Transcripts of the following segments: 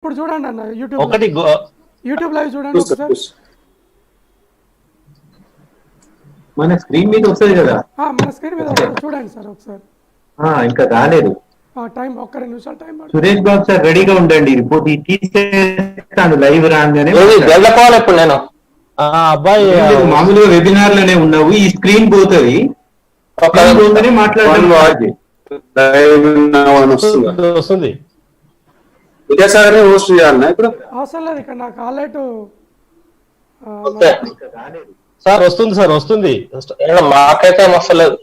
ఇప్పుడు చూడండి అన్న యూట్యూబ్ ఒకటి యూట్యూబ్ లైవ్ చూడండి ఒకసారి. మన స్క్రీన్ మీద వస్తుంది కదా, మన స్క్రీన్ మీద వస్తుంది చూడండి సార్ ఒకసారి. ఇంకా రాలేదు. టైం ఒక్క 2 నిమిషాలు టైం పడుతుంది. సురేష్ బాబు సార్ రెడీగా ఉండండి, రిపోర్ట్ తీసేస్తాను లైవ్ రాగానే. వెళ్ళకోవాలి ఇప్పుడు నేను అబ్బాయి మామూలుగా వెబినార్ లోనే ఉన్నావు, ఈ స్క్రీన్ పోతుంది మాట్లాడాలి. వస్తుంది విద్యాసాగర్ హోస్ట్ చేయాలన్నా ఇప్పుడు అవసరం లేదు, ఇక్కడ నాకు ఆల్రెడీ సార్ వస్తుంది సార్ వస్తుంది. మాకైతే వస్తలేదు,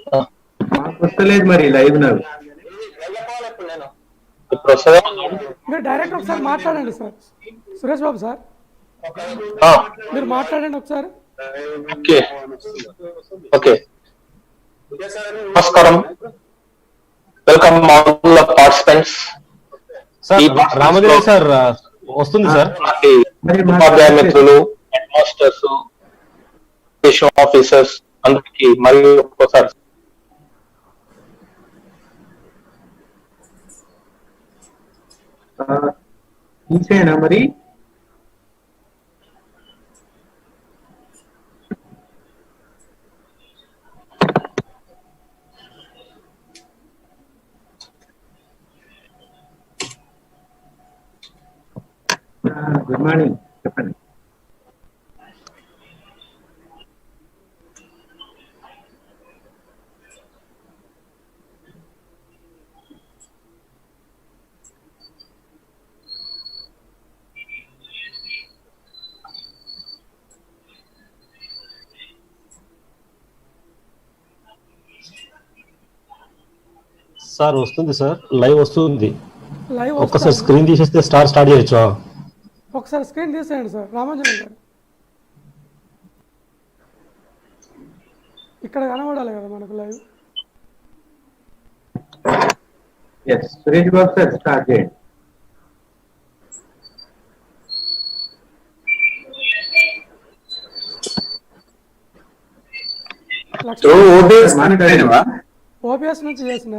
మాకు వస్తలేదు మరి లైవ్ నాకు. ఇప్పుడు వస్తుందా? మీరు డైరెక్ట్ ఒకసారి మాట్లాడండి సార్. సురేష్ బాబు సార్ మీరు మాట్లాడండి ఒకసారి. ఓకే ఓకే నమస్కారం, welcome all participants. Ramadev sir వస్తుంది సార్. ఉపాధ్యాయ మిత్రులు, హెడ్ మాస్టర్స్, ఆఫీసర్స్ అందరికి మరియు ఒక్కోసారి తీసేనా మరి. గుడ్ మార్నింగ్, చెప్పండి. సార్ వస్తుంది సార్, లైవ్ వస్తుంది. లైవ్ ఒక్కసారి స్క్రీన్ తీసేస్తే స్టార్ట్ చేయొచ్చా? ఒకసారి స్క్రీన్ తీసేయండి సార్ రామాంజన్ గారు, ఇక్కడ కనబడాలి కదా మనకు live. Suresh Babu sir start చేయండి. ఓపీఎస్ నుంచి చేసిన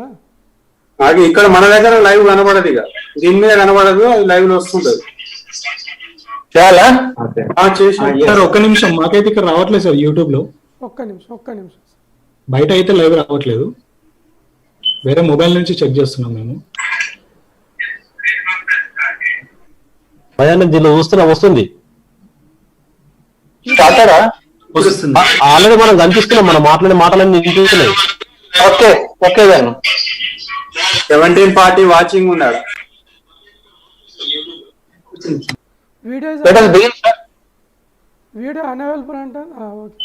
ఇక్కడ మన దగ్గర లైవ్ కనబడదు, ఇక దీని మీద కనబడదు, అది లైవ్ లో వస్తుంటది. సార్ ఒక్క నిమిషం, మాకైతే ఇక్కడ రావట్లేదు సార్ యూట్యూబ్ లో. ఒక్క నిమిషం బయట అయితే లైవ్ రావట్లేదు, వేరే మొబైల్ నుంచి చెక్ చేస్తున్నాం మేము. దీనిలో చూస్తున్నా వస్తుంది. ఆల్రెడీ మనం కనిపిస్తున్నాం, మనం మాట్లాడే మాటలన్నీ వినిపిస్తున్నాయి. ఓకే ఓకే దాన్ని 1740 వాచింగ్ ఉన్నాడు. వీడియో అనవైలబుల్ అంటే okay.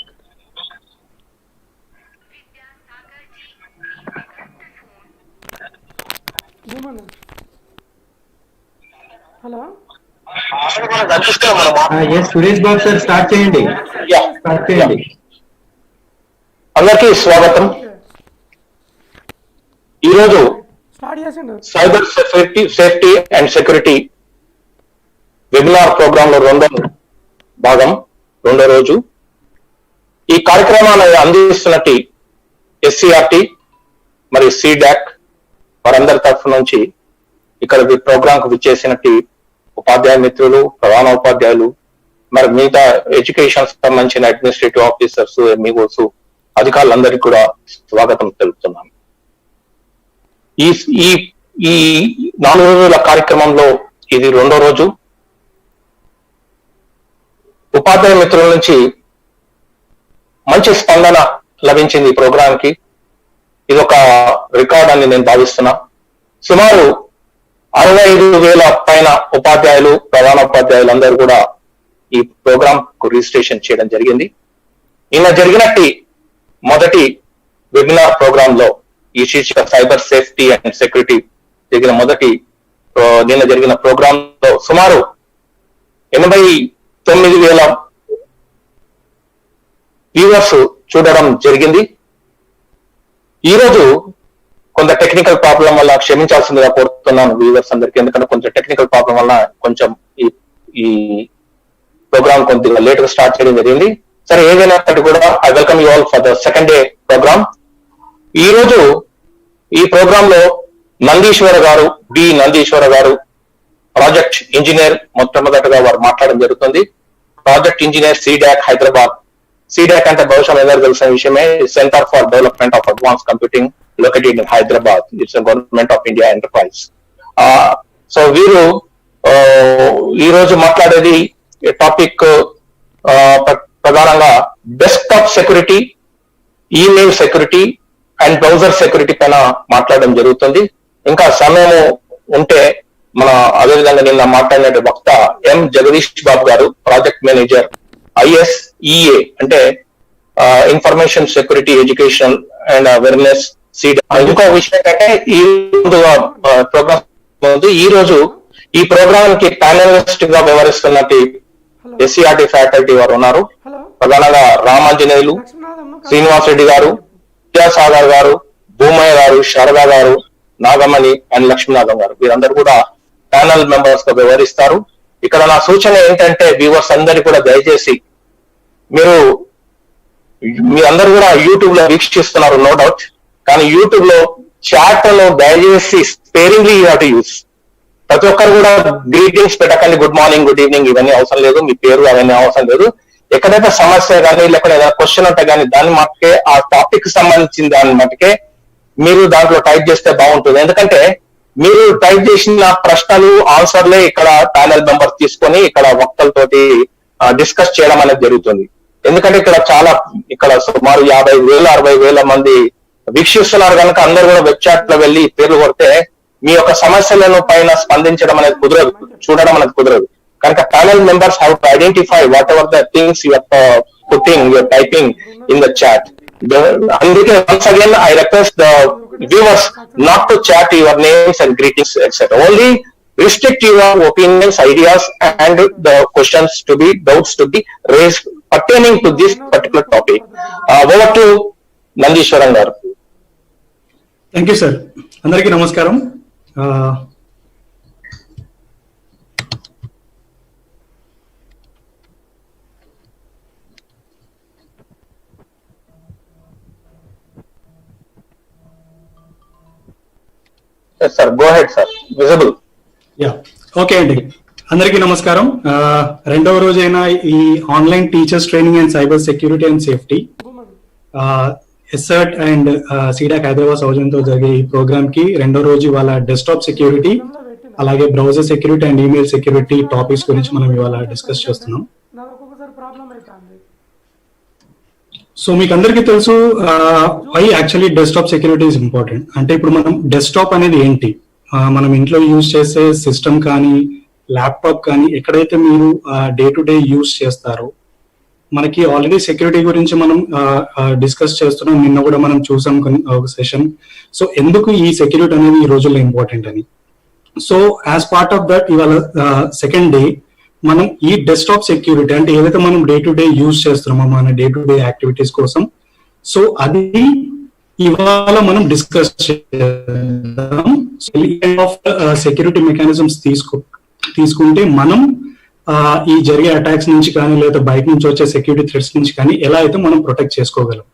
Hello Suresh Babu sir start చేయండి. అందరికీ స్వాగతం. ఈరోజు cyber safety and security webinar programme లో రెండో రోజు. ఈ కార్యక్రమాన్ని అందిస్తున్నట్టు SCRT మరియు CDAC వారందరి తరఫు నుంచి ఇక్కడ ఈ ప్రోగ్రామ్ కు విచ్చేసినట్టు ఉపాధ్యాయ మిత్రులు, ప్రధాన ఉపాధ్యాయులు, మరి మిగతా ఎడ్యుకేషన్ సంబంధించిన అడ్మినిస్ట్రేటివ్ ఆఫీసర్స్, MEOs, అధికారులందరికీ కూడా స్వాగతం తెలుపుతున్నాను. ఈ ఈ 4 రోజుల కార్యక్రమంలో ఇది రెండో రోజు. ఉపాధ్యాయ మిత్రుల నుంచి మంచి స్పందన లభించింది ఈ ప్రోగ్రామ్ కి. ఇది ఒక రికార్డ్ అని నేను భావిస్తున్నా. సుమారు 65,000 పైన ఉపాధ్యాయులు, ప్రధాన ఉపాధ్యాయులు అందరూ కూడా ఈ ప్రోగ్రామ్ కు రిజిస్ట్రేషన్ చేయడం జరిగింది. నిన్న జరిగినట్టు మొదటి వెబినార్ ప్రోగ్రామ్ లో ఈ శీర్షిక సైబర్ సేఫ్టీ అండ్ సెక్యూరిటీ నిన్న జరిగిన ప్రోగ్రామ్ లో సుమారు 89,000 వ్యూవర్స్ చూడడం జరిగింది. ఈరోజు కొంత టెక్నికల్ ప్రాబ్లం వల్ల క్షమించాల్సిందిగా కోరుతున్నాను వ్యూవర్స్ అందరికీ, ఎందుకంటే కొంచెం టెక్నికల్ ప్రాబ్లం వల్ల కొంచెం ఈ ప్రోగ్రామ్ కొద్దిగా లేట్ గా స్టార్ట్ చేయడం జరిగింది. సరే, ఏదైనప్పటికీ కూడా I welcome you all for the second day programme. ఈ రోజు ఈ ప్రోగ్రామ్ లో నందీశ్వర గారు, నందీశ్వర గారు ప్రాజెక్ట్ ఇంజనీర్ మొట్టమొదటిగా వారు మాట్లాడడం జరుగుతుంది. Project engineer C-DAC Hyderabad. C-DAC అంటే బహుశా అందరూ తెలిసిన విషయమే, centre for development of advance computing located in Hyderabad. It's government of India enterprise. So వీరు ఈ రోజు మాట్లాడేది టాపిక్ ప్రధానంగా desktop security, email security and browser security పైన మాట్లాడడం జరుగుతుంది. ఇంకా సమయం ఉంటే మన అదేవిధంగా నిన్న మాట్లాడిన వక్త ఎం జగదీష్ బాబు గారు, ప్రాజెక్ట్ మేనేజర్ ISEA అంటే information security education and awareness seed. ఇంకో విషయం ఏంటంటే ఈ ప్రోగ్రామ్ ఈ రోజు ఈ ప్రోగ్రామ్ కి ప్యానలిస్ట్ గా వ్యవహరిస్తున్నట్టు SCRT ఫ్యాకల్టీ వారు ఉన్నారు. ప్రధానంగా రామాంజనేయులు, శ్రీనివాస్ రెడ్డి గారు, విద్యాసాగర్ గారు, భూమయ్య గారు, శారదా గారు, నాగమణి అండ్ లక్ష్మీనాథం గారు, వీరందరూ కూడా ప్యానల్ మెంబర్స్ గా వ్యవహరిస్తారు. ఇక్కడ నా సూచన ఏంటంటే వ్యూవర్స్ అందరి కూడా దయచేసి మీ అందరూ కూడా యూట్యూబ్ లో వీక్షిస్తున్నారు నో డౌట్, కానీ యూట్యూబ్ లో చాట్ లో దయచేసి sparingly you have to use. ప్రతి ఒక్కరు కూడా గ్రీటింగ్స్ పెట్టకండి, గుడ్ మార్నింగ్, గుడ్ ఈవినింగ్ ఇవన్నీ అవసరం లేదు, మీ పేరు అవన్నీ అవసరం లేదు. ఎక్కడైతే సమస్య కానీ లేకపోతే ఏదైనా క్వశ్చన్ ఉంటే కానీ దాన్ని మట్టుకే ఆ టాపిక్ సంబంధించిన దాన్ని మట్టుకే మీరు దాంట్లో టైప్ చేస్తే బాగుంటుంది. ఎందుకంటే మీరు టైప్ చేసిన ప్రశ్నలు ఆన్సర్లే ఇక్కడ ప్యానెల్ మెంబర్స్ తీసుకొని ఇక్కడ వక్తలతోటి డిస్కస్ చేయడం అనేది జరుగుతుంది. ఎందుకంటే ఇక్కడ సుమారు 50,000 60,000 మంది వీక్షిస్తున్నారు కనుక అందరూ కూడా వెబ్ చాట్ లో వెళ్ళి పేర్లు కొడితే మీ యొక్క సమస్యలను పైన స్పందించడం అనేది కుదరదు, చూడడం అనేది కుదరదు. కనుక panel members have to identify whatever the things you are putting, you are typing in the chat. అందుకే once again I request the viewers not to chat your names and greetings etc. Only restrict your opinions, ideas and the questions to be doubts to be raised pertaining to this particular topic. Over to Nandishwaran garu. Thank you sir. అందరికీ నమస్కారం. Yes sir, go ahead sir, visible. Okay అండి, అందరికీ నమస్కారం. రెండవ రోజైన ఈ online teachers training and cyber security and safety ఎస్సర్ట్ and CDAC Hyderabad సౌజన్యంతో జరిగే ఈ ప్రోగ్రామ్ కి రెండో రోజు ఇవాళ డెస్క్టాప్ సెక్యూరిటీ అలాగే browser security and email security topics గురించి మనం ఇవాళ డిస్కస్ చేస్తున్నాం. సో మీకు అందరికీ తెలుసు why actually desktop security is important. అంటే ఇప్పుడు మనం డెస్క్టాప్ అనేది ఏంటి, మనం ఇంట్లో యూజ్ చేసే సిస్టమ్ కానీ ల్యాప్టాప్ కానీ ఎక్కడైతే మీరు డే టు డే యూజ్ చేస్తారో, మనకి ఆల్రెడీ సెక్యూరిటీ గురించి మనం డిస్కస్ చేస్తున్నాం. నిన్న కూడా మనం చూసాం ఒక సెషన్. సో ఎందుకు ఈ సెక్యూరిటీ అనేది ఈ రోజుల్లో ఇంపార్టెంట్ అని. So as part of that ఇవాళ సెకండ్ డే మనం ఈ డెస్క్టాప్ సెక్యూరిటీ అంటే ఏదైతే మనం డే టు డే యూజ్ చేస్తున్నామో మన డే టు డే యాక్టివిటీస్ కోసం, సో అది ఇవాళ మనం డిస్కస్ చేద్దాం. సెక్యూరిటీ మెకానిజమ్స్ తీసుకుంటే మనం ఈ జరిగే అటాక్స్ నుంచి కానీ లేదా బయట నుంచి వచ్చే సెక్యూరిటీ థ్రెట్స్ నుంచి కానీ ఎలా అయితే మనం ప్రొటెక్ట్ చేసుకోగలం.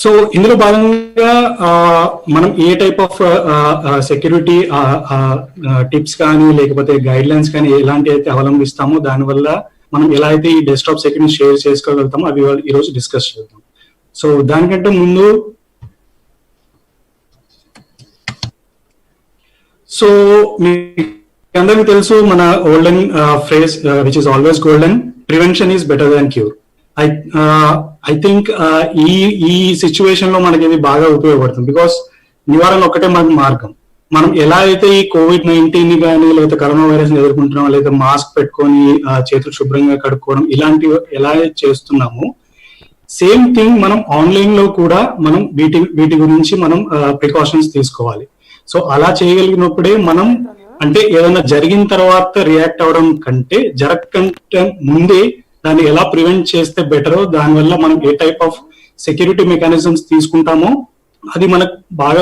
సో ఇందులో భాగంగా మనం ఏ టైప్ ఆఫ్ సెక్యూరిటీ టిప్స్ కానీ లేకపోతే గైడ్ లైన్స్ కానీ ఎలాంటి అయితే అవలంబిస్తామో దానివల్ల మనం ఎలా అయితే ఈ డెస్క్టాప్ సెక్యూరిటీ షేర్ చేసుకోగలుగుతామో అవి ఈ రోజు డిస్కస్ చేద్దాం. సో దానికంటే ముందు సో మీ అందరికీ తెలుసు మన olden phrase which is always golden, prevention is better than cure. I think ఈ సిచ్యువేషన్ లో మనకి ఇది బాగా ఉపయోగపడుతుంది. బికాస్ నివారణ ఒకటే మనకి మార్గం. మనం ఎలా అయితే ఈ COVID-19 కానీ లేదా కరోనా వైరస్ ని ఎదుర్కొంటున్నాం, లేదా మాస్క్ పెట్టుకొని చేతులు శుభ్రంగా కడుక్కోవడం ఇలాంటివి ఎలా చేస్తున్నామో సేమ్ థింగ్ మనం ఆన్లైన్ లో కూడా మనం వీటి గురించి మనం ప్రికాషన్స్ తీసుకోవాలి. సో అలా చేయగలిగినప్పుడే మనం అంటే ఏదైనా జరిగిన తర్వాత రియాక్ట్ అవ్వడం కంటే జరగకంటే ముందే దాన్ని ఎలా ప్రివెంట్ చేస్తే బెటరో, దానివల్ల మనం ఏ టైప్ ఆఫ్ సెక్యూరిటీ మెకానిజమ్స్ తీసుకుంటామో అది మనకు బాగా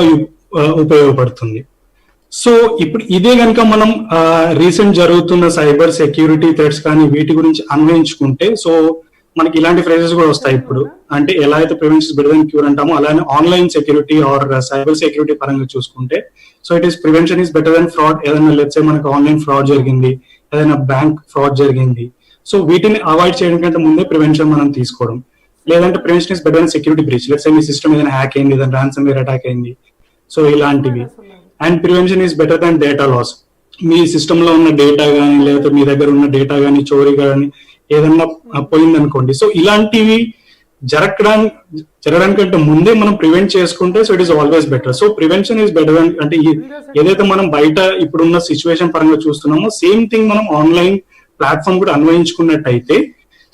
ఉపయోగపడుతుంది. సో ఇప్పుడు ఇదే కనుక మనం రీసెంట్ జరుగుతున్న సైబర్ సెక్యూరిటీ థ్రెట్స్ కానీ వీటి గురించి అన్వయించుకుంటే, సో మనకి ఇలాంటి ఫ్రేజెస్ కూడా వస్తాయి ఇప్పుడు. అంటే ఎలా అయితే ప్రివెన్షన్ బెటర్ దెన్ క్యూర్ అంటామో, అలానే online security or cyber security పరంగా చూసుకుంటే, so it is prevention is better than fraud. ఏదైనా లెట్స్ సే మనకు ఆన్లైన్ ఫ్రాడ్ జరిగింది, ఏదైనా బ్యాంక్ ఫ్రాడ్ జరిగింది, సో వీటిని అవాయిడ్ చేయడం కంటే ముందే ప్రివెన్షన్ మనం తీసుకోవడం. లేదంటే prevention is better than security breach. Let's say మీ సిస్టమ్ ఏదైనా హ్యాక్ అయింది, ఏదైనా రాన్సమ్ వేర్ అటాక్ అయింది, సో ఇలాంటివి. And prevention is better then data loss. మీ సిస్టమ్ లో ఉన్న డేటా కానీ, లేకపోతే మీ దగ్గర ఉన్న డేటా కానీ చోరీ కానీ ఏదన్నా పోయిందనుకోండి, సో ఇలాంటివి జరగడానికంటే ముందే మనం ప్రివెంట్ చేసుకుంటే, so it is always better. So prevention is better then, అంటే ఏదైతే మనం బయట ఇప్పుడున్న సిచ్యువేషన్ పరంగా చూస్తున్నామో సేమ్ థింగ్ మనం ఆన్లైన్ ప్లాట్ఫామ్ కూడా అన్వయించుకున్నట్టయితే,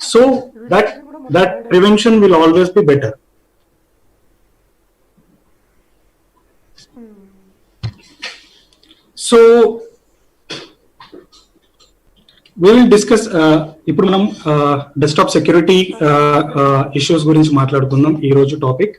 so that prevention will always be better. So will discuss, ఇప్పుడు మనం డెస్క్టాప్ సెక్యూరిటీ ఇష్యూస్ గురించి మాట్లాడుకుందాం ఈ రోజు టాపిక్.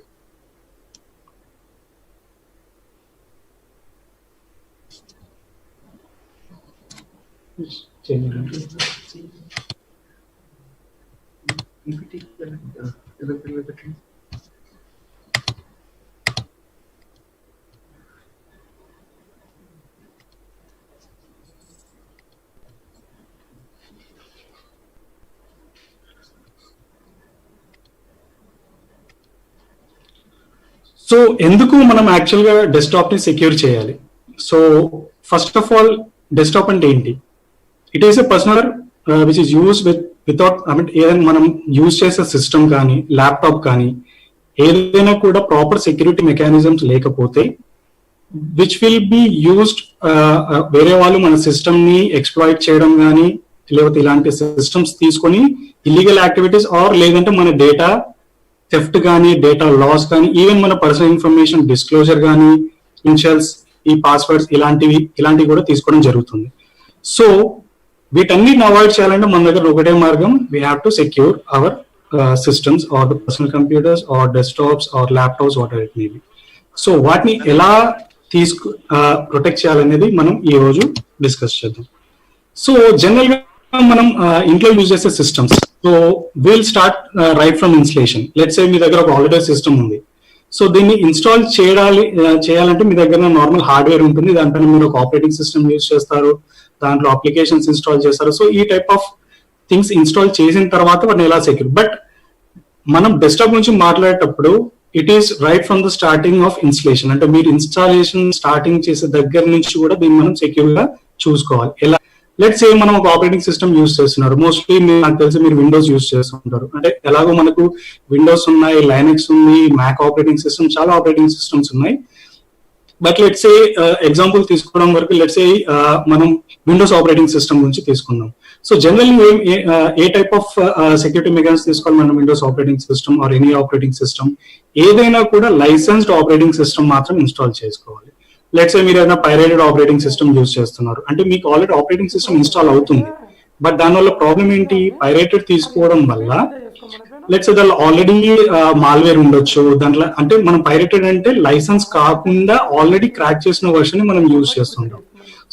సో ఎందుకు మనం యాక్చువల్ గా డెస్క్టాప్ ని సెక్యూర్ చేయాలి? So first of all, desktop అంటే ఏంటి? It is a personal which is use without, I mean ఏదైనా మనం యూజ్ చేసే సిస్టమ్ కానీ ల్యాప్టాప్ కానీ ఏదైనా కూడా ప్రాపర్ సెక్యూరిటీ మెకానిజమ్స్ లేకపోతే విచ్ విల్ బి యూజ్డ్, వేరే వాళ్ళు మన సిస్టమ్ ని ఎక్స్ప్లాయిట్ చేయడం కానీ, లేకపోతే ఇలాంటి సిస్టమ్స్ తీసుకొని ఇల్లీగల్ యాక్టివిటీస్ ఆర్ లేదంటే మన డేటా థెఫ్ట్ కానీ, డేటా లాస్ కానీ, ఈవెన్ మన పర్సనల్ ఇన్ఫర్మేషన్ డిస్క్లోజర్ కానీ, ఇన్షియల్స్, ఈ పాస్వర్డ్స్ ఇలాంటివి కూడా తీసుకోవడం జరుగుతుంది. సో వీటన్నిటిని అవాయిడ్ చేయాలంటే మన దగ్గర ఒకటే మార్గం, we have to secure our systems or the personal computers or desktops or laptops whatever it may be. So వాటిని ఎలా ప్రొటెక్ట్ చేయాలనేది మనం ఈ రోజు డిస్కస్ చేద్దాం. సో జనరల్ గా మనం ఇంట్లో యూజ్ చేసే systems, so will start right from installation. Let's say మీ దగ్గర ఒక ఆల్రెడీ సిస్టమ్ ఉంది, సో దీన్ని ఇన్స్టాల్ చేయాలంటే మీ దగ్గర నార్మల్ హార్డ్వేర్ ఉంటుంది, దానిపైన మీరు ఒక ఆపరేటింగ్ సిస్టమ్ యూజ్ చేస్తారు, దాంట్లో అప్లికేషన్స్ ఇన్స్టాల్ చేస్తారు. సో ఈ టైప్ ఆఫ్ థింగ్స్ ఇన్స్టాల్ చేసిన తర్వాత వాటిని ఎలా సెక్యూర్. బట్ మనం డెస్క్టాప్ గురించి మాట్లాడేటప్పుడు it is right from the starting of installation. అంటే మీరు ఇన్స్టాలేషన్ స్టార్టింగ్ చేసే దగ్గర నుంచి కూడా దీన్ని మనం సెక్యూర్ గా చూసుకోవాలి. ఎలా? లెట్స్ సే మనం ఒక ఆపరేటింగ్ సిస్టమ్ యూజ్ చేస్తున్నారు, మోస్ట్లీ నాకు తెలిసి మీరు విండోస్ యూజ్ చేస్తుంటారు. అంటే ఎలాగో మనకు విండోస్ ఉన్నాయి, లైనక్స్ ఉంది, మ్యాక్ ఆపరేటింగ్ సిస్టమ్, చాలా ఆపరేటింగ్ సిస్టమ్స్ ఉన్నాయి. బట్ లెట్స్ సే ఎగ్జాంపుల్ తీసుకోవడం వరకు లెట్స్ సే మనం విండోస్ ఆపరేటింగ్ సిస్టమ్ గురించి తీసుకుందాం. So generally A type of security mechanism తీసుకోవాలి మనం? Windows operating system or any operating system ఏదైనా కూడా లైసెన్స్డ్ ఆపరేటింగ్ సిస్టమ్ మాత్రం ఇన్స్టాల్ చేసుకోవాలి. లెట్స్ సే మీరు ఏదైనా పైరేటెడ్ ఆపరేటింగ్ సిస్టమ్ యూజ్ చేస్తున్నారు అంటే మీకు ఆల్రెడీ ఆపరేటింగ్ సిస్టమ్ ఇన్స్టాల్ అవుతుంది, బట్ దానివల్ల ప్రాబ్లం ఏంటి? పైరేటెడ్ తీసుకోవడం వల్ల లెట్స్ సే దానిలో ఆల్రెడీ మాల్వేర్ ఉండొచ్చు దాంట్లో. అంటే మనం పైరేటెడ్ అంటే లైసెన్స్ కాకుండా ఆల్రెడీ క్రాక్ చేసిన వర్షన్ మనం యూజ్ చేస్తుంటాం.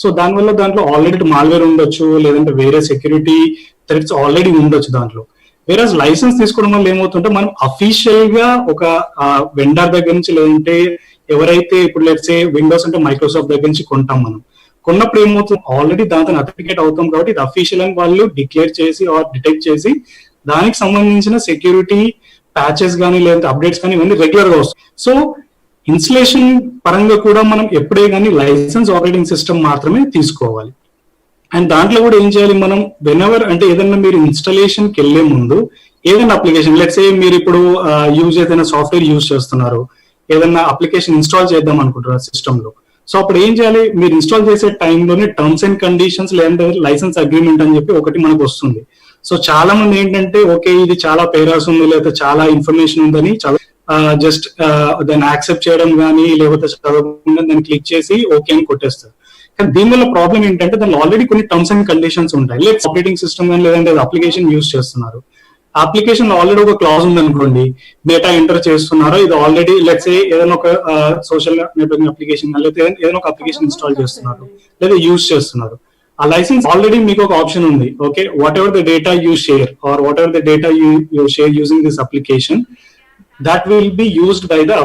సో దానివల్ల దాంట్లో ఆల్రెడీ మాల్వేర్ ఉండొచ్చు, లేదంటే వేరే సెక్యూరిటీ థ్రెట్స్ ఆల్రెడీ ఉండొచ్చు దాంట్లో. వేరే లైసెన్స్ తీసుకోవడం వల్ల ఏమవుతుంటే మనం అఫీషియల్ గా ఒక వెండర్ దగ్గర నుంచి, లేదంటే ఎవరైతే ఇప్పుడు లెట్స్ సే విండోస్ అంటే మైక్రోసాఫ్ట్ దగ్గర నుంచి కొంటాం, మనం కొన్నప్పుడు ఏమవుతుంది ఆల్రెడీ దాంతో అథెంటికేట్ అవుతాం కాబట్టి ఇది అఫీషియల్ అని వాళ్ళు డిక్లేర్ చేసి ఆర్ డిటెక్ట్ చేసి దానికి సంబంధించిన సెక్యూరిటీ ప్యాచెస్ కానీ లేదంటే అప్డేట్స్ కానీ ఇవన్నీ రెగ్యులర్ గా వస్తాయి. సో ఇన్స్టలేషన్ పరంగా కూడా మనం ఎప్పుడే కానీ లైసెన్స్ ఆపరేటింగ్ సిస్టమ్ మాత్రమే తీసుకోవాలి. అండ్ దాంట్లో కూడా ఏం చేయాలి మనం? వెనెవర్ అంటే ఏదైనా మీరు ఇన్స్టాలేషన్ కి వెళ్లే ముందు ఏదైనా అప్లికేషన్ లెట్స్ సే మీరు ఇప్పుడు యూజ్ ఏదైనా సాఫ్ట్వేర్ యూజ్ చేస్తున్నారు, ఏదైనా అప్లికేషన్ ఇన్స్టాల్ చేద్దాం అనుకుంటున్నారు సిస్టమ్ లో. సో అప్పుడు ఏం చేయాలి? మీరు ఇన్స్టాల్ చేసే టైంలోనే టర్మ్స్ అండ్ కండిషన్స్ లేదంటే లైసెన్స్ అగ్రిమెంట్ అని చెప్పి ఒకటి మనకు వస్తుంది. సో చాలా మంది ఏంటంటే ఓకే ఇది చాలా పేరాస్ ఉంది లేకపోతే చాలా ఇన్ఫర్మేషన్ ఉందని జస్ట్ దాన్ని యాక్సెప్ట్ చేయడం కానీ లేకపోతే చదవకుండా దాన్ని క్లిక్ చేసి ఓకే అని కొట్టేస్తారు. కానీ దీనివల్ల ప్రాబ్లం ఏంటంటే దానిలో ఆల్రెడీ కొన్ని టర్మ్స్ అండ్ కండిషన్స్ ఉంటాయి. లెట్స్ ఆపరేటింగ్ సిస్టమ్ కానీ లేదంటే అప్లికేషన్ యూజ్ చేస్తున్నారు, అప్లికేషన్ ఆల్రెడీ ఒక క్లాజ్ ఉంది అనుకోండి, డేటా ఎంటర్ చేస్తున్నారో ఇది ఆల్రెడీ లెట్స్ ఏదైనా ఒక సోషల్ నెట్వర్కింగ్ అప్లికేషన్ లేదా ఏదైనా ఒక అప్లికేషన్ ఇన్స్టాల్ చేస్తున్నారు లేదా యూజ్ చేస్తున్నారు, ఆ లైసెన్స్ ఆల్రెడీ మీకు ఒక ఆప్షన్ ఉంది. Okay, whatever the data you share or whatever the data you share using this application that will be used by the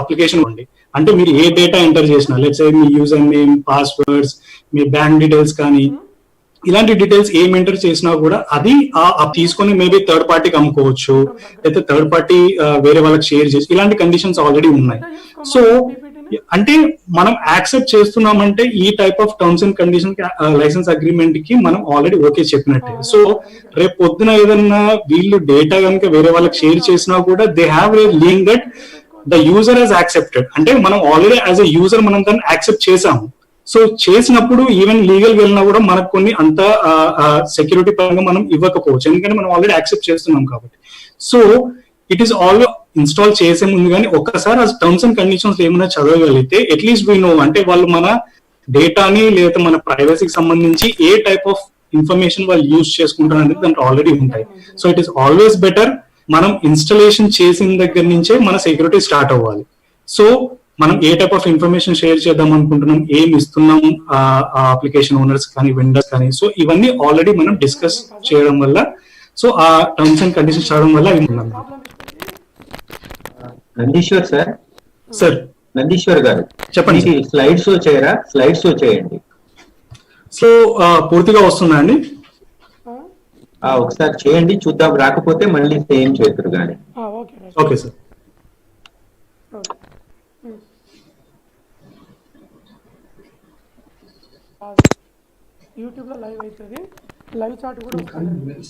application only. అంటే మీరు ఏ data enter చేసినా, let's say me user name, passwords, me bank details కానీ ఇలాంటి details ఏం enter చేసినా కూడా అది తీసుకొని మేబీ థర్డ్ పార్టీకి అమ్ముకోవచ్చు, అయితే థర్డ్ పార్టీ వేరే వాళ్ళకి షేర్ చేసి ఇలాంటి కండిషన్స్ ఆల్రెడీ ఉన్నాయి. సో అంటే మనం యాక్సెప్ట్ చేస్తున్నామంటే ఈ type of terms and condition licence agreement కి మనం ఆల్రెడీ ఓకే చెప్పినట్టే. సో రేపు పొద్దున ఏదన్నా వీళ్ళు డేటా కనుక వేరే వాళ్ళకి షేర్ చేసినా కూడా they have a link that the user has accepted. అంటే మనం ఆల్రెడీ యాజ్ ఎ యూజర్ మనం దాన్ని యాక్సెప్ట్ చేసాము. సో చేసినప్పుడు ఈవెన్ లీగల్ వెళ్ళినా కూడా మనకు కొన్ని అంత సెక్యూరిటీ పరంగా మనం ఇవ్వకపోవచ్చు, ఎందుకంటే మనం ఆల్రెడీ యాక్సెప్ట్ చేస్తున్నాం కాబట్టి. So it is all install చేసే ముందు కానీ ఒక్కసారి ఆ టర్మ్స్ అండ్ కండిషన్స్ ఏమైనా చదవగలిగితే అట్లీస్ట్ వీ నో, అంటే వాళ్ళు మన డేటాని లేదా మన ప్రైవసీకి సంబంధించి ఏ టైప్ ఆఫ్ ఇన్ఫర్మేషన్ వాళ్ళు యూజ్ చేసుకుంటారు అనేది దాంట్లో ఆల్రెడీ ఉంటాయి. So it is always better మనం ఇన్స్టాలేషన్ చేసిన దగ్గర నుంచే మన సెక్యూరిటీ స్టార్ట్ అవ్వాలి. సో మనం ఏ టైప్ ఆఫ్ ఇన్ఫర్మేషన్ షేర్ చేద్దాం అనుకుంటున్నాం, ఏం ఇస్తున్నాం అప్లికేషన్ ఓనర్స్ కానీ వెండర్స్ కానీ, సో ఇవన్నీ ఆల్రెడీ మనం డిస్కస్ చేయడం వల్ల, సో ఆ టర్మ్స్ అండ్ కండిషన్స్ చదవడం వల్ల అవి ఉన్నాం. నందీశ్వర్ సార్, సార్ నందీశ్వర్ గారు చెప్పండి. స్లైడ్ షో చేయరా? స్లైడ్ షో చేయండి. సో పూర్తిగా వస్తుందా అండి? ఒకసారి చేయండి చూద్దాం, రాకపోతే మళ్ళీ సేమ్ చేతురు కానీ. Okay sir. యూట్యూబ్ లో లైవ్ అవుతుంది, లైవ్ చాట్ కూడా వస్తుంది.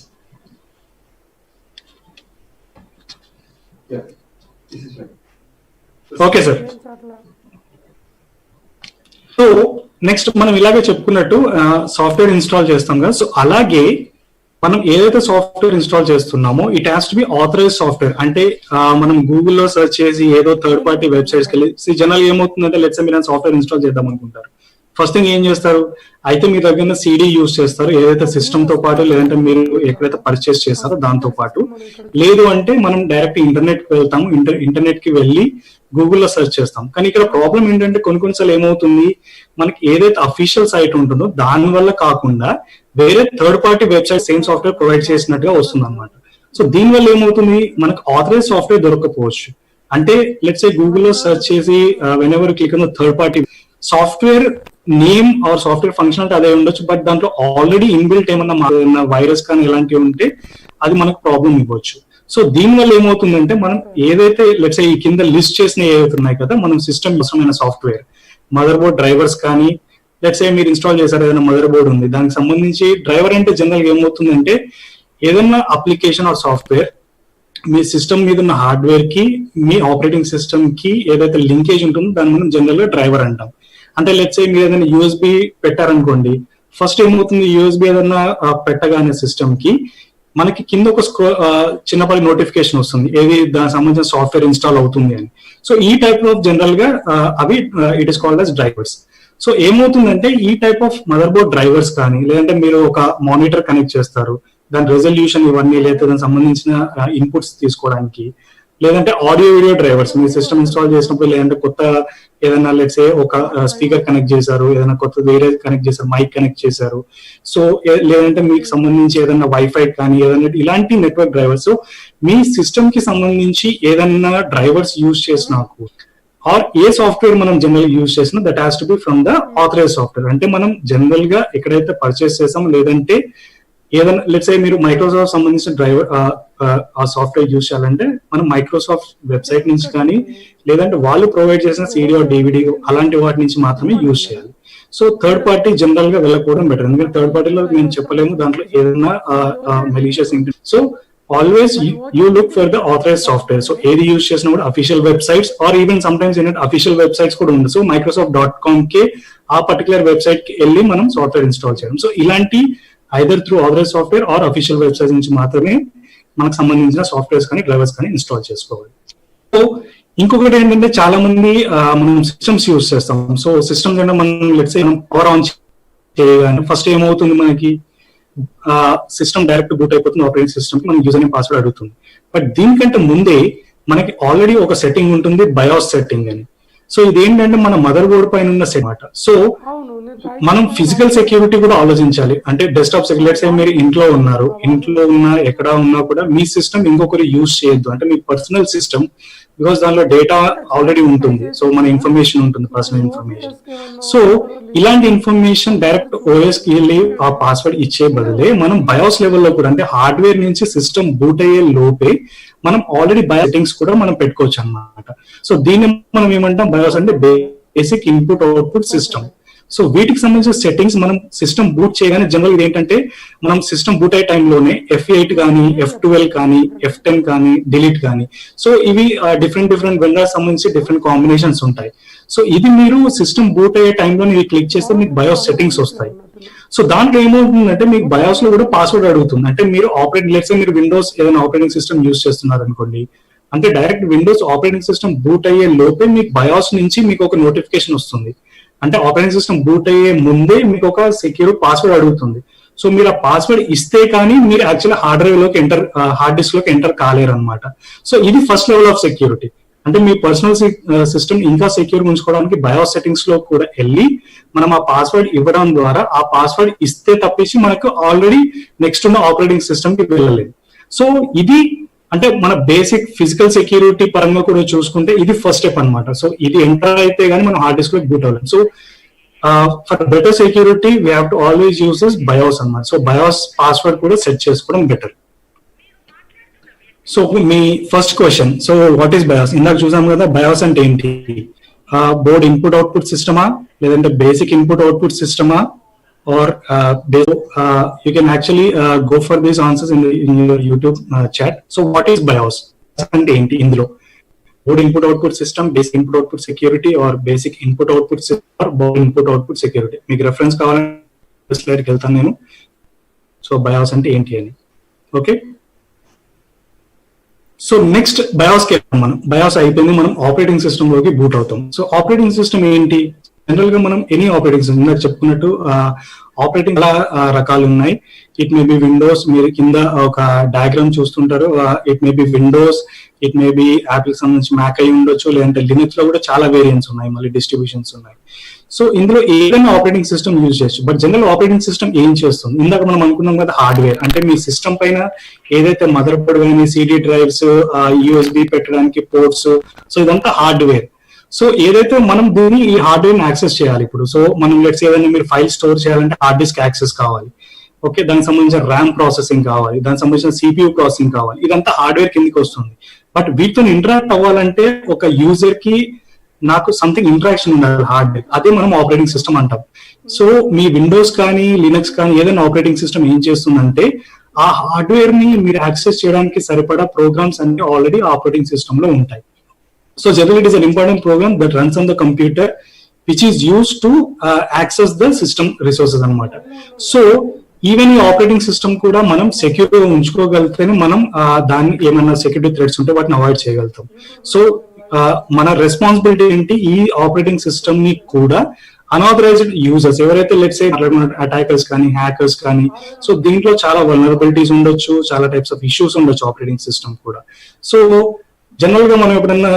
Okay sir. సో నెక్స్ట్ మనం ఇలాగే చెప్పుకున్నట్టు సాఫ్ట్వేర్ ఇన్స్టాల్ చేస్తాం కదా, సో అలాగే మనం ఏదైతే సాఫ్ట్వేర్ ఇన్స్టాల్ చేస్తున్నామో it has to be authorize software. అంటే మనం గూగుల్లో సెర్చ్ చేసి ఏదో థర్డ్ పార్టీ వెబ్సైట్స్కి వెళ్ళి జనరల్ ఏమవుతుందంటే లెట్స్ మీరు సాఫ్ట్వేర్ ఇన్స్టాల్ చేద్దాం అనుకుంటారు, ఫస్ట్ థింగ్ ఏం చేస్తారు, అయితే మీ దగ్గర సిడి యూజ్ చేస్తారు ఏదైతే సిస్టమ్ తో పాటు, లేదంటే మీరు ఎక్కడైతే పర్చేస్ చేస్తారో దాంతో పాటు. లేదు అంటే మనం డైరెక్ట్ ఇంటర్నెట్ కి వెళ్తాము, ఇంటర్నెట్ కి వెళ్ళి గూగుల్లో సెర్చ్ చేస్తాం. కానీ ఇక్కడ ప్రాబ్లం ఏంటంటే కొన్నిసార్లు ఏమవుతుంది, మనకి ఏదైతే అఫీషియల్ సైట్ ఉంటుందో దాని వల్ల కాకుండా వేరే third party website same software provide చేసినట్టుగా వస్తుంది అనమాట. సో దీని వల్ల ఏమవుతుంది, మనకు ఆథరైజ్ సాఫ్ట్వేర్ దొరకకపోవచ్చు. అంటే లెట్స్ సే గూగుల్లో సెర్చ్ చేసి when ever click on third party software name or software functionality అదే ఉండొచ్చు, బట్ దాంట్లో ఆల్రెడీ ఇన్బిల్ట్ ఏమన్నా వైరస్ కానీ ఇలాంటివి ఉంటే అది మనకు ప్రాబ్లం ఇవ్వచ్చు. సో దీని వల్ల ఏమవుతుందంటే మనం ఏదైతే లెట్స్ ఈ కింద లిస్ట్ చేసిన ఏవైతే ఉన్నాయి కదా మనం సిస్టమ్ అవసరమైన సాఫ్ట్వేర్, మదర్ బోర్డ్ డ్రైవర్స్ కానీ, లెట్స్ మీరు ఇన్స్టాల్ చేశారు ఏదైనా మదర్ బోర్డ్ ఉంది దానికి సంబంధించి డ్రైవర్ అంటే జనరల్ గా ఏమవుతుందంటే ఏదైనా అప్లికేషన్ ఆర్ సాఫ్ట్వేర్ మీ సిస్టమ్ మీద ఉన్న హార్డ్వేర్ కి మీ ఆపరేటింగ్ సిస్టమ్ కి ఏదైతే లింకేజ్ ఉంటుందో దాన్ని మనం జనరల్ గా డ్రైవర్ అంటాం. అంటే లెట్స్ మీరు ఏదైనా యూఎస్బి పెట్టారనుకోండి, ఫస్ట్ ఏమవుతుంది యూఎస్బి ఏదైనా పెట్టగానే సిస్టమ్ కి మనకి కింద ఒక చిన్నపాటి నోటిఫికేషన్ వస్తుంది ఏది దానికి సంబంధించిన సాఫ్ట్వేర్ ఇన్స్టాల్ అవుతుంది అని. సో ఈ టైప్ ఆఫ్ జనరల్ గా అవి it is called as drivers. So ఏమవుతుందంటే ఈ type of mother board drivers కానీ, లేదంటే మీరు ఒక మానిటర్ కనెక్ట్ చేస్తారు దాని రెజల్యూషన్ ఇవన్నీ, లేదా దానికి సంబంధించిన ఇన్పుట్స్ తీసుకోవడానికి, లేదంటే ఆడియో వీడియో డ్రైవర్స్ మీ సిస్టమ్ ఇన్స్టాల్ చేసినప్పుడు, లేదంటే కొత్త ఏదైనా లెట్స్ ఒక స్పీకర్ కనెక్ట్ చేశారు, ఏదైనా కొత్త వేరే కనెక్ట్ చేశారు, మైక్ కనెక్ట్ చేశారు, సో లేదంటే మీకు సంబంధించి ఏదైనా వైఫై కానీ ఏదైనా ఇలాంటి నెట్వర్క్ డ్రైవర్స్. సో మీ సిస్టమ్ కి సంబంధించి ఏదైనా డ్రైవర్స్ యూజ్ చేసినాకు ఆర్ ఏ సాఫ్ట్వేర్ మనం జనరల్ యూజ్ చేసినా that has to be from the authorise software. అంటే మనం జనరల్ గా ఎక్కడైతే పర్చేస్ చేసాం, లేదంటే ఏదైనా లెట్స్ మీరు మైక్రోసాఫ్ట్ సంబంధించిన డ్రైవర్ ఆ సాఫ్ట్వేర్ యూజ్ చేయాలంటే మనం మైక్రోసాఫ్ట్ వెబ్సైట్ నుంచి కానీ, లేదంటే వాళ్ళు ప్రొవైడ్ చేసిన సిడి ఆర్ డివిడి అలాంటి వాటి నుంచి మాత్రమే యూజ్ చేయాలి. సో థర్డ్ పార్టీ జనరల్ గా వెళ్ళకపోవడం బెటర్, ఎందుకంటే థర్డ్ పార్టీలో మేము చెప్పలేము దాంట్లో ఏదైనా మెలీషియస్ ఏంటి. So always you look for the authorise software. So ఏది యూజ్ చేసినా కూడా official websites or even sometimes ఏంటంటే అఫీషియల్ వెబ్సైట్స్ కూడా ఉంది. సో Microsoft.com కి ఆ పర్టికులర్ వెబ్సైట్ కి వెళ్ళి మనం సాఫ్ట్వేర్ ఇన్స్టాల్ చేయడం. సో ఇలాంటి either through authorize software or official website నుంచి మాత్రమే మనకు సంబంధించిన సాఫ్ట్వేర్స్ కానీ డ్రైవర్స్ కానీ ఇన్స్టాల్ చేసుకోవాలి. సో ఇంకొకటి ఏంటంటే చాలా మంది మనం సిస్టమ్స్ యూజ్ చేస్తాం. సో సిస్టమ్స్ అంటే మనం లెట్స్ సే పవర్ ఆన్ చేయగానే ఫస్ట్ ఏమవుతుంది మనకి సిస్టమ్ డైరెక్ట్ బూట్ అయిపోతుంది ఆపరేటింగ్ సిస్టమ్ కి, మనం యూజర్ నేమ్ పాస్వర్డ్ అడుగుతుంది. బట్ దీనికంటే ముందే మనకి ఆల్రెడీ ఒక సెట్టింగ్ ఉంటుంది, బయోస్ సెట్టింగ్ అని. సో ఇదేంటంటే మన మదర్ బోర్డ్ పైన ఉన్న సెట్ అన్నమాట. సో మనం ఫిజికల్ సెక్యూరిటీ కూడా ఆలోచించాలి. అంటే డెస్క్టాప్ సెక్యూరిటీ, మీరు ఇంట్లో ఉన్నారు, ఇంట్లో ఉన్నా ఎక్కడ ఉన్నా కూడా మీ సిస్టమ్ ఇంకొకరు యూజ్ చేయొద్దు. అంటే మీ పర్సనల్ సిస్టమ్, బికాస్ దానిలో డేటా ఆల్రెడీ ఉంటుంది, సో మన ఇన్ఫర్మేషన్ ఉంటుంది, పర్సనల్ ఇన్ఫర్మేషన్. సో ఇలాంటి ఇన్ఫర్మేషన్ డైరెక్ట్ ఓఎస్ కి వెళ్ళి ఆ పాస్వర్డ్ ఇచ్చే బదులే మనం బయోస్ లెవెల్లో కూడా, అంటే హార్డ్వేర్ నుంచి సిస్టమ్ బూట్ అయ్యే లోపే మనం ఆల్రెడీ బయో సెట్టింగ్స్ కూడా మనం పెట్టుకోవచ్చు అన్నమాట. సో దీన్ని మనం ఏమంటాం, బయోస్ అంటే basic input output system. So వీటికి సంబంధించిన సెట్టింగ్స్ మనం సిస్టమ్ బూట్ చేయగానే జనరల్ ఇది ఏంటంటే, మనం సిస్టమ్ బూట్ అయ్యే టైంలోనే F8 కానీ F12 కానీ F10 కానీ డిలీట్ కానీ, సో ఇవి డిఫరెంట్ వెండర్స్ సంబంధించి డిఫరెంట్ కాంబినేషన్స్ ఉంటాయి. సో ఇది మీరు సిస్టమ్ బూట్ అయ్యే టైంలో మీరు క్లిక్ చేస్తే మీకు బయోస్ సెట్టింగ్స్ వస్తాయి. సో దాంట్లో ఏమవుతుందంటే మీకు బయోస్ లో కూడా పాస్వర్డ్ అడుగుతుంది. అంటే మీరు మీరు విండోస్ ఏదైనా ఆపరేటింగ్ సిస్టమ్ యూజ్ చేస్తున్నారు అనుకోండి, అంటే direct Windows operating system boot అయ్యే లోపే మీకు బయోస్ నుంచి మీకు ఒక నోటిఫికేషన్ వస్తుంది. అంటే ఆపరేటింగ్ సిస్టమ్ బూట్ అయ్యే ముందే మీకు ఒక సెక్యూర్ పాస్వర్డ్ అడుగుతుంది. సో మీరు ఆ పాస్వర్డ్ ఇస్తే కానీ మీరు యాక్చువల్లీ హార్డ్ డిస్క్ లోకి ఎంటర్ కాలేరు అనమాట. సో ఇది ఫస్ట్ లెవెల్ ఆఫ్ సెక్యూరిటీ. అంటే మీ పర్సనల్ సిస్టమ్ ఇంకా సెక్యూర్ ఉంచుకోవడానికి బయోస్ సెట్టింగ్స్ లో కూడా వెళ్ళి మనం ఆ పాస్వర్డ్ ఇవ్వడం ద్వారా, ఆ పాస్వర్డ్ ఇస్తే తప్పించి మనకు ఆల్రెడీ నెక్స్ట్ ఉన్న ఆపరేటింగ్ సిస్టమ్ కి వెళ్ళలేదు. సో ఇది అంటే మన బేసిక్ ఫిజికల్ సెక్యూరిటీ పరంగా కూడా చూసుకుంటే ఇది ఫస్ట్ స్టెప్ అనమాట. సో ఇది ఎంటర్ అయితే గానీ మనం హార్డ్ డిస్క్ లో బూట్ అవ్వలేం. So for better security we have to always use this BIOS అన్నమాట. సో బయోస్ పాస్వర్డ్ కూడా సెట్ చేసుకోవడం బెటర్. సో మీ first question, so what is BIOS? ఇందాక చూసాం కదా, బయోస్ అంటే ఏంటి? బోర్డ్ ఇన్పుట్ అవుట్పుట్ సిస్టమా, లేదంటే బేసిక్ ఇన్పుట్ అవుట్పుట్ సిస్టమా, or you can actually go for these answers in your YouTube chat. So what is BIOS అంటే ఏంటి? ఇందులో board input output system, basic input output security, or basic input output system, or board input output security. మీకు reference కావాలంటే స్లైడ్కి వెళ్తాను నేను. So బయోస్ అంటే ఏంటి అని. ఓకే, సో నెక్స్ట్ బయోస్ కి మనం బయోస్ అయిపోయింది, మనం ఆపరేటింగ్ సిస్టమ్ లోకి బూట్ అవుతాం. సో ఆపరేటింగ్ సిస్టమ్ ఏంటి? జనరల్ గా మనం ఎనీ ఆపరేటింగ్ సిస్టమ్, ఇందాక చెప్పుకున్నట్టు ఆపరేటింగ్ చాలా రకాలు ఉన్నాయి. ఇట్ మే బి విండోస్, మీరు కింద ఒక డయాగ్రామ్ చూస్తుంటారు. It may B Windows, it may B Apple సంబంధించి మ్యాక్ అయి ఉండొచ్చు, లేదంటే లినక్స్ లో కూడా చాలా వేరియంట్స్ ఉన్నాయి, మళ్ళీ డిస్ట్రిబ్యూషన్స్ ఉన్నాయి. సో ఇందులో ఏదైనా ఆపరేటింగ్ సిస్టమ్ యూజ్ చేయొచ్చు. బట్ జనరల్ ఆపరేటింగ్ సిస్టమ్ ఏం చేస్తుంది? ఇందాక మనం అనుకున్నాం కదా, హార్డ్వేర్ అంటే మీ సిస్టమ్ పైన ఏదైతే మదర్ బోర్డ్ కానీ, సిడి డ్రైవ్స్, యూఎస్బి పెట్టడానికి పోర్ట్స్, సో ఇదంతా హార్డ్వేర్. సో ఏదైతే మనం దీన్ని ఈ హార్డ్వేర్ ని యాక్సెస్ చేయాలి ఇప్పుడు. సో మనం లెట్స్ ఏదైనా మీరు ఫైల్ స్టోర్ చేయాలంటే హార్డ్ డిస్క్ యాక్సెస్ కావాలి. ఓకే, దానికి సంబంధించిన ర్యామ్ ప్రాసెసింగ్ కావాలి, దానికి సంబంధించిన సిపియూ ప్రాసెసింగ్ కావాలి. ఇదంతా హార్డ్వేర్ కిందకి వస్తుంది. బట్ వీటితో ఇంటరాక్ట్ అవ్వాలంటే ఒక యూజర్ కి నాకు సంథింగ్ ఇంటరాక్షన్ ఉండాలి హార్డ్వేర్. అదే మనం ఆపరేటింగ్ సిస్టమ్ అంటాం. సో మీ విండోస్ కానీ లినక్స్ కానీ ఏదైనా ఆపరేటింగ్ సిస్టమ్ ఏం చేస్తుందంటే, ఆ హార్డ్వేర్ ని మీరు యాక్సెస్ చేయడానికి సరిపడా ప్రోగ్రామ్స్ అన్ని ఆల్రెడీ ఆపరేటింగ్ సిస్టమ్ లో ఉంటాయి. So generally it is an important program that runs on the computer which is used to access the system resources అన్నమాట. సో ఈవెన్ ఈ ఆపరేటింగ్ సిస్టమ్ కూడా మనం సెక్యూర్ గా ఉంచుకోగలిగితేనే మనం దాన్ని ఏమైనా సెక్యూరిటీ థ్రెట్స్ ఉంటే వాటిని అవాయిడ్ చేయగలుగుతాం. సో మన రెస్పాన్సిబిలిటీ ఏంటి? ఈ ఆపరేటింగ్ సిస్టమ్ ని కూడా అన్ఆథరైజ్డ్ యూజర్స్ ఎవరైతే లెట్స్ సే అటాకర్స్ కానీ, హ్యాకర్స్ కానీ, సో దీంట్లో చాలా వల్నరబిలిటీస్ ఉండొచ్చు, చాలా టైప్స్ ఆఫ్ ఇష్యూస్ ఉండొచ్చు ఆపరేటింగ్ సిస్టమ్ కూడా. సో జనరల్ గా మనం ఎప్పుడన్నా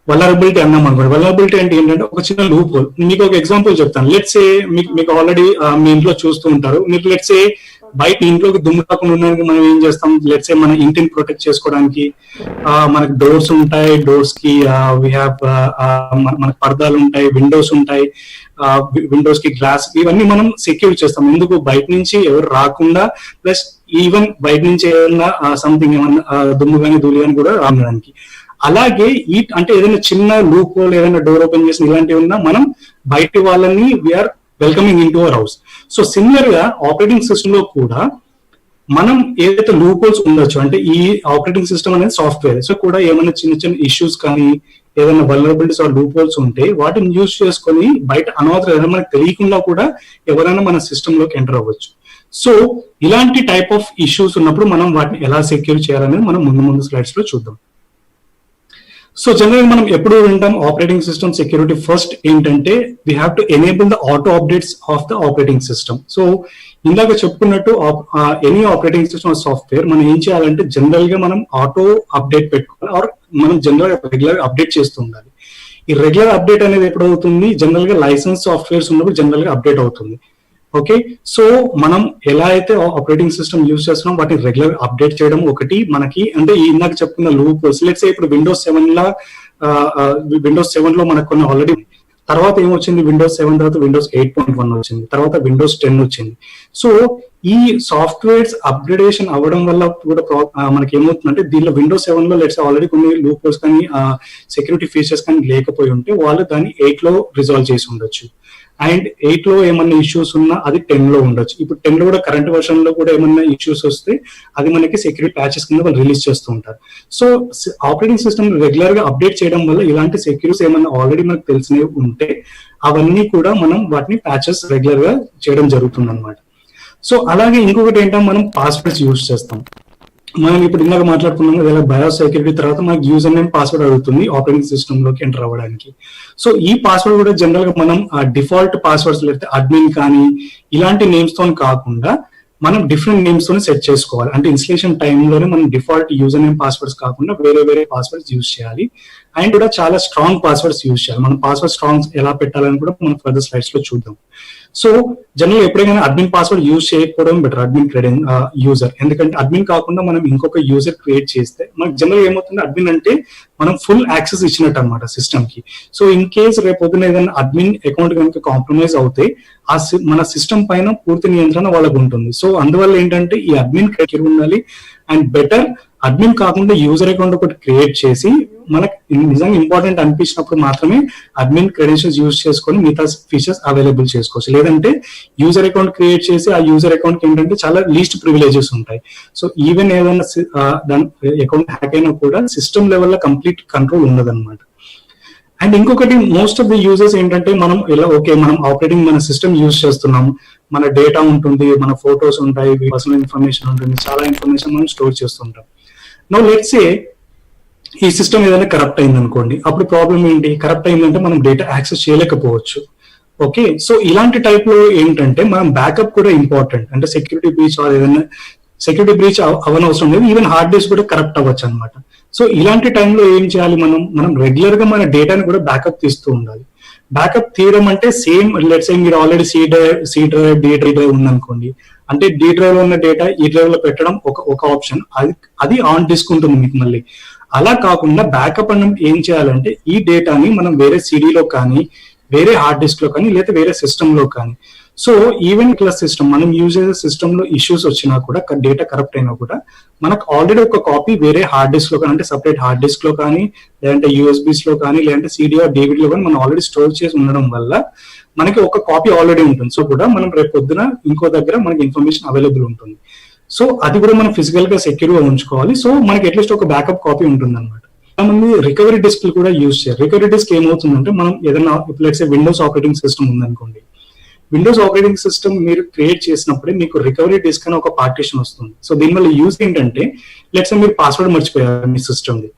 వల్నరబిలిటీ అన్నాం అనుకోండి, వల్నరబిలిటీ అంటే ఏంటంటే ఒక చిన్న లూప్ హోల్. మీకు ఒక ఎగ్జాంపుల్ చెప్తాను. లెట్స్ ఏ మీకు ఆల్రెడీ మీ ఇంట్లో చూస్తూ ఉంటారు, మీరు లెట్స్ ఏ బయట ఇంట్లోకి దుమ్ము కాకుండా ఉండడానికి మనం ఏం చేస్తాం, లెట్స్ ఏ మన ఇంటిని ప్రొటెక్ట్ చేసుకోవడానికి మనకి డోర్స్ ఉంటాయి, డోర్స్ కి వీ హ్యావ్ మనకు పర్దాలు ఉంటాయి, విండోస్ ఉంటాయి, విండోస్ కి గ్లాస్, ఇవన్నీ మనం సెక్యూర్ చేస్తాం. ఎందుకు? బయట నుంచి ఎవరు రాకుండా, ప్లస్ ఈవెన్ బయట నుంచి ఏదైనా సంథింగ్ ఏమన్నా దుమ్ము కానీ ధూళి కానీ కూడా రావడానికి. అలాగే అంటే ఏదైనా చిన్న లూప్ హోల్, ఏదైనా డోర్ ఓపెన్ చేసిన ఇలాంటివి ఉన్నా మనం బయట వాళ్ళని we are welcoming into our house. So similar గా ఆపరేటింగ్ సిస్టమ్ లో కూడా మనం ఏదైతే లూప్ హోల్స్ ఉండొచ్చు, అంటే ఈ ఆపరేటింగ్ సిస్టమ్ అనేది సాఫ్ట్వేర్, సో కూడా ఏమైనా చిన్న చిన్న ఇష్యూస్ కానీ, ఏదైనా వల్నరబిలిటీస్ ఆర్ లూప్ హోల్స్ ఉంటే వాటిని యూజ్ చేసుకొని బయట అనవసరం మనకు తెలియకుండా కూడా ఎవరైనా మన సిస్టమ్ లోకి ఎంటర్ అవ్వచ్చు. సో ఇలాంటి టైప్ ఆఫ్ ఇష్యూస్ ఉన్నప్పుడు మనం వాటిని ఎలా సెక్యూర్ చేయాలనేది మనం ముందు స్లైడ్స్ లో చూద్దాం. సో జనరల్ మనం ఎప్పుడు వింటాం ఆపరేటింగ్ సిస్టమ్ సెక్యూరిటీ ఫస్ట్ ఏంటంటే we have to enable the auto updates of the operating system. So ఇందాక చెప్పుకున్నట్టు ఎనీ ఆపరేటింగ్ సిస్టమ్ సాఫ్ట్వేర్ మనం ఏం చేయాలంటే జనరల్ గా మనం ఆటో అప్డేట్ పెట్టుకోవాలి, ఆర్ మనం జనరల్ రెగ్యులర్ అప్డేట్ చేస్తూ ఉండాలి. ఈ రెగ్యులర్ అప్డేట్ అనేది ఎప్పుడు అవుతుంది, జనరల్ గా లైసెన్స్ సాఫ్ట్వేర్స్ ఉన్నప్పుడు జనరల్ గా అప్డేట్ అవుతుంది. ఓకే, సో మనం ఎలా అయితే ఆపరేటింగ్ సిస్టమ్ యూజ్ చేస్తున్నాం వాటిని రెగ్యులర్ అప్డేట్ చేయడం ఒకటి మనకి, అంటే ఇందాక చెప్పుకున్న లూప్ లెట్స్ సే ఇప్పుడు విండోస్ 7 లో మనకు కొన్ని ఆల్రెడీ, తర్వాత ఏమొచ్చింది విండోస్ 7 తర్వాత విండోస్ 8.1 వచ్చింది, తర్వాత విండోస్ 10 వచ్చింది. సో ఈ సాఫ్ట్వేర్స్ అప్గ్రేడేషన్ అవ్వడం వల్ల కూడా మనకి ఏమవుతుందంటే దీనిలో విండోస్ 7 లో లెట్స్ ఆల్రెడీ కొన్ని లూప్ కానీ సెక్యూరిటీ ఫీచర్స్ కానీ లేకపోయి ఉంటే వాళ్ళు దాన్ని 8 లో రిజాల్వ్ చేసి ఉండొచ్చు. అండ్ 8 లో ఏమన్నా ఇష్యూస్ ఉన్నా అది 10 లో ఉండొచ్చు. ఇప్పుడు 10 లో కూడా కరెంట్ వర్షన్ లో కూడా ఏమన్నా ఇష్యూస్ వస్తే అది మనకి సెక్యూరిటీ ప్యాచెస్ కింద వాళ్ళు రిలీజ్ చేస్తూ ఉంటారు. సో ఆపరేటింగ్ సిస్టమ్ రెగ్యులర్ గా అప్డేట్ చేయడం వల్ల ఇలాంటి సెక్యూరిటీస్ ఏమన్నా ఆల్రెడీ మనకు తెలిసినవి ఉంటే అవన్నీ కూడా మనం వాటిని ప్యాచెస్ రెగ్యులర్ గా చేయడం జరుగుతుంది అనమాట. సో అలాగే ఇంకొకటి ఏంటంటే మనం పాస్వర్డ్స్ యూజ్ చేస్తాం. మనం ఇప్పుడు ఇందాక మాట్లాడుకున్నాం కదా బయోస్ సెక్యూరిటీ తర్వాత మనకి యూజర్ నేమ్ పాస్వర్డ్ అడుగుతుంది ఆపరేటింగ్ సిస్టమ్ లోకి ఎంటర్ అవ్వడానికి. సో ఈ పాస్వర్డ్ కూడా జనరల్ గా మనం డిఫాల్ట్ పాస్వర్డ్స్ లేకపోతే అడ్మిన్ కానీ ఇలాంటి నేమ్స్ తో కాకుండా మనం డిఫరెంట్ నేమ్స్ తోనే సెట్ చేసుకోవాలి. అంటే ఇన్స్టలేషన్ టైంలోనే మనం డిఫాల్ట్ యూజర్ నేమ్ పాస్వర్డ్స్ కాకుండా వేరే పాస్వర్డ్స్ యూజ్ చేయాలి. అండ్ కూడా చాలా స్ట్రాంగ్ పాస్వర్డ్స్ యూజ్ చేయాలి. మనం పాస్వర్డ్ స్ట్రాంగ్ ఎలా పెట్టాలని కూడా మనం ఫర్దర్ స్లైడ్స్ లో చూద్దాం. సో జనరల్ ఎప్పుడైనా అడ్మిన్ పాస్వర్డ్ యూజ్ చేయకపోవడం బెటర్, అడ్మిన్ యూజర్. ఎందుకంటే అడ్మిన్ కాకుండా మనం ఇంకొక యూజర్ క్రియేట్ చేస్తే మనకి జనరల్ ఏమవుతుంది, అడ్మిన్ అంటే మనం ఫుల్ యాక్సెస్ ఇచ్చినట్టు అనమాట సిస్టమ్ కి. సో ఇన్ కేస్ రేపొద్దున ఏదైనా అడ్మిన్ అకౌంట్ కనుక కాంప్రమైజ్ అవుతే మన సిస్టమ్ పైన పూర్తి నియంత్రణ వాళ్ళకు ఉంటుంది. సో అందువల్ల ఏంటంటే ఈ అడ్మిన్ క్రియేట్ ఉండాలి. అండ్ బెటర్ అడ్మిన్ కాకుండా యూజర్ అకౌంట్ ఒకటి క్రియేట్ చేసి మనకు నిజంగా ఇంపార్టెంట్ అనిపించినప్పుడు మాత్రమే అడ్మిన్ క్రెడెన్షియల్స్ యూజ్ చేసుకొని మిగతా ఫీచర్స్ అవైలబుల్ చేసుకోవచ్చు. లేదంటే యూజర్ అకౌంట్ క్రియేట్ చేసి ఆ యూజర్ అకౌంట్ ఏంటంటే చాలా లీస్ట్ ప్రివిలేజెస్ ఉంటాయి. సో ఈవెన్ ఏదైనా దాని అకౌంట్ హ్యాక్ అయినా కూడా సిస్టమ్ లెవెల్లో కంప్లీట్ కంట్రోల్ ఉండదన్నమాట. అండ్ ఇంకొకటి మోస్ట్ ఆఫ్ ది యూజర్స్ ఏంటంటే మనం ఇలా మనం ఆపరేటింగ్ మన సిస్టమ్ యూజ్ చేస్తున్నాం, మన డేటా ఉంటుంది, మన ఫొటోస్ ఉంటాయి, పర్సనల్ ఇన్ఫర్మేషన్ ఉంటుంది, చాలా ఇన్ఫర్మేషన్ మనం స్టోర్ చేస్తుంటాం. నౌ లెట్స్ సే ఈ సిస్టమ్ ఏదైనా కరప్ట్ అయింది అనుకోండి, అప్పుడు ప్రాబ్లం ఏంటి, కరప్ట్ అయిందంటే మనం డేటా యాక్సెస్ చేయలేకపోవచ్చు. ఓకే, సో ఇలాంటి టైప్ లో ఏంటంటే మనం బ్యాకప్ కూడా ఇంపార్టెంట్. అంటే సెక్యూరిటీ బ్రీచ్ ఏదైనా సెక్యూరిటీ బ్రీచ్ అవనవసరం లేదు, ఈవెన్ హార్డ్ డిస్క్ కూడా కరప్ట్ అవ్వచ్చు అనమాట. సో ఇలాంటి టైంలో ఏం చేయాలి, మనం రెగ్యులర్ గా మన డేటాని కూడా బ్యాకప్ తీస్తూ ఉండాలి. బ్యాకప్ తీయడం అంటే సేమ్ లెట్స్ సే మీరు already C drive D drive ఉందనుకోండి, అంటే డి డ్రైవ్ లో ఉన్న డేటా ఈ డ్రైవ్ లో పెట్టడం ఒక ఆప్షన్, అది ఆన్ డిస్క్ ఉంటుంది మీకు. మళ్ళీ అలా కాకుండా బ్యాకప్ అన్న ఏం చేయాలంటే ఈ డేటాని మనం వేరే సిడీలో కానీ వేరే హార్డ్ డిస్క్ లో కానీ లేదా వేరే సిస్టమ్ లో కానీ, సో ఈవెన్ ఇట్లా సిస్టమ్ మనం యూజ్ చేసే సిస్టమ్ లో ఇష్యూస్ వచ్చినా కూడా డేటా కరప్ట్ అయినా కూడా మనకు ఆల్రెడీ ఒక కాపీ వేరే హార్డ్ డిస్క్ లో కానీ, అంటే సపరేట్ హార్డ్ డిస్క్ లో కానీ, లేదంటే యూఎస్బీస్ లో కానీ, లేదంటే సిడి ఆర్ డివిడి లో కానీ మనం ఆల్రెడీ స్టోర్ చేసి ఉండడం వల్ల మనకి ఒక కాపీ ఆల్రెడీ ఉంటుంది. సో కూడా మనం రేపు పొద్దున ఇంకో దగ్గర మనకి ఇన్ఫర్మేషన్ అవైలబుల్ ఉంటుంది. సో అది కూడా మనం ఫిజికల్ గా సెక్యూర్ గా ఉంచుకోవాలి. సో మనకి అట్లీస్ట్ ఒక బ్యాకప్ కాపీ ఉంటుంది అనమాట. మంది రికవరీ డిస్క్ కూడా యూజ్ చేయాలి. రికవరీ డిస్క్ ఏమవుతుందంటే మనం ఏదైనా let's say Windows operating system ఉందనుకోండి, విండోస్ ఆపరేటింగ్ సిస్టమ్ మీరు క్రియేట్ చేసినప్పుడే మీకు రికవరీ డిస్క్ అని ఒక పార్టీషన్ వస్తుంది. సో దీనివల్ల యూజ్ ఏంటంటే లెట్స్ మీరు పాస్వర్డ్ మర్చిపోయారు మీ సిస్టమ్ది,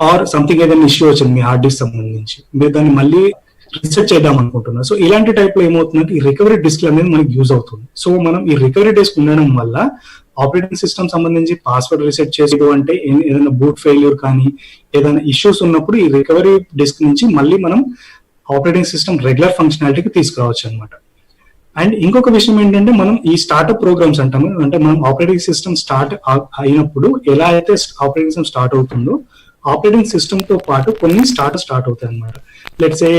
ఆర్ సంథింగ్ ఏదైనా ఇష్యూ వచ్చింది మీ హార్డ్ డిస్క్ సంబంధించి, మీరు దాన్ని మళ్ళీ రీసెట్ చేద్దాం అనుకుంటున్నారు. సో ఇలాంటి టైప్ లో ఏమవుతుందంటే ఈ రికవరీ డిస్క్ అనేది మనకి యూజ్ అవుతుంది. సో మనం ఈ రికవరీ డిస్క్ ఉండడం వల్ల ఆపరేటింగ్ సిస్టమ్ సంబంధించి పాస్వర్డ్ రీసెట్ చేసేది అంటే ఏదైనా బూట్ ఫెయిల్యూర్ కానీ ఏదైనా ఇష్యూస్ ఉన్నప్పుడు ఈ రికవరీ డిస్క్ నుంచి మళ్ళీ మనం ఆపరేటింగ్ సిస్టమ్ రెగ్యులర్ ఫంక్షనాలిటీకి తీసుకురావచ్చు అనమాట. అండ్ ఇంకొక విషయం ఏంటంటే మనం ఈ స్టార్ట్అప్ ప్రోగ్రామ్స్ అంటాము, అంటే మనం ఆపరేటింగ్ సిస్టమ్ స్టార్ట్ అయినప్పుడు ఎలా అయితే ఆపరేటింగ్ సిస్టమ్ స్టార్ట్ అవుతుందో ఆపరేటింగ్ సిస్టమ్ తో పాటు కొన్ని స్టార్ట్ అవుతాయి అనమాట. లెట్స్ ఏ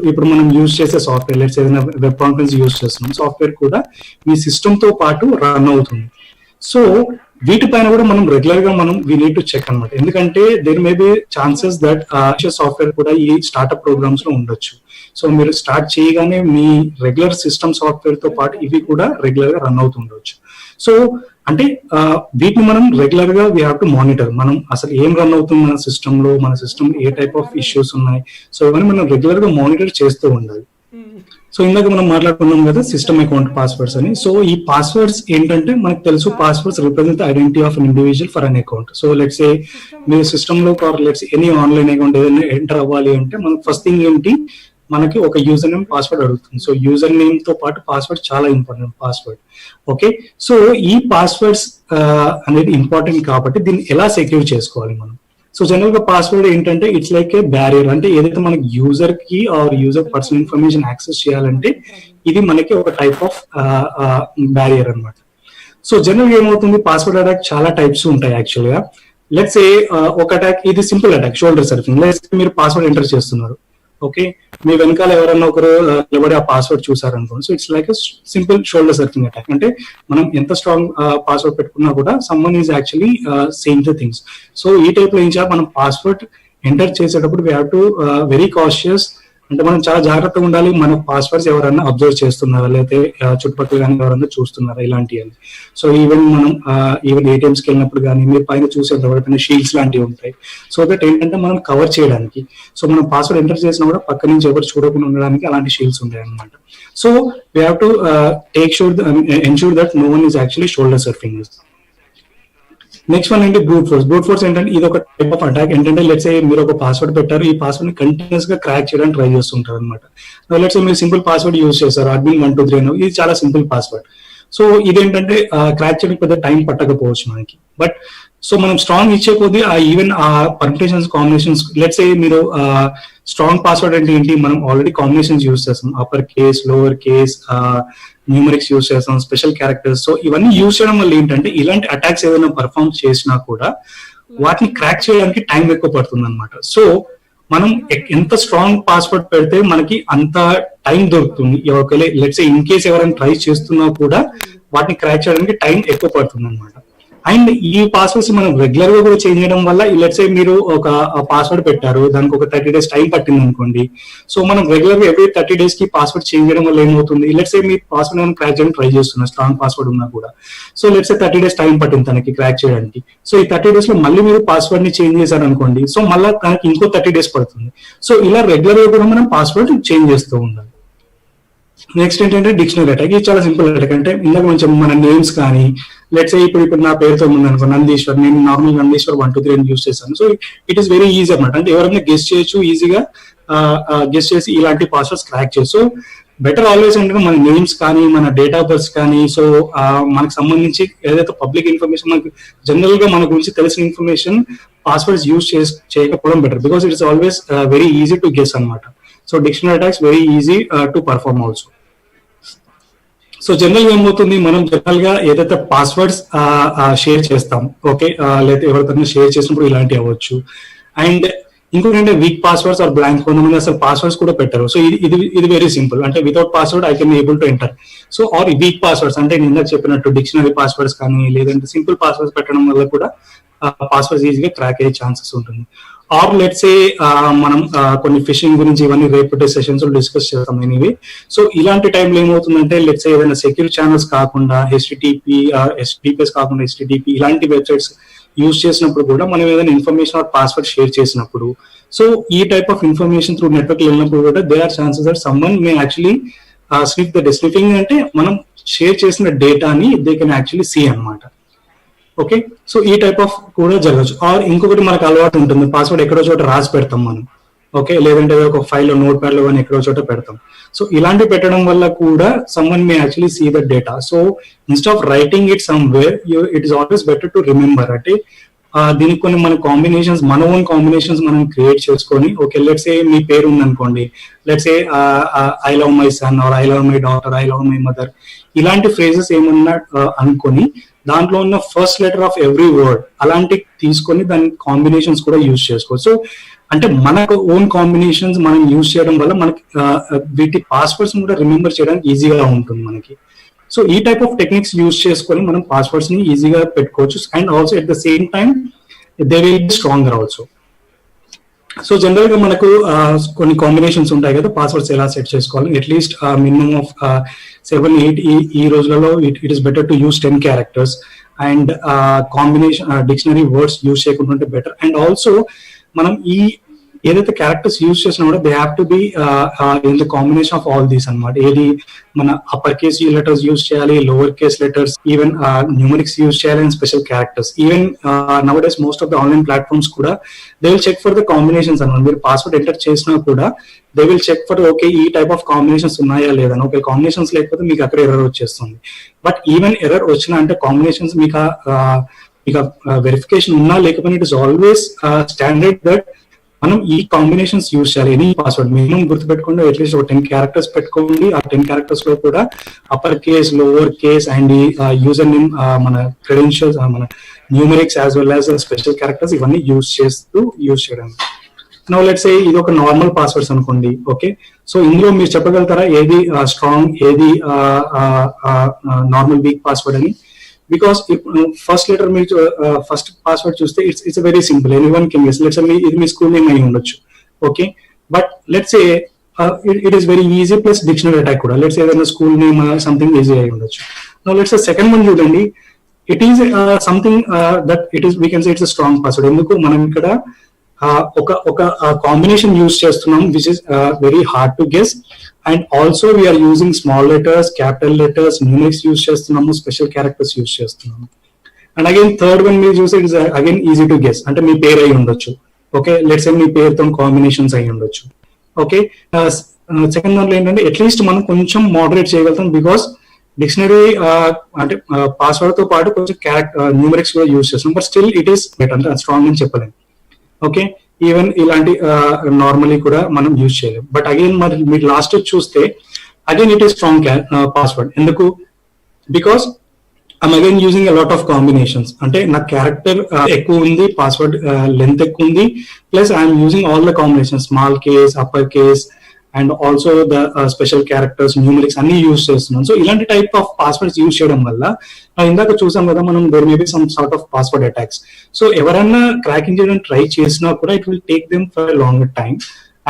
ఇప్పుడు మనం యూజ్ చేసే సాఫ్ట్వేర్, లెట్స్ ఏదైనా వెబ్ కాన్ఫరెన్స్ యూజ్ చేస్తున్నాం, సాఫ్ట్వేర్ కూడా మీ సిస్టమ్ తో పాటు రన్ అవుతుంది. సో వీటిపైన కూడా మనం రెగ్యులర్ గా మనం వీ నీడ్ టు చెక్ అనమాట. ఎందుకంటే there may be chances that software కూడా ఈ స్టార్ట్అప్ ప్రోగ్రామ్స్ లో ఉండొచ్చు. సో మీరు స్టార్ట్ చేయగానే మీ రెగ్యులర్ సిస్టమ్ సాఫ్ట్వేర్ తో పాటు ఇవి కూడా రెగ్యులర్ గా రన్ అవుతుండొచ్చు. సో అంటే వీటిని మనం రెగ్యులర్ గా వీ హ్యావ్ టు మానిటర్, మనం అసలు ఏం రన్ అవుతుంది మన సిస్టమ్ లో, మన system A type of issues ఉన్నాయి, సో ఇవన్నీ మనం రెగ్యులర్ గా మానిటర్ చేస్తూ ఉండాలి. సో ఇందాక మనం మాట్లాడుకున్నాం కదా సిస్టమ్ అకౌంట్ పాస్వర్డ్స్ అని. సో ఈ పాస్వర్డ్స్ ఏంటంటే మనకు తెలుసు passwords represent the identity of an individual for an account. So let's ఏ మీరు సిస్టమ్ లో లెట్స్ ఎనీ ఆన్లైన్ అకౌంట్ ఏదైనా ఎంటర్ అవ్వాలి అంటే మనకు ఫస్ట్ థింగ్ ఏంటి, మనకి ఒక యూజర్ నేమ్ పాస్వర్డ్ అడుగుతుంది. సో యూజర్ నేమ్ తో పాటు పాస్వర్డ్ చాలా ఇంపార్టెంట్ పాస్వర్డ్. ఓకే, సో ఈ పాస్వర్డ్స్ అనేది ఇంపార్టెంట్ కాబట్టి దీన్ని ఎలా సెక్యూర్ చేసుకోవాలి మనం? సో జనరల్ గా పాస్వర్డ్ ఏంటంటే ఇట్స్ లైక్ ఏ బ్యారియర్. అంటే ఏదైతే మనకి యూజర్ కి or user personal information access చేయాలంటే ఇది మనకి ఒక టైప్ ఆఫ్ బ్యారియర్ అన్నమాట. సో జనరల్ గా ఏమవుతుంది, పాస్వర్డ్ అటాక్ చాలా టైప్స్ ఉంటాయి యాక్చువల్ గా. లెట్స్ ఏ ఒక అటాక్, ఇది simple attack, shoulder surfing. Let's మీరు పాస్వర్డ్ ఎంటర్ చేస్తున్నారు, ఓకే, మీ వెనకాల ఎవరన్నా ఒకరు నిలబడి ఆ పాస్వర్డ్ చూసారనుకోండి. So it's like simple shoulder surfing attack. అంటే మనం ఎంత స్ట్రాంగ్ పాస్వర్డ్ పెట్టుకున్నా కూడా someone is actually same the things. So ఈ టైప్ లో ఏం చేయాలి, మనం పాస్వర్డ్ ఎంటర్ చేసేటప్పుడు we have to very cautious. అంటే మనం చాలా జాగ్రత్తగా ఉండాలి. మన పాస్వర్డ్స్ ఎవరైనా అబ్జర్వ్ చేస్తున్నారా, లేకపోతే చుట్టుపక్కల కానీ ఎవరైనా చూస్తున్నారా, ఇలాంటివి. సో ఈవెన్ మనం ఏటీఎంస్కి వెళ్ళినప్పుడు కానీ మీరు పైన చూసేటప్పుడు షీల్డ్స్ లాంటివి ఉంటాయి. సో దట్ ఏంటంటే మనం కవర్ చేయడానికి, సో మనం పాస్వర్డ్ ఎంటర్ చేసినా కూడా పక్క నుంచి ఎవరు చూడకుండా ఉండడానికి అలాంటి షీల్డ్స్ ఉంటాయి అనమాట. So we have to ensure that no one is actually shoulder surfing. Next one ఏంటి బ్రూట్ ఫోర్స్. బ్రూట్ ఫోర్స్ ఏంటంటే ఇది ఒక టైప్ ఆఫ్ అటాక్. ఏంటంటే లెట్స్ ఏ మీరు ఒక పాస్వర్డ్ పెట్టారు, ఈ పాస్వర్డ్ ని కంటిన్యూస్ గా క్రాక్ చేయడానికి ట్రై చేస్తుంటారు అనమాట. లెట్స్ ఏ మీరు సింపుల్ పాస్వర్డ్ యూజ్ చేస్తారు, అడ్మిన్ 123 అని, ఇది చాలా సింపుల్ పాస్వర్డ్. సో ఇదేంటంటే క్రాక్ చేయడానికి పెద్ద టైం పట్టకపోవచ్చు మనకి. బట్ సో మనం స్ట్రాంగ్ ఇచ్చే కొద్దీ ఈవెన్ ఆ పర్మిటేషన్స్ కాంబినేషన్స్, లెట్స్ ఏ మీరు స్ట్రాంగ్ పాస్వర్డ్ అంటే ఏంటి, మనం ఆల్రెడీ కాంబినేషన్స్ యూజ్ చేస్తాం, upper case, lower case, numerics use చేస్తాం, స్పెషల్ క్యారెక్టర్స్. సో ఇవన్నీ యూజ్ చేయడం వల్ల ఏంటంటే ఇలాంటి అటాక్స్ ఏదైనా పర్ఫామ్ చేసినా కూడా వాటిని క్రాక్ చేయడానికి టైం ఎక్కువ పడుతుంది అనమాట. సో మనం ఎంత స్ట్రాంగ్ పాస్వర్డ్ పెడితే మనకి అంత టైం దొరుకుతుంది. ఒకవేళ లెట్స్ ఇన్ కేస్ ఎవరైనా ట్రై చేస్తున్నా కూడా వాటిని క్రాక్ చేయడానికి టైం ఎక్కువ పడుతుంది అనమాట. అండ్ ఈ పాస్వర్డ్స్ మనం రెగ్యులర్ గా కూడా చేంజ్ చేయడం వల్ల, లెట్స్ ఏ మీరు ఒక పాస్వర్డ్ పెట్టారు, దానికి ఒక 30 days టైం పట్టింది అనుకోండి. సో మనం రెగ్యులర్ గా ఎవ్రీ 30 days కి పాస్వర్డ్ చేంజ్ చేయడం వల్ల ఏమవుతుంది, లెట్స్ ఏ మీ పాస్వర్డ్ మనం క్రాక్ చేయడానికి ట్రై చేస్తున్నారు, స్ట్రాంగ్ పాస్వర్డ్ ఉన్నా కూడా. So let's A 30 days time పట్టింది తనకి క్రాక్ చేయడానికి. సో ఈ 30 days లో మళ్ళీ మీరు పాస్వర్డ్ ని చేంజ్ చేశారు అనుకోండి, సో మళ్ళీ తనకి ఇంకో 30 days పడుతుంది. సో ఇలా రెగ్యులర్ గా కూడా మనం పాస్వర్డ్ చేంజ్ చేస్తూ ఉండాలి. నెక్స్ట్ ఏంటంటే డిక్షనరీ అటాక్. ఇది చాలా సింపుల్ అటాక్. అంటే ఇందాక కొంచెం మన నేమ్స్ కానీ, లెట్స్ ఇప్పుడు నా పేరుతో ఉంది అనుకో నందీశ్వర్, నేను నార్మల్ నందీశ్వర్ 123 అని యూస్ చేశాను. So it is very easy అనమాట. అంటే ఎవరైనా గెస్ చేయొచ్చు, ఈజీగా గెస్ చేసి ఇలాంటి పాస్వర్డ్స్ క్రాక్ చేయొచ్చు. సో బెటర్ ఆల్వేస్ అంటే మన నేమ్స్ కానీ, మన డేట్ ఆఫ్ బర్త్ కానీ, సో మనకు సంబంధించి ఏదైతే పబ్లిక్ ఇన్ఫర్మేషన్, మనకు జనరల్ గా మన గురించి తెలిసిన ఇన్ఫర్మేషన్ పాస్వర్డ్స్ యూజ్ చేయకపోవడం better, because it's always very easy to guess అనమాట. So dictionary attacks very easy to perform also. So general గా ఏమవుతుంది, మనం జనరల్ గా ఏదైతే పాస్వర్డ్స్ షేర్ చేస్తాం, ఓకే, లేదా ఎవరితో షేర్ చేసినప్పుడు ఇలాంటివి అవ్వచ్చు. అండ్ ఇంకోటి అంటే వీక్ పాస్వర్డ్స్ ఆర్ బ్లాంక్. కొంతమంది అసలు పాస్వర్డ్స్ కూడా పెట్టారు. సో ఇది వెరీ సింపుల్. అంటే without password I can able to enter. So or weak passwords అంటే నేను ఇందాక చెప్పినట్టు డిక్షనరీ పాస్వర్డ్స్ కానీ, లేదంటే సింపుల్ పాస్వర్డ్స్ పెట్టడం వల్ల కూడా పాస్వర్డ్స్ ఈజీగా క్రాక్ అయ్యే ఛాన్సెస్ ఉంటుంది. ఆర్ లెట్స్ ఏ మనం కొన్ని ఫిషింగ్ గురించి ఇవన్నీ రేపటి సెషన్స్ లో డిస్కస్ చేస్తాం ఎనీవే. సో ఇలాంటి టైంలో ఏమవుతుందంటే లెట్స్ ఏ ఏదైనా సెక్యూర్ ఛానల్స్ కాకుండా, HTTPS కాకుండా HTTP ఇలాంటి వెబ్సైట్స్ యూజ్ చేసినప్పుడు కూడా మనం ఏదైనా ఇన్ఫర్మేషన్ ఆర్ పాస్వర్డ్ షేర్ చేసినప్పుడు, సో ఈ type of information through network వెళ్ళినప్పుడు కూడా they are chances that someone may actually sniff the data. Sniffing అంటే మనం షేర్ చేసిన డేటాని దే కెన్ యాక్చువల్లీ సీ అనమాట. ఓకే, సో ఈ టైప్ ఆఫ్ కూడా జరగచ్చు. ఆర్ ఇంకొకటి మనకు అలవాటు ఉంటుంది, పాస్వర్డ్ ఎక్కడో చోట రాసి పెడతాం మనం, ఓకే, లేదంటే ఒక ఫైల్ నోట్ ప్యాడ్ లో కానీ ఎక్కడో చోట పెడతాం. సో ఇలాంటి పెట్టడం వల్ల కూడా someone may actually see the data. So instead of writing it somewhere, it is always better to remember. అంటే దీనికి కొన్ని మన కాంబినేషన్స్, మన ఓన్ కాంబినేషన్స్ మనం క్రియేట్ చేసుకొని, ఓకే లెట్స్ ఏ మీ పేరు ఉందనుకోండి, let's a I love my son or I love my daughter, I love my mother, ఇలాంటి ఫ్రేజెస్ ఏమన్నా అనుకొని దాంట్లో ఉన్న first letter of every word అలాంటి తీసుకొని దాని కాంబినేషన్స్ కూడా యూజ్ చేసుకోవచ్చు. సో అంటే మనకు ఓన్ కాంబినేషన్స్ మనం యూజ్ చేయడం వల్ల మనకి వీటి పాస్వర్డ్స్ కూడా రిమెంబర్ చేయడానికి ఈజీగా ఉంటుంది మనకి. సో ఈ టైప్ ఆఫ్ టెక్నిక్స్ యూజ్ చేసుకొని మనం పాస్వర్డ్స్ ని ఈజీగా పెట్టుకోవచ్చు. And also at the same time they will be stronger also. So general గా మనకు కొన్ని కాంబినేషన్స్ ఉంటాయి కదా, పాస్వర్డ్స్ ఎలా సెట్ చేసుకోవాలి. అట్లీస్ట్ మినిమం ఆఫ్ 7-8 ఈ రోజులలో it is better to use 10 characters. And combination dictionary words use చేయకుండా ఉంటే బెటర్. అండ్ ఆల్సో మనం ఈ ఏదైతే క్యారెక్టర్స్ యూజ్ చేసినా కూడా they have to be in the combination of all these అన్నమాట. ఏది మన అప్పర్ కేస్ లెటర్స్ యూజ్ చేయాలి, lower case letters, even numerics use చేయాలి and special characters. Even nowadays most of the online platforms కూడా they will check for the combinations అన్నమాట. మీరు password enter చేసినా కూడా they will check for okay ఈ type of combinations ఉన్నాయా లేదా. Okay combinations లేకపోతే మీకు అక్కడ ఎర్రర్ వచ్చేస్తుంది. బట్ ఈవెన్ ఎర్రర్ వచ్చినా అంటే కాంబినేషన్స్ మీకు వెరిఫికేషన్ ఉన్నా లేకపోతే it is always standard that మనం ఈ కాంబినేషన్స్ యూజ్ చేయాలి. ఎనీ పాస్వర్డ్ మినిమం గుర్తుపెట్టుకోండి, అట్లీస్ట్ ఒక 10 క్యారెక్టర్స్ పెట్టుకోండి. ఆ 10 క్యారెక్టర్స్ లో కూడా upper case, lower case and user name, మన క్రెడెన్షియల్స్, మన numerics as well as special characters ఇవన్నీ యూజ్ చేయడం. నౌ లెట్స్ సే ఇది ఒక నార్మల్ పాస్వర్డ్స్ అనుకోండి. ఓకే, సో ఇందులో మీరు చెప్పగలుగుతారా ఏది స్ట్రాంగ్, ఏది నార్మల్ వీక్ పాస్వర్డ్ అని? బికాస్ ఫస్ట్ లెటర్ మీరు ఫస్ట్ పాస్వర్డ్ చూస్తే it's very simple, anyone can guess. Let's ఇది మీ స్కూల్ నేమ్ అయి ఉండొచ్చు. Okay, but let's a it is very easy plus dictionary attack కూడా. లెట్స్ ఏదైనా స్కూల్ నేమ్ సంథింగ్ ఈజీ అయి ఉండొచ్చు. నౌ లెట్స్ సెకండ్ వన్ చూడండి, it is something that it is we can say it's strong password. ఎందుకు మనం ఇక్కడ ఒక combination use చేస్తున్నాం which is very hard to guess. And also we are using small letters, capital letters, numerics use చేస్తున్నాము, special characters use చేస్తున్నాము. And again third one మీరు చూస్తే it's again easy to guess, అంటే మీ పేరు అయి ఉండొచ్చు. ఓకే, లెట్స్ సే మీ పేరుతో combinations అయి ఉండొచ్చు. ఓకే, సెకండ్ దాంట్లో ఏంటంటే అట్లీస్ట్ మనం కొంచెం మోడరేట్ చేయగలుగుతాం బికాస్ డిక్షనరీ అంటే పాస్వర్డ్ తో పాటు కొంచెం న్యూమరిక్స్ కూడా యూజ్ చేస్తాం. But still it is better, అంటే స్ట్రాంగ్ అని చెప్పలేము. ఓకే, ఈవెన్ ఇలాంటి నార్మలీ కూడా మనం యూజ్ చేయలేం. బట్ అగైన్ మరి మీరు లాస్ట్ చూస్తే again it is strong password. ఎందుకు? Because I'm again using a lot of combinations. అంటే నా క్యారెక్టర్ ఎక్కువ ఉంది, పాస్వర్డ్ లెంత్ ఎక్కువ ఉంది, plus I'm using all the combination, small case, upper case and also the special characters, numerics అన్ని use చేస్తున్నాం. So ఇలాంటి టైప్ ఆఫ్ పాస్వర్డ్స్ యూజ్ చేయడం వల్ల ఇందాక చూసాం కదా మనం, there may be some sort of password attacks. So ఎవరైనా క్రాకింగ్ చేయడం ట్రై చేసినా కూడా it will take them for longer time.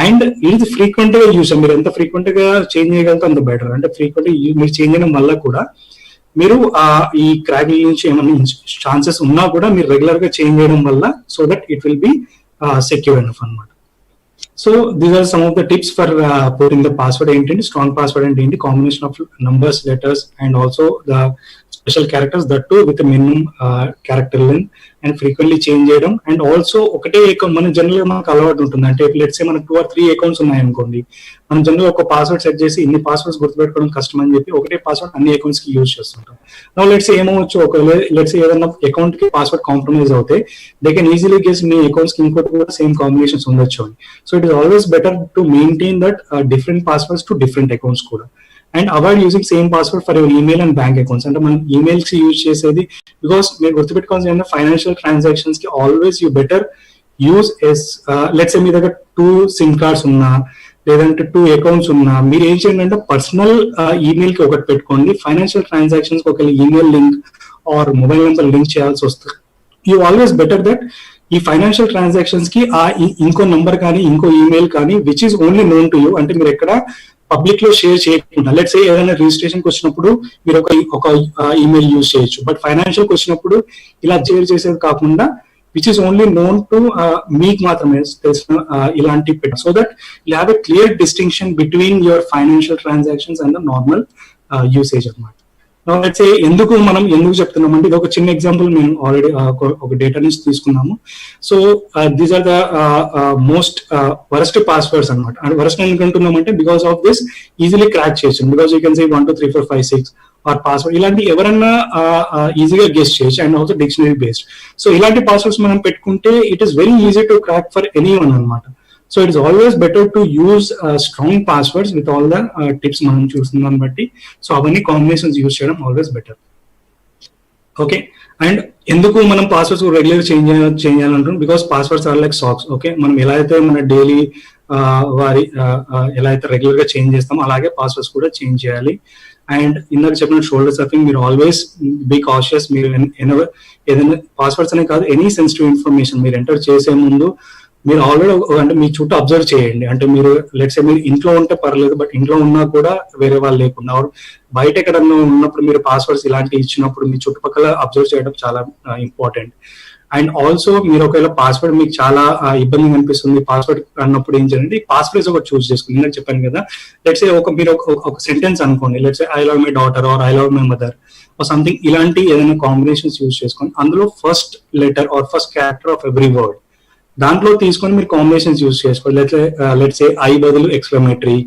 And ఇది ఫ్రీక్వెంట్ గా యూజ్, మీరు ఎంత ఫ్రీక్వెంట్ గా చేంజ్ చేయగలిగితే అంత బెటర్. అంటే ఫ్రీక్వెంట్ మీరు చేంజ్ చేయడం వల్ల కూడా మీరు ఈ క్రాకింగ్ నుంచి ఏమైనా ఛాన్సెస్ ఉన్నా కూడా మీరు రెగ్యులర్ గా చేంజ్ చేయడం వల్ల so that it will be secure enough అన్నమాట. So these are some of the tips for putting the password ఏంటి, strong password అంటే ఏంటి, combination of numbers, letters and also the special characters, that too with a minimum character length and frequently change చేయడం. And also ఒకటే account మనం general గా మనకు అలవాటు ఉంటుంది. అంటే లెట్స్ సే మనకు 2 or 3 అకౌంట్స్ ఉన్నాయనుకోండి, మనం జనరల్ గా ఒక పాస్వర్డ్ సెట్ చేసి ఇన్ని పాస్వర్డ్స్ గుర్తుపెట్టుకోవడం కష్టం అని చెప్పి ఒకటే పాస్వర్డ్ అన్ని అకౌంట్స్ కి యూజ్ చేస్తుంటాం. నౌ లెట్స్ ఏమవచ్చు, ఒకవేళ లెట్స్ ఏదైనా అకౌంట్ కి పాస్వర్డ్ కాంప్రమైజ్ అవుతే దే కెన్ ఈజీలీ గెస్ మీ అకౌంట్స్ కి ఇంకోటి కూడా సేమ్ కాంబినేషన్స్ ఉండొచ్చు అని. So it is always better to maintain that different passwords to different accounts కూడా. And avoid using same password for your email and bank accounts. అంటే మనం emails use చేసేది బికాస్ మీరు గుర్తుపెట్టుకోవాల్సిన ఫైనాన్షియల్ ట్రాన్సాక్షన్స్ కి always you better use as let's మీ దగ్గర 2 SIM cards ఉన్నా లేదంటే 2 అకౌంట్స్ ఉన్నా మీరు ఏం చేయండి అంటే పర్సనల్ ఈమెయిల్ కి ఒకటి పెట్టుకోండి. ఫైనాన్షియల్ ట్రాన్సాక్షన్స్ కి ఒక email link or mobile number link చేయాల్సి వస్తుంది. యూ ఆల్వేస్ బెటర్ దట్ ఈ ఫైనాన్షియల్ ట్రాన్సాక్షన్స్ కి ఆ ఇంకో నంబర్ కానీ ఇంకో ఈమెయిల్ కానీ which is only known to you, అంటే మీరు ఎక్కడ పబ్లిక్ లో షేర్ చేయకుండా. లెట్స్ సే ఏదైనా రిజిస్ట్రేషన్ కి వచ్చినప్పుడు మీరు ఒక ఈమెయిల్ యూజ్ చేయొచ్చు, బట్ ఫైనాన్షియల్ కి వచ్చినప్పుడు ఇలా షేర్ చేసేది కాకుండా which is only known to మీకు మాత్రమే తెలిసిన ఇలాంటి పెట్టి, so that you have a clear distinction between your financial transactions and the normal usage అన్నమాట. ఎందుకు చెప్తున్నాం అంటే ఇది ఒక చిన్న ఎగ్జాంపుల్ మేము ఆల్రెడీ ఒక డేటా నుంచి తీసుకున్నాము. So these are the most worst passwords అనమాట. వరస్ట్ ఎందుకంటున్నాం అంటే because of this easily crack చేయొచ్చు. Because you can say 1 2 3 4 5 6 or password ఇలాంటి ఎవరన్నా ఈజీగా గెస్ చేయొచ్చు and also dictionary based. So ఇలాంటి పాస్వర్డ్స్ మనం పెట్టుకుంటే it is very easy to crack for anyone అనమాట. So it is always better to use strong passwords with all the tips మనం చూస్తున్నాం బట్టి. సో అవన్నీ కాంబినేషన్స్ యూజ్ చేయడం always better. Okay, and ఎందుకు మనం పాస్వర్డ్స్ రెగ్యులర్ చేంజ్ చేయాలంటున్నాం? Because passwords are like socks. Okay, మనం ఎలా అయితే మన డైలీ ఎలా అయితే రెగ్యులర్ గా చేంజ్ చేస్తామో అలాగే పాస్వర్డ్స్ కూడా చేంజ్ చేయాలి. అండ్ ఇందాక చెప్పిన షోల్డర్ సర్ఫింగ్, మీరు ఆల్వేస్ బీ కాషియస్. మీరు ఏదైనా పాస్వర్డ్స్ అనే కాదు, ఎనీ సెన్సిటివ్ ఇన్ఫర్మేషన్ మీరు ఎంటర్ చేసే ముందు మీరు ఆల్రెడీ అంటే మీ చుట్టూ అబ్జర్వ్ చేయండి. అంటే మీరు లెట్స్ సే మీరు ఇంట్లో ఉంటే పర్లేదు, బట్ ఇంట్లో ఉన్నా కూడా వేరే వాళ్ళు లేకుండా బయట ఎక్కడన్నా ఉన్నప్పుడు మీరు పాస్వర్డ్స్ ఇలాంటివి ఇచ్చినప్పుడు మీ చుట్టుపక్కల అబ్జర్వ్ చేయడం చాలా ఇంపార్టెంట్. అండ్ ఆల్సో మీరు ఒకవేళ పాస్వర్డ్ మీకు చాలా ఇబ్బంది అనిపిస్తుంది పాస్వర్డ్ అన్నప్పుడు ఏం చేయండి, పాస్వర్డ్స్ ఒకటి చూస్ చేసుకోండి. ఇందాక చెప్పాను కదా, లెట్స్ మీరు ఒక సెంటెన్స్ అనుకోండి, let's I love my daughter or I love my mother something, ఇలాంటి ఏదైనా కాంబినేషన్స్ యూజ్ చేసుకోండి. అందులో first letter or first character of every word దాంట్లో తీసుకొని మీరు కాంబినేషన్స్ యూజ్ చేసుకోండి. లెట్స్ ఐ బదులు ఎక్స్క్లమేటరీ,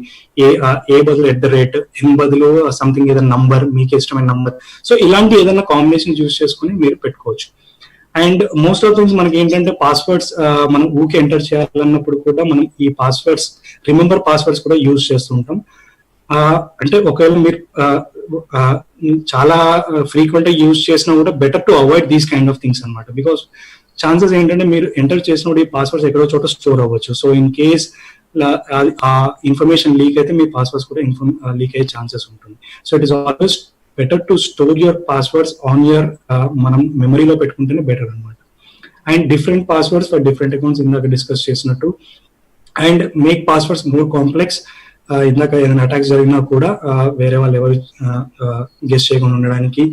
ఏ బదులు @ ఎం బదులు సంథింగ్ ఏదైనా నంబర్, మీకు ఇష్టమైన నంబర్. సో ఇలాంటి ఏదైనా కాంబినేషన్ యూజ్ చేసుకొని మీరు పెట్టుకోవచ్చు. అండ్ మోస్ట్ ఆఫ్ థింగ్స్ మనకి ఏంటంటే పాస్వర్డ్స్ మనం ఊకే ఎంటర్ చేయాలన్నప్పుడు కూడా మనం ఈ పాస్వర్డ్స్ రిమెంబర్ పాస్వర్డ్స్ కూడా యూజ్ చేస్తుంటాం. అంటే ఒకవేళ మీరు చాలా ఫ్రీక్వెంట్ గా యూజ్ చేసినా కూడా better to avoid these kind of things అనమాట. బికాస్ ఛాన్సెస్ ఏంటంటే మీరు ఎంటర్ చేసినప్పుడు ఈ పాస్వర్డ్స్ ఎక్కడో చోట స్టోర్ అవ్వచ్చు. సో ఇన్ కేస్ ఆ ఇన్ఫర్మేషన్ లీక్ అయితే మీ పాస్వర్డ్స్ కూడా లీక్ అయ్యే ఛాన్సెస్ ఉంటుంది. So it is always better to store your passwords on your మనం మెమరీలో పెట్టుకుంటేనే బెటర్ అనమాట. And different passwords for different accounts ఇందాక డిస్కస్ చేసినట్టు. And make passwords more complex. ఇందాక ఏదైనా అటాక్స్ జరిగినా కూడా వేరే వాళ్ళు ఎవరు గెస్ చేయకుండా ఉండడానికి.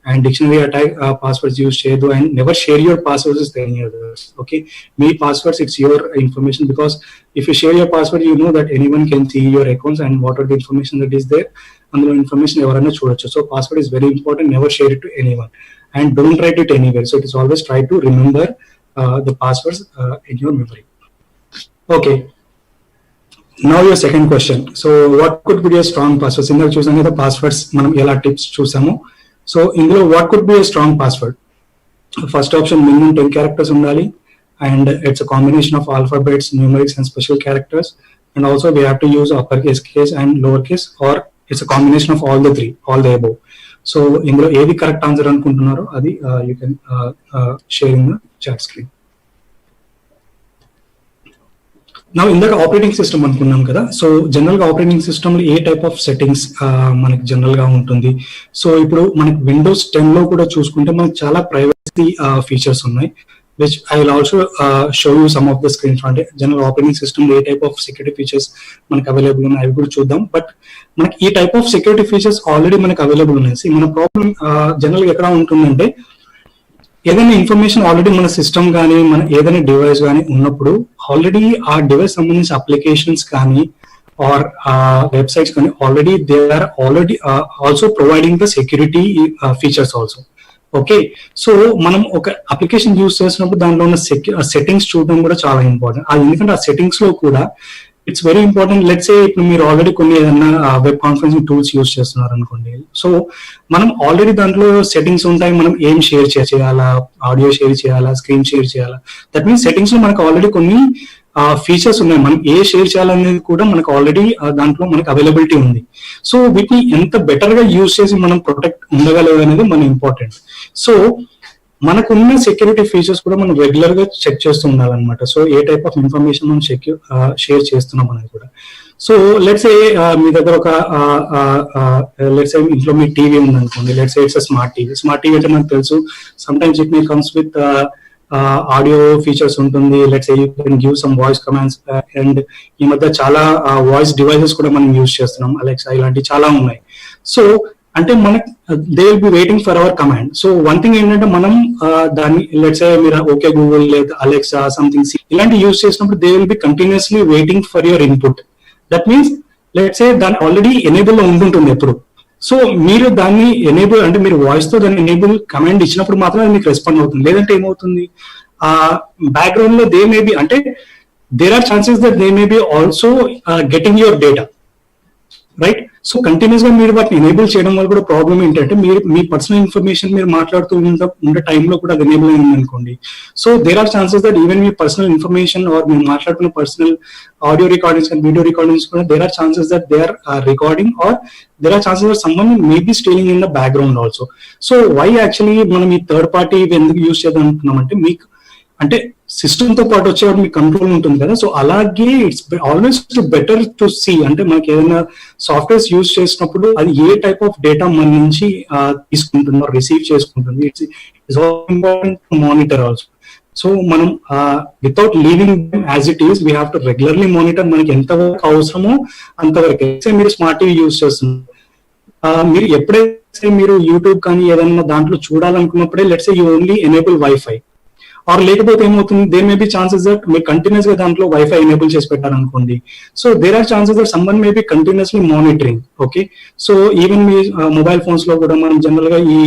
And dictionary attack passwords use చేయదు. And never share your passwords with any others. Okay, మీ passwords it's your information, because if you share your password you know that anyone can see your accounts and what are the information that is there. అందులో information ఎవరైనా చూడొచ్చు. So password is very important. Never share it to anyone and don't write it anywhere. So it is always try to remember the passwords in your memory. Okay, now your second question. So what could be a strong password? ఇందాక చూసాం కదా passwords మనం ఎలా tips చూసాము. So ఇందులో what could be a strong password? First option minimum 10 characters ఉండాలి. And it's a combination of alphabets, numerics and special characters. And also we have to use uppercase, case and lowercase, or it's a combination of all the three, all the above. So ఇందులో ఏది correct answer అనుకుంటున్నారో అది you can share in the chat screen. నా ఇందాక operating system అనుకున్నాం కదా. So general గా operating system లో ఏ టైప్ ఆఫ్ సెట్టింగ్స్ మనకి జనరల్ గా ఉంటుంది. సో ఇప్పుడు మనకి విండోస్ 10 లో కూడా చూసుకుంటే మనకి చాలా ప్రైవసీ ఫీచర్స్ ఉన్నాయి, which I will also show you some of the screens. అంటే జనరల్ ఆపరేటింగ్ సిస్టమ్ లో ఏ టైప్ ఆఫ్ సెక్యూరిటీ ఫీచర్స్ మనకి అవైలబుల్ ఉన్నాయి అవి కూడా చూద్దాం. బట్ మనకి ఈ type of security features already మనకి అవైలబుల్ ఉన్నాయి. మన ప్రాబ్లం జనరల్ గా ఎక్కడ ఉంటుందంటే ఏదైనా ఇన్ఫర్మేషన్ ఆల్రెడీ మన సిస్టమ్ కానీ మన ఏదైనా డివైస్ కానీ ఉన్నప్పుడు ఆల్రెడీ ఆ డివైస్ సంబంధించిన అప్లికేషన్స్ కానీ ఆర్ వెబ్సైట్స్ కానీ already they are already also providing the security features also. Okay, so మనం ఒక అప్లికేషన్ యూజ్ చేసినప్పుడు దాంట్లో ఉన్న సెట్టింగ్స్ చూడడం కూడా చాలా ఇంపార్టెంట్. అది ఎందుకంటే ఆ సెట్టింగ్స్ లో కూడా it's very important. Let's say ఇప్పుడు మీరు ఆల్రెడీ కొన్ని ఏదైనా వెబ్ కాన్ఫరెన్సింగ్ టూల్స్ యూజ్ చేస్తున్నారు అనుకోండి. సో మనం ఆల్రెడీ దాంట్లో సెట్టింగ్స్ ఉంటాయి, మనం ఏం షేర్ చేయాలా, ఆడియో షేర్ చేయాలా, స్క్రీన్ షేర్ చేయాలా. దట్ మీన్స్ సెట్టింగ్స్ లో మనకు ఆల్రెడీ కొన్ని ఫీచర్స్ ఉన్నాయి. మనం ఏ షేర్ చేయాలనేది కూడా మనకు ఆల్రెడీ దాంట్లో మనకు అవైలబిలిటీ ఉంది. సో వీటిని ఎంత బెటర్ గా యూజ్ చేసి మనం ప్రొటెక్ట్ ఉండగలదు అనేది మన ఇంపార్టెంట్. సో మనకున్న సెక్యూరిటీ ఫీచర్స్ కూడా మనం రెగ్యులర్ గా చెక్ చేస్తూ ఉండాలన్నమాట. So A type of information మనం షేర్ చేస్తున్నాం అనేది కూడా. సో లెట్స్ ఏ మీ దగ్గర ఒక లెట్స్ ఏ ఇంట్లో మీ టీవీ ఉంది అనుకోండి. Let's say it's smart TV. Smart TV అంటే మనకు తెలుసు some times it may comes with audio features ఉంటుంది. Let's say you can give some voice commands. And ఈ మధ్య చాలా వాయిస్ డివైసెస్ కూడా మనం యూజ్ చేస్తున్నాం, అలెక్సా ఇలాంటివి చాలా ఉన్నాయి. సో అంటే మనకి they will be waiting for hour command. So one thing ఏంటంటే మనం దాన్ని లెట్స్ సే మీరు ఓకే గూగుల్ లేదా అలెక్సా సంథింగ్ ఇలాంటి యూజ్ చేసినప్పుడు they will be continuously waiting for your input. That means let's say దాన్ని ఆల్రెడీ ఎనేబుల్ లో ఉంటుంటుంది ఎప్పుడు. సో మీరు దాన్ని ఎనేబుల్ అంటే మీరు వాయిస్ తో దాన్ని ఎనేబుల్ కమాండ్ ఇచ్చినప్పుడు మాత్రమే మీకు రెస్పాండ్ అవుతుంది. లేదంటే ఏమవుతుంది, ఆ బ్యాక్గ్రౌండ్ లో దే మే బి అంటే there are chances that they may be also getting your data, right. So continuous గా మీరు వాటిని ఎనేబుల్ చేయడం వల్ల కూడా ప్రాబ్లమ్ ఏంటంటే మీరు మీ పర్సనల్ ఇన్ఫర్మేషన్ మీరు మాట్లాడుతూ ఉండే టైంలో కూడా అది ఎనేబుల్ అయింది అనుకోండి. So there are chances that even మీ పర్సనల్ ఇన్ఫర్మేషన్ ఆర్ మీరు మాట్లాడుతున్న personal audio recordings and video recordings కూడా there are chances that they are recording or there are chances that someone may be stealing in the background also. So why actually మనం ఈ third party ఎందుకు use చేద్దాం అనుకున్నామంటే మీకు అంటే system తో పాటు వచ్చేవాడు మీకు కంట్రోల్ ఉంటుంది కదా. సో అలాగే it's always to better to see అంటే మనకి ఏదైనా సాఫ్ట్వేర్స్ యూజ్ చేసినప్పుడు అది ఏ టైప్ ఆఫ్ డేటా మన నుంచి తీసుకుంటుందో రిసీవ్ చేసుకుంటుంది. It's important to monitor also. So మనం without leaving as it is we have to regularly monitor మనకి ఎంతవరకు అవసరమో అంతవరకు. మీరు స్మార్ట్ టీవీ యూజ్ చేస్తున్నారు, మీరు ఎప్పుడైతే మీరు యూట్యూబ్ కానీ ఏదైనా దాంట్లో చూడాలనుకున్నప్పుడే let's say you only enable wifi or లేకపోతే ఏమవుతుంది, there may be chances that మీరు కంటిన్యూస్ గా దాంట్లో వైఫై ఎనేబుల్ చేసి పెట్టారనుకోండి, so there are chances that someone may be continuously monitoring. Okay, so even మీ మొబైల్ ఫోన్స్ లో కూడా మనం జనరల్ గా ఈ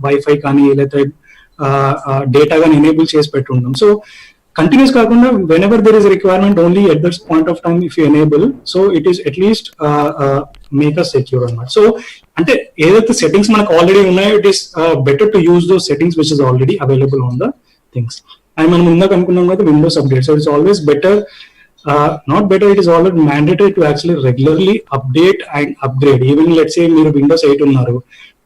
వైఫై కానీ లేకపోతే డేటా కానీ ఎనేబుల్ చేసి పెట్టి ఉంటాం. సో కంటిన్యూస్ కాకుండా whenever there is a requirement, only at that point of time if you enable, so it is at least make us secure అన్నమాట. సో అంటే ఏదైతే సెట్టింగ్స్ మనకు ఆల్రెడీ ఉన్నాయో, it is better to use those settings which is already available on the things. And మనం ఇందాక అనుకున్నాం కదా Windows update, so it's always better, not better, it is already mandatory to actually regularly update and upgrade. Even let's say మీరు Windows 8 ఉన్నారు,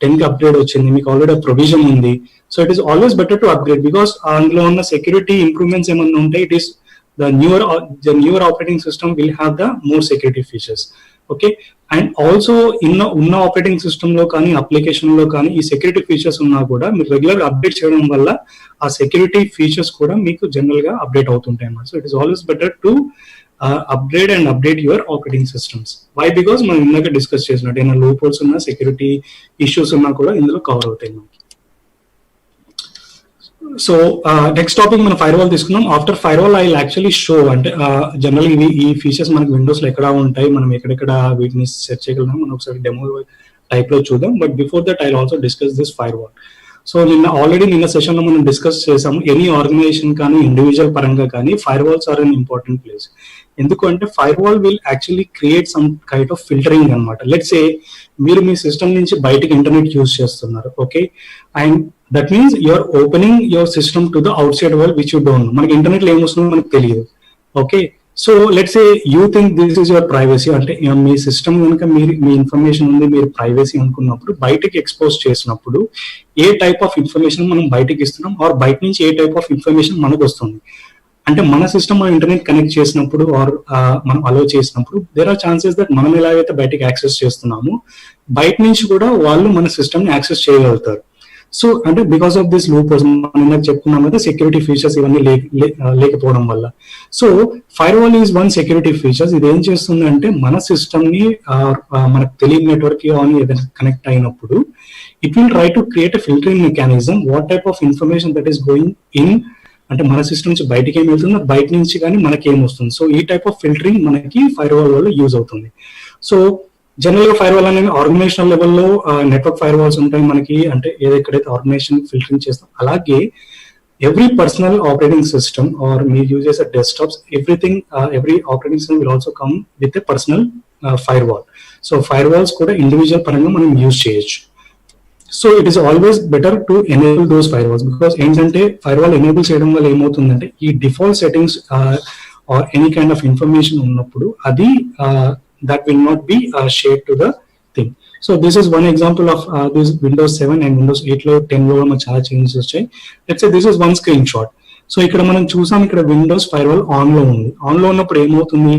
10 కి upgrade వచ్చింది, మీకు already provision ఉంది, so it is always better to upgrade because అందులో ఉన్న security improvements ఏమన్నా ఉంటాయి, it is the newer operating system will have the more security features. Okay, and also ఉన్న ఆపరేటింగ్ సిస్టమ్ లో కానీ అప్లికేషన్ లో కానీ ఈ సెక్యూరిటీ ఫీచర్స్ ఉన్నా కూడా మీరు రెగ్యులర్ అప్డేట్ చేయడం వల్ల ఆ సెక్యూరిటీ ఫీచర్స్ కూడా మీకు జనరల్ గా అప్డేట్ అవుతుంటాయి అన్నమాట. So it is always better to upgrade and update your operating systems. Why? Because మనం ఇందాక డిస్కస్ చేసినట్టు ఏమైనా లూప్ హోల్స్ ఉన్నా, సెక్యూరిటీ ఇష్యూస్ ఉన్నా కూడా ఇందులో కవర్ అవుతాయి మనకి. సో నెక్స్ట్ టాపిక్ మనం ఫైర్ వాల్ తీసుకున్నాం. After firewall I actually show, అంటే జనరల్ ఈ ఫీచర్స్ మనకి విండోస్ లో ఎక్కడ ఉంటాయి, మనం ఎక్కడెక్కడ వీటిని సెర్చ్ చేయగలం, మనం ఒకసారి డెమో టైప్ లో చూద్దాం. But before that I also discuss this fire wall. So నిన్న సెషన్ లో మనం డిస్కస్ చేసాము, ఎనీ ఆర్గనైజేషన్ కానీ ఇండివిజువల్ పరంగా కానీ firewalls are an important place. ఎందుకంటే firewall will actually create some kind of filtering అనమాట. లెట్స్ ఏ మీరు మీ సిస్టమ్ నుంచి బయటకి ఇంటర్నెట్ యూజ్ చేస్తున్నారు, okay, and that means you're opening your system to the outside world which you don't know. మనకి internet లో ఏమొస్తుందో మనకు తెలియదు. Okay, so let's say you think this is your privacy, అంటే మీ సిస్టమ్ కనుక మీ information ఉంది, మీరు ప్రైవసీ అనుకున్నప్పుడు బయటకి ఎక్స్పోజ్ చేసినప్పుడు ఏ టైప్ ఆఫ్ ఇన్ఫర్మేషన్ మనం బయటకి ఇస్తున్నాం, ఆర్ బయట నుంచి ఏ టైప్ ఆఫ్ ఇన్ఫర్మేషన్ మనకు వస్తుంది. అంటే మన సిస్టమ్ మనం ఇంటర్నెట్ కనెక్ట్ చేసినప్పుడు ఆర్ మనం అలో చేసినప్పుడు దేర్ ఆర్ ఛాన్సెస్ దట్ మనం ఎలాగైతే బయటకి యాక్సెస్ చేస్తున్నామో బయట నుంచి కూడా వాళ్ళు మన సిస్టమ్ ని యాక్సెస్ చేయగలుగుతారు. సో అంటే బికాస్ ఆఫ్ దిస్ లూప్ మనం చెప్పుకున్నాం కదా, సెక్యూరిటీ ఫీచర్స్ ఇవన్నీ లేకపోవడం వల్ల. So fire wall is one security features. ఇది ఏం చేస్తుంది అంటే మన సిస్టమ్ ని మనకు తెలియని నెట్వర్క్ కానీ ఏదైనా కనెక్ట్ అయినప్పుడు it will try to create a filtering mechanism, what type of information that is going in, అంటే మన సిస్టమ్ నుంచి బయటకి ఏమి వెళ్తుందో బయట నుంచి కానీ మనకి ఏం వస్తుంది. సో ఈ టైప్ ఆఫ్ ఫిల్టరింగ్ మనకి ఫైర్ వాల్ వల్ల యూజ్ అవుతుంది. సో జనరల్ గా ఫైర్ వాల్ అనేది ఆర్గనైజేషన్ లెవెల్లో నెట్వర్క్ ఫైర్ వాల్స్ ఉంటాయి మనకి, అంటే ఏదెక్కడైతే ఆర్గనైజేషన్ ఫిల్టరింగ్ చేస్తాం. అలాగే every personal operating system or మీరు యూజ్ చేసే desktops, everything, every operating system will also come with a personal firewall. So firewalls కూడా ఇండివిజువల్ పరంగా మనం యూజ్ చేయొచ్చు. So it is always better to enable those fire walls, because ఏంటంటే fire wall enable చేయడం వల్ల ఏమవుతుందంటే ఈ default settings or any kind of information ఉన్నప్పుడు అది that will not be shared to the thing. So this is one example of this Windows 7 and Windows 8 లో 10 లో మన చాలా చేంజెస్ వచ్చాయి. Let's say this is one screenshot. So ఇక్కడ మనం చూసాం, ఇక్కడ విండోస్ ఫైర్ వాల్ ఆన్ లో ఉంది. ఆన్ లో ఉన్నప్పుడు ఏమవుతుంది,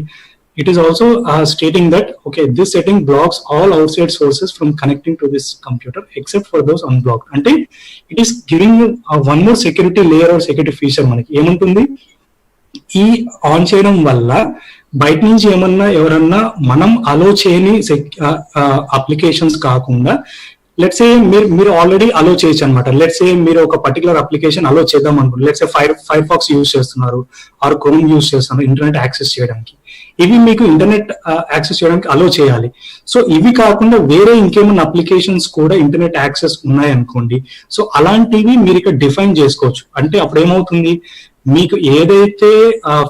it is also stating that okay, this setting blocks all outside sources from connecting to this computer except for those unblocked. అంటే it is giving you one more security layer or security feature. మనకి ఏమంటుంది, ఈ on చేయడం వల్ల బయట నుంచి ఏమన్నా ఎవరన్నా మనం అలో చేయని అప్లికేషన్స్ కాకుండా, లెట్స్ ఏ మీరు ఆల్రెడీ అలో చేయొచ్చు అనమాట. లెట్స్ ఏ మీరు ఒక పర్టికులర్ అప్లికేషన్ అలో చేద్దాం అనుకుంటారు, let's a Firefox use చేస్తున్నారు ఆర్ క్రోమ్ యూజ్ చేస్తున్నారు ఇంటర్నెట్ యాక్సెస్ చేయడానికి. ఇవి మీకు ఇంటర్నెట్ యాక్సెస్ చేయడానికి అలో చేయాలి. సో ఇవి కాకుండా వేరే ఇంకేమైనా అప్లికేషన్స్ కూడా ఇంటర్నెట్ యాక్సెస్ ఉన్నాయనుకోండి, సో అలాంటివి మీరు ఇక్కడ డిఫైన్ చేసుకోవచ్చు. అంటే అప్పుడు ఏమవుతుంది, మీకు ఏదైతే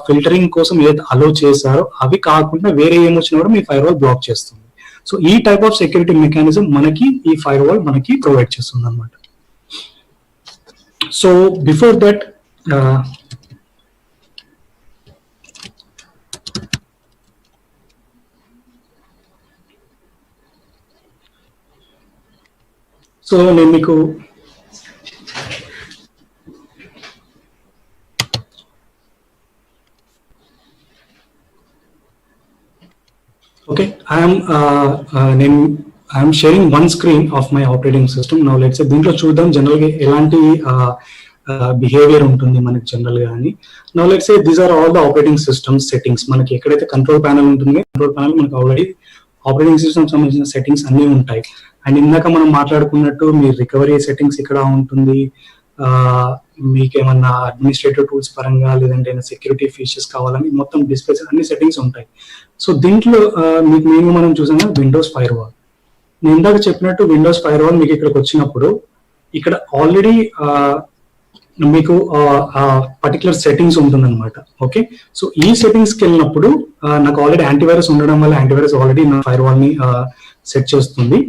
ఫిల్టరింగ్ కోసం ఏదైతే అలో చేశారో అవి కాకుండా వేరే ఏమొచ్చినా కూడా మీ ఫైర్ వాల్ బ్లాక్ చేస్తుంది. సో ఈ టైప్ ఆఫ్ సెక్యూరిటీ మెకానిజం మనకి ఈ ఫైర్ వాల్ మనకి ప్రొవైడ్ చేస్తుంది అనమాట. సో బిఫోర్ దట్ సో నేను మీకు okay, I am sharing one screen of my operating system. Now let's say దీంట్లో చూద్దాం జనరల్ గా ఎలాంటి బిహేవియర్ ఉంటుంది మనకి జనరల్ గా అని. Now let's say these are all the operating system settings. మనకి ఎక్కడైతే కంట్రోల్ ప్యానల్ ఉంటుంది, కంట్రోల్ ప్యానల్ మనకి ఆల్రెడీ ఆపరేటింగ్ సిస్టమ్ సంబంధించిన సెట్టింగ్స్ అన్ని ఉంటాయి. అండ్ ఇందాక మనం మాట్లాడుకున్నట్టు మీ రికవరీ సెట్టింగ్స్ ఇక్కడ ఉంటుంది, మీకు ఏమన్నా అడ్మినిస్ట్రేటివ్ టూల్స్ పరంగా లేదంటే సెక్యూరిటీ ఫీచర్స్ కావాలని మొత్తం డిస్ప్లేస్ అన్ని సెట్టింగ్స్ ఉంటాయి. సో దీంట్లో మీకు మనం చూసాము విండోస్ ఫైర్ వాల్. నేను ఇందాక చెప్పినట్టు విండోస్ ఫైర్ వాల్ మీకు ఇక్కడికి వచ్చినప్పుడు ఇక్కడ ఆల్రెడీ మీకు పర్టికులర్ సెట్టింగ్స్ ఉంటుందన్నమాట. ఓకే, సో ఈ సెట్టింగ్స్కి వెళ్ళినప్పుడు నాకు ఆల్రెడీ యాంటీవైరస్ ఉండడం వల్ల యాంటీవైరస్ ఆల్రెడీ నా ఫైర్ వాల్ ని సెట్ చేస్తుంది.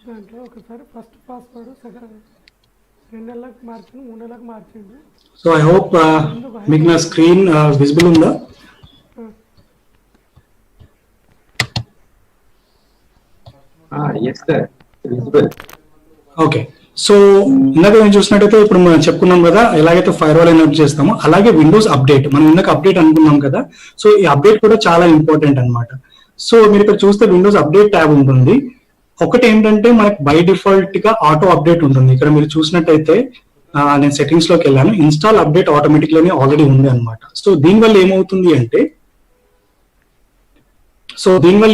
దాంట్లో ఒకసారి ఫస్ట్ పాస్వర్డ్ సెకండ్ 2 నెలలకు మార్చిండు, 3 నెలలకు మార్చిండు. సో ఐ హోప్ మీకు నా స్క్రీన్ విజిబుల్ ఉందా? yes sir, visible. Okay, so ఇందాక నేను చూసినట్టయితే ఇప్పుడు మనం చెప్పుకున్నాం కదా ఎలాగైతే ఫైర్ వాల్ ఎనేబుల్ చేస్తామో అలాగే విండోస్ అప్డేట్ మనం ఇందాక అప్డేట్ అనుకున్నాం కదా. సో ఈ అప్డేట్ కూడా చాలా ఇంపార్టెంట్ అన్నమాట. సో మీరు ఇక్కడ చూస్తే విండోస్ అప్డేట్ ట్యాబ్ ఉంటుంది. ఒకటి ఏంటంటే మనకి బై డిఫాల్ట్ గా ఆటో అప్డేట్ ఉంటుంది. ఇక్కడ మీరు చూసినట్టయితే నేను సెట్టింగ్స్ లోకి వెళ్ళాను, ఇన్స్టాల్ అప్డేట్ ఆటోమేటిక్ లోనే ఆల్రెడీ ఉంది అనమాట. సో దీనివల్ల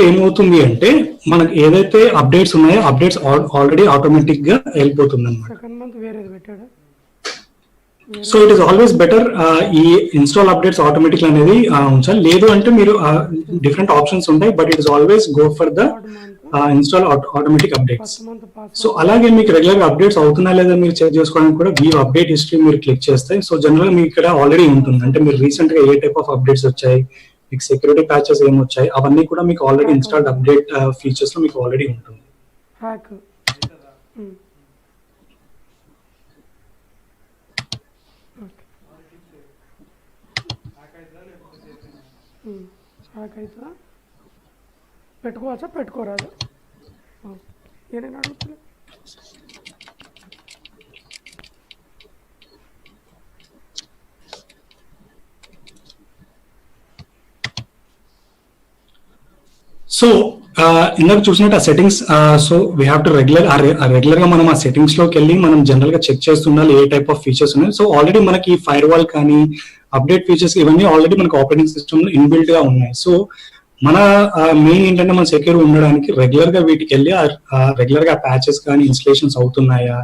ఏమవుతుంది అంటే మనకి ఏదైతే అప్డేట్స్ ఉన్నాయో అప్డేట్స్ ఆల్రెడీ ఆటోమేటిక్ గా వెళ్ళిపోతుంది అనమాట. సెకండ్ మంత్ వేరేది పెట్టాడు. So it is always better ఈ ఇన్స్టాల్ అప్డేట్స్ ఆటోమేటిక్ అనేది ఉంచాలి. లేదు అంటే మీరు డిఫరెంట్ ఆప్షన్స్ ఉంటాయి, but it is always go for the install automatic updates. So అలాగే మీకు రెగ్యులర్ గా అప్డేట్స్ అవుతున్నా లేదా మీరు చెక్ చేసుకోవడానికి కూడా వ్యూ అప్డేట్ హిస్టరీ మీరు క్లిక్ చేస్తే సో జనరల్ గా మీకు ఇక్కడ ఆల్రెడీ ఉంటుంది. అంటే మీరు రీసెంట్ గా ఏ టైప్ ఆఫ్ అప్డేట్స్ వచ్చాయి, మీకు సెక్యూరిటీ ప్యాచెస్ ఏమి వచ్చాయి అవన్నీ కూడా మీకు ఆల్రెడీ ఇన్స్టాల్డ్ అప్డేట్ ఫీచర్స్ లో మీకు ఆల్రెడీ ఉంటుంది. హ్యాక్ అయితే పెట్టుకోవచ్చా పెట్టుకోరాదు ఏదైనా అడుగుతున్నా. సో ఇందాక చూసినట్టు ఆ settings so we have to regular గా మనం ఆ సెట్టింగ్స్ లోకి వెళ్ళి మనం జనరల్ గా చెక్ చేస్తుండాలి ఏ టైప్ ఆఫ్ ఫీచర్స్ ఉన్నాయి. సో ఆల్రెడీ మనకి ఫైర్ వాల్ కానీ అప్డేట్ ఫీచర్స్ ఇవన్నీ ఆల్రెడీ మనకి ఆపరేటింగ్ సిస్టమ్ లో ఇన్బిల్ట్ గా ఉన్నాయి. సో మన మెయిన్ ఏంటంటే మన సెక్యూర్ ఉండడానికి రెగ్యులర్ గా వీటికి వెళ్ళి రెగ్యులర్ గా ప్యాచెస్ కానీ ఇన్స్టలేషన్స్ అవుతున్నాయా,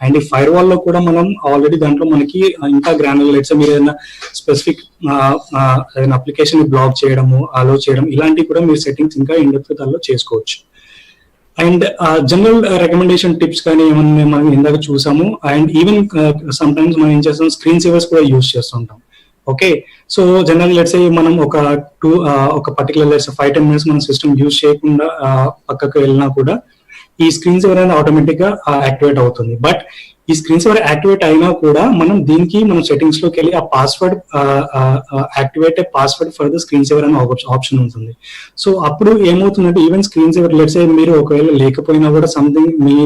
అండ్ ఈ ఫైర్ వాల్ లో కూడా మనం ఆల్రెడీ దాంట్లో మనకి ఇంకా గ్రాన్యులేట్స్ మీరు ఏదైనా స్పెసిఫిక్ ఏదైనా అప్లికేషన్ బ్లాక్ చేయడము అలో చేయడం ఇలాంటివి కూడా మీరు సెట్టింగ్స్ ఇంకా ఇండెప్త్ దానిలో చేసుకోవచ్చు. అండ్ జనరల్ రికమెండేషన్ టిప్స్ కానీ ఏమన్నా మనం ఇందాక చూసాము. అండ్ ఈవెన్ సమ్ టైమ్స్ మనం ఏం చేస్తాం స్క్రీన్ సేవర్స్ కూడా యూజ్ చేస్తుంటాం. ఓకే, సో జనరల్ లెట్స్ మనం ఒక పర్టికులర్ లెట్స్ 5-10 మినిట్స్ మనం సిస్టమ్ యూజ్ చేయకుండా పక్కకు వెళ్ళినా కూడా ఈ స్క్రీన్ సేవర్ అనేది ఆటోమేటిక్ గా యాక్టివేట్ అవుతుంది. బట్ ఈ స్క్రీన్ సేవర్ యాక్టివేట్ అయినా కూడా మనం దీనికి మనం సెట్టింగ్స్ లోకి వెళ్ళి ఆ password activate password for the screen saver అనే ఆప్షన్ ఉంటుంది. సో అప్పుడు ఏమవుతుందంటే ఈవెన్ స్క్రీన్ సేవర్ లెట్స్ మీరు ఒకవేళ లేకపోయినా కూడా సంథింగ్ మీ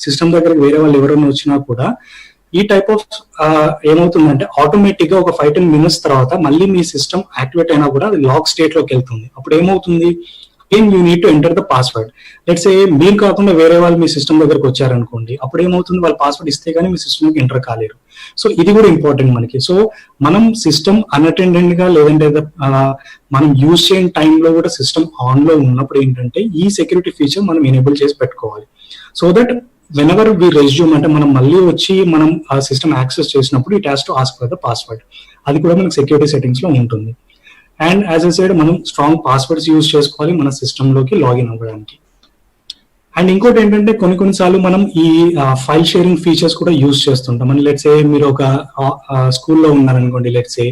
సిస్టమ్ దగ్గర వేరే వాళ్ళు ఎవరైనా వచ్చినా కూడా ఈ టైప్ ఆఫ్ ఏమవుతుందంటే ఆటోమేటిక్ గా ఒక 5-10 మినిట్స్ తర్వాత మళ్ళీ మీ సిస్టమ్ యాక్టివేట్ అయినా కూడా అది లాక్ స్టేట్ లోకి వెళ్తుంది. అప్పుడు ఏమవుతుంది you need to enter the password. Let's say మీరు కాకుండా వేరే వాళ్ళు మీ సిస్టమ్ దగ్గరకు వచ్చారనుకోండి, అప్పుడు ఏమవుతుంది వాళ్ళు పాస్వర్డ్ ఇస్తే కానీ మీ సిస్టమ్కి ఎంటర్ కాలేరు. సో ఇది కూడా ఇంపార్టెంట్ మనకి. సో మనం సిస్టమ్ అన్అటెండెంట్ గా లేదంటే మనం యూజ్ చేయని టైంలో కూడా సిస్టమ్ ఆన్ లో ఉన్నప్పుడు ఏంటంటే ఈ సెక్యూరిటీ ఫీచర్ మనం ఎనేబుల్ చేసి పెట్టుకోవాలి. So that whenever we resume అంటే మనం మళ్ళీ వచ్చి మనం ఆ సిస్టమ్ యాక్సెస్ చేసినప్పుడు it has to ask for the password. అది కూడా మనకి సెక్యూరిటీ సెట్టింగ్స్ లో ఉంటుంది. అండ్ యాజ్ ఐ సెడ్ మనం స్ట్రాంగ్ పాస్వర్డ్స్ యూజ్ చేసుకోవాలి మన సిస్టమ్ లోకి లాగిన్ అవ్వడానికి. అండ్ ఇంకోటి ఏంటంటే కొన్నిసార్లు మనం ఈ ఫైల్ షేరింగ్ ఫీచర్స్ కూడా యూజ్ చేస్తుంటాం. అని లెట్స్ సే మీరు ఒక స్కూల్లో ఉన్నారనుకోండి, లెట్స్ సే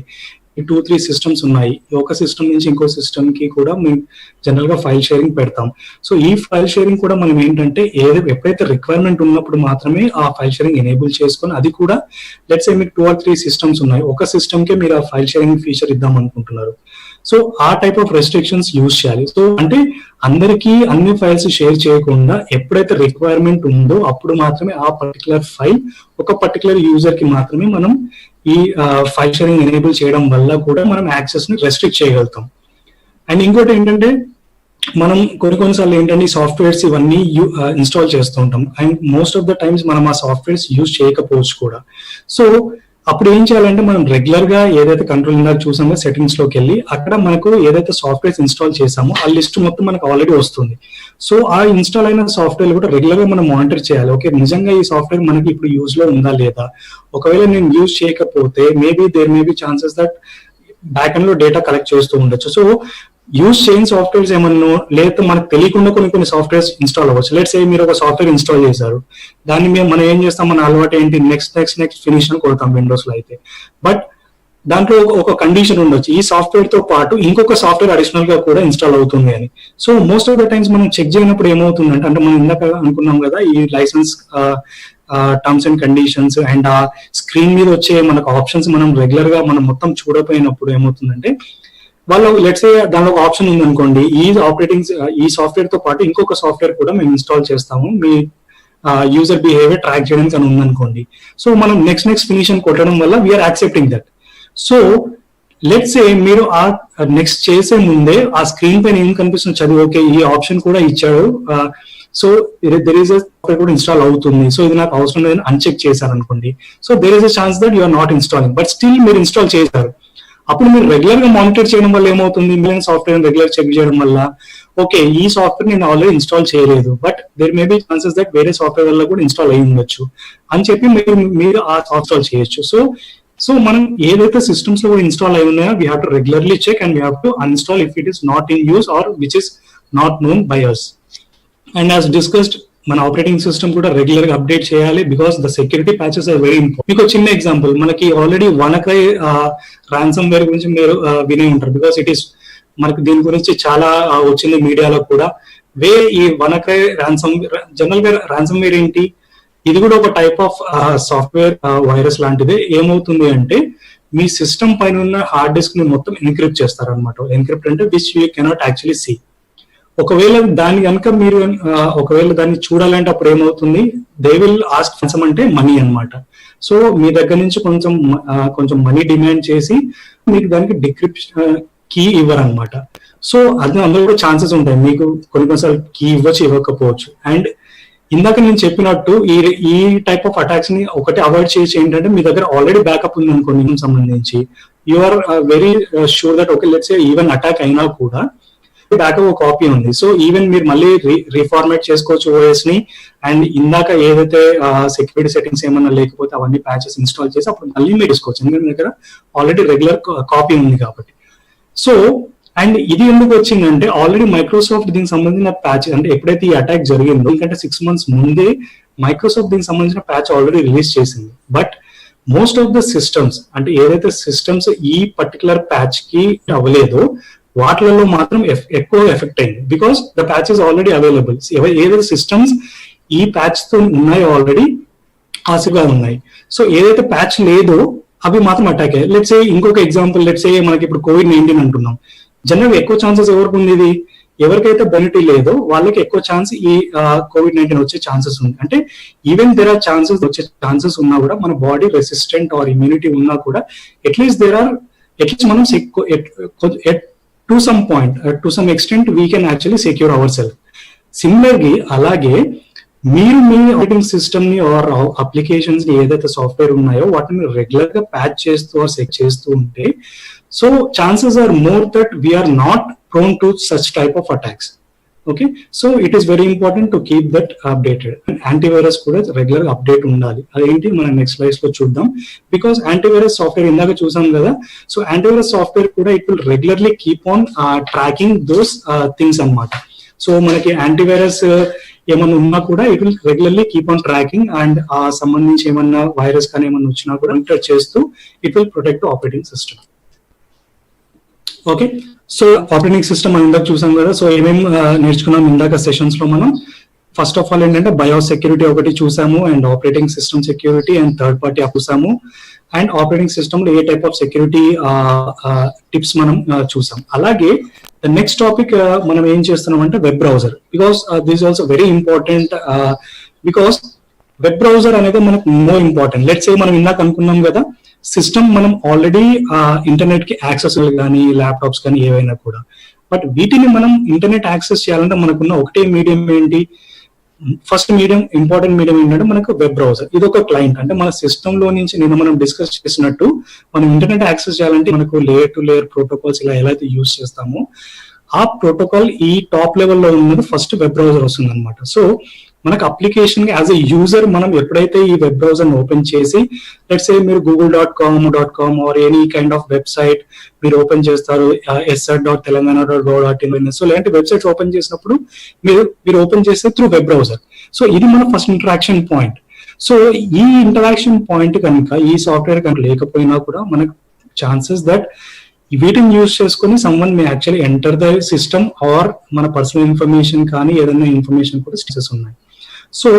2-3 సిస్టమ్స్ ఉన్నాయి. ఒక సిస్టమ్ నుంచి ఇంకో సిస్టమ్ కి కూడా మేము జనరల్ గా ఫైల్ షేరింగ్ పెడతాం. సో ఈ ఫైల్ షేరింగ్ కూడా మనం ఏంటంటే ఎప్పుడైతే రిక్వైర్మెంట్ ఉన్నప్పుడు మాత్రమే ఆ ఫైల్ షేరింగ్ ఎనేబుల్ చేసుకొని, అది కూడా లెట్స్ సే మీకు 2 or 3 సిస్టమ్స్ ఉన్నాయి, ఒక సిస్టమ్ కే మీరు ఆ ఫైల్ షేరింగ్ ఫీచర్ ఇద్దాం అనుకుంటున్నారు. సో ఆ టైప్ ఆఫ్ రెస్ట్రిక్షన్స్ యూజ్ చేయాలి. సో అంటే అందరికీ అన్ని ఫైల్స్ షేర్ చేయకుండా ఎప్పుడైతే రిక్వైర్మెంట్ ఉందో అప్పుడు మాత్రమే ఆ పర్టికులర్ ఫైల్ ఒక పర్టికులర్ యూజర్ కి మాత్రమే మనం ఈ ఫైల్ షేరింగ్ ఎనేబుల్ చేయడం వల్ల కూడా మనం యాక్సెస్ ని రెస్ట్రిక్ట్ చేయగలుగుతాం. అండ్ ఇంకోటి ఏంటంటే మనం కొన్నిసార్లు ఏంటంటే సాఫ్ట్వేర్స్ ఇవన్నీ ఇన్స్టాల్ చేస్తూ ఉంటాం and most of the times మనం ఆ సాఫ్ట్వేర్స్ యూజ్ చేయకపోవచ్చు కూడా. సో అప్పుడు ఏం చేయాలంటే మనం రెగ్యులర్ గా ఏదైతే కంట్రోల్ ఇందాక చూసామో సెట్టింగ్స్ లోకి వెళ్ళి అక్కడ మనకు ఏదైతే సాఫ్ట్వేర్స్ ఇన్స్టాల్ చేసామో ఆ లిస్ట్ మొత్తం మనకు ఆల్రెడీ వస్తుంది. సో ఆ ఇన్స్టాల్ అయిన సాఫ్ట్వేర్ కూడా రెగ్యులర్ గా మనం మానిటర్ చేయాలి. ఓకే, నిజంగా ఈ సాఫ్ట్వేర్ మనకి ఇప్పుడు యూజ్ లో ఉందా లేదా, ఒకవేళ నేను యూజ్ చేయకపోతే there may be chances that back end లో డేటా కలెక్ట్ చేస్తూ ఉండొచ్చు. సో యూజ్ చేయని సాఫ్ట్వేర్స్ ఏమన్నా లేదా మనకు తెలియకుండా కొన్ని సాఫ్ట్వేర్స్ ఇన్స్టాల్ అవ్వచ్చు. లెట్స్ సే మీరు ఒక సాఫ్ట్వేర్ ఇన్స్టాల్ చేశారు, దాన్ని మనం ఏం చేస్తాం, మన అలవాటు ఏంటి, నెక్స్ట్ ఫినిష్ అని కొడతాం విండోస్ లో అయితే. బట్ దాంట్లో ఒక కండిషన్ ఉండొచ్చు, ఈ సాఫ్ట్వేర్ తో పాటు ఇంకొక సాఫ్ట్వేర్ అడిషనల్ గా కూడా ఇన్స్టాల్ అవుతుంది అని. So most of the times మనం చెక్ చేయనప్పుడు ఏమవుతుందంటే, అంటే మనం ఇందాక అనుకున్నాం కదా ఈ licence terms and conditions and ఆ స్క్రీన్ మీద వచ్చే మనకు ఆప్షన్స్ మనం రెగ్యులర్ గా మనం మొత్తం చూడపోయినప్పుడు ఏమవుతుందంటే, వాళ్ళు లెట్స్ సే దానిలో ఒక ఆప్షన్ ఉంది అనుకోండి, ఈ సాఫ్ట్వేర్ తో పాటు ఇంకొక సాఫ్ట్వేర్ కూడా మేము ఇన్స్టాల్ చేస్తాము మీ యూజర్ బిహేవియర్ ట్రాక్ చేయడానికి అని ఉందనుకోండి. సో మనం నెక్స్ట్ ఫినిష్ అని కొట్టడం వల్ల we are accepting that. So let's say మీరు ఆ నెక్స్ట్ చేసే ముందే ఆ స్క్రీన్ పైన ఏం కనిపిస్తుంది చదివి, ఓకే ఈ ఆప్షన్ కూడా ఇచ్చాడు, సో దెర్ ఈస్ సాఫ్ట్వేర్ కూడా ఇన్స్టాల్ అవుతుంది, సో ఇది నాకు అవసరం లేదని అన్చెక్ చేశారు అనుకోండి. So there is a chance that you are not installing, but still మీరు ఇన్స్టాల్ చేశారు. అప్పుడు మీరు రెగ్యులర్ గా మానిటర్ చేయడం వల్ల ఏమవుతుంది, మిగిలిన సాఫ్ట్వేర్ రెగ్యులర్ చెక్ చేయడం వల్ల ఓకే ఈ సాఫ్ట్వేర్ నేను ఆల్రెడీ ఇన్స్టాల్ చేయలేదు, but there may be chances that వేరే సాఫ్ట్వేర్ వల్ల కూడా ఇన్స్టాల్ అయ్యి ఉండొచ్చు అని చెప్పి మీరు ఆ ఇన్స్టాల్ చేయొచ్చు. సో మనం ఏదైతే సిస్టమ్స్ లో కూడా ఇన్స్టాల్ అయి ఉన్నాయో we have to regularly check and we have to uninstall if it is not in use or which is not known by us. And as discussed మన ఆపరేటింగ్ సిస్టమ్ కూడా regular గా update చేయాలి because the security patches are very important. మీకు చిన్న example, మనకి already WannaCry ransom wear గురించి మీరు వినే ఉంటారు బికాస్ ఇట్ ఈస్ మనకి దీని గురించి చాలా వచ్చింది మీడియాలో కూడా. ఈ WannaCry జనరల్ గా రాన్సమ్ వేర్ ఏంటి, ఇది కూడా ఒక టైప్ ఆఫ్ సాఫ్ట్వేర్ వైరస్ లాంటిదే. ఏమవుతుంది అంటే మీ సిస్టమ్ పైన ఉన్న హార్డ్ డిస్క్ ని మొత్తం ఎన్క్రిప్ట్ చేస్తారనమాట. ఎన్క్రిప్ట్ అంటే which you cannot actually see. ఒకవేళ దాన్ని కనుక మీరు ఒకవేళ దాన్ని చూడాలంటే అప్పుడు ఏమవుతుంది, they will ask for some అంటే మనీ అన్నమాట. సో మీ దగ్గర నుంచి కొంచెం మనీ డిమాండ్ చేసి మీకు దానికి డిక్రిప్షన్ కీ ఇవ్వరనమాట. సో అది అందులో కూడా ఛాన్సెస్ ఉంటాయి, మీకు కొన్నిసార్లు కీ ఇవ్వచ్చు ఇవ్వకపోవచ్చు. అండ్ ఇందాక నేను చెప్పినట్టు ఈ టైప్ ఆఫ్ అటాక్స్ ని ఒకటి అవాయిడ్ చేసి ఏంటంటే, మీ దగ్గర ఆల్రెడీ బ్యాకప్ ఉంది అనుకోండి సంబంధించి, you are very sure that okay let's say even attack అయినా కూడా బ్యాకప్ ఒక కాపీ ఉంది. సో ఈవెన్ మీరు మళ్ళీ రీఫార్మేట్ చేసుకోవచ్చు ఓఎస్ ని, అండ్ ఇందాక ఏదైతే సెక్యూరిటీ సెట్టింగ్స్ ఏమన్నా లేకపోతే అవన్నీ ప్యాచెస్ ఇన్స్టాల్ చేసి అప్పుడు మళ్ళీ మీరు తీసుకోవచ్చు, ఎందుకంటే మీ దగ్గర ఆల్రెడీ రెగ్యులర్ కాపీ ఉంది కాబట్టి. సో అండ్ ఇది ఎందుకు వచ్చిందంటే, ఆల్రెడీ మైక్రోసాఫ్ట్ దీనికి సంబంధించిన ప్యాచ్, అంటే ఎప్పుడైతే ఈ అటాక్ జరిగిందో ఎందుకంటే 6 months ముందే మైక్రోసాఫ్ట్ దీనికి సంబంధించిన ప్యాచ్ ఆల్రెడీ రిలీజ్ చేసింది. But most of the systems, అంటే ఏదైతే సిస్టమ్స్ ఈ పర్టికులర్ ప్యాచ్ కి అవ్వలేదో వాటిలలో మాత్రం ఎక్కువ ఎఫెక్ట్ అయింది because the patch is already available. ఏదైతే సిస్టమ్స్ ఈ ప్యాచ్ తో ఉన్నాయో ఆల్రెడీ ఆసిగా ఉన్నాయి. సో ఏదైతే ప్యాచ్ లేదో అవి మాత్రం అటాక్ అయ్యాయి. లెట్స్ సే ఇంకొక ఎగ్జాంపుల్, లెట్స్ సే మనకి ఇప్పుడు COVID-19 అంటున్నాం. జనరల్ ఎక్కువ ఛాన్సెస్ ఎవరికి ఉంది, ఇది ఎవరికైతే బెనిఫిట్ లేదో వాళ్ళకి ఎక్కువ ఛాన్స్ ఈ COVID-19 వచ్చే ఛాన్సెస్ ఉంది. అంటే ఈవెన్ దేర్ ఆర్ ఛాన్సెస్ వచ్చే ఛాన్సెస్ ఉన్నా కూడా మన బాడీ రెసిస్టెంట్ ఆర్ ఇమ్యూనిటీ ఉన్నా కూడా అట్లీస్ట్ మనం to some point, to some extent we can actually secure ourselves. Similarly, అలాగే మీరు మీ ఆపరేటింగ్ సిస్టమ్ ని ఆర్ అప్లికేషన్స్ ని ఏదైతే సాఫ్ట్వేర్ ఉన్నాయో వాటిని రెగ్యులర్ గా ప్యాచ్ చేస్తూ చెక్ చేస్తూ ఉంటే, so chances are more that we are not prone to such type of attacks. Okay, so it is very important to keep that updated. Antivirus కూడా రెగ్యులర్ అప్డేట్ ఉండాలి. అదేంటి మనం నెక్స్ట్ స్లైడ్స్ లో చూద్దాం. బికాస్ యాంటీవైరస్ సాఫ్ట్వేర్ ఇందాక చూసాం కదా, so antivirus software కూడా it will regularly keep on tracking those things అన్నమాట. సో మనకి యాంటీవైరస్ ఏమన్నా ఉన్నా కూడా it will regularly keep on tracking, and ఆ సంబంధించి ఏమన్నా వైరస్ కానీ ఏమన్నా వచ్చినా కూడా మానిటర్ చేస్తూ it will protect operating system. Okay, so operating system మనం ఇందాక చూసాం కదా. సో ఏమేమి నేర్చుకున్నాం ఇందాక సెషన్స్ లో మనం. ఫస్ట్ ఆఫ్ ఆల్ ఏంటంటే బయోస్ సెక్యూరిటీ ఒకటి చూసాము, and operating system security and third party చూసాము, అండ్ ఆపరేటింగ్ సిస్టమ్ లో ఏ టైప్ ఆఫ్ సెక్యూరిటీ టిప్స్ మనం చూసాం. అలాగే ద నెక్స్ట్ టాపిక్ మనం ఏం చేస్తున్నాం అంటే web browser, because this also very important. Because web browser అనేది మనకు మోర్ ఇంపార్టెంట్. లెట్స్ సే మనం ఇందాక అనుకున్నాం కదా, సిస్టమ్ మనం ఆల్రెడీ ఇంటర్నెట్ కి యాక్సెస్ కానీ ల్యాప్టాప్స్ కానీ ఏవైనా కూడా, బట్ వీటిని మనం ఇంటర్నెట్ యాక్సెస్ చేయాలంటే మనకున్న ఒకటే మీడియం ఏంటి? ఫస్ట్ మీడియం, ఇంపార్టెంట్ మీడియం ఏంటంటే మనకు వెబ్ బ్రౌజర్. ఇది ఒక క్లయింట్, అంటే మన సిస్టమ్ లో నుంచి నేను మనం డిస్కస్ చేసినట్టు మనం ఇంటర్నెట్ యాక్సెస్ చేయాలంటే మనకు లేయర్ టు లేయర్ ప్రోటోకాల్స్ ఇలా ఎలా అయితే యూజ్ చేస్తామో ఆ ప్రోటోకాల్ ఈ టాప్ లెవెల్లో ఉన్నది ఫస్ట్ వెబ్ బ్రౌజర్ వస్తుంది అనమాట. సో మనకు అప్లికేషన్ యాజ్ ఎ యూజర్ మనం ఎప్పుడైతే ఈ వెబ్ బ్రౌజర్ ఓపెన్ చేసి లెట్స్ సే మీరు google.com or any kind of website మీరు ఓపెన్ చేస్తారు, sr.telangana.gov.in, సో ఇలాంటి వెబ్సైట్స్ ఓపెన్ చేసినప్పుడు మీరు ఓపెన్ చేస్తే త్రూ వెబ్ బ్రౌజర్. సో ఇది మన ఫస్ట్ ఇంటరాక్షన్ పాయింట్. సో ఈ ఇంటరాక్షన్ పాయింట్ కనుక ఈ సాఫ్ట్వేర్ కనుక లేకపోయినా కూడా మనకు ఛాన్సెస్ దట్ వీటిని యూజ్ చేసుకుని someone may actually enter the system or మన పర్సనల్ ఇన్ఫర్మేషన్ కానీ ఏదైనా ఇన్ఫర్మేషన్ కూడా స్టేటస్ ఉన్నాయి. So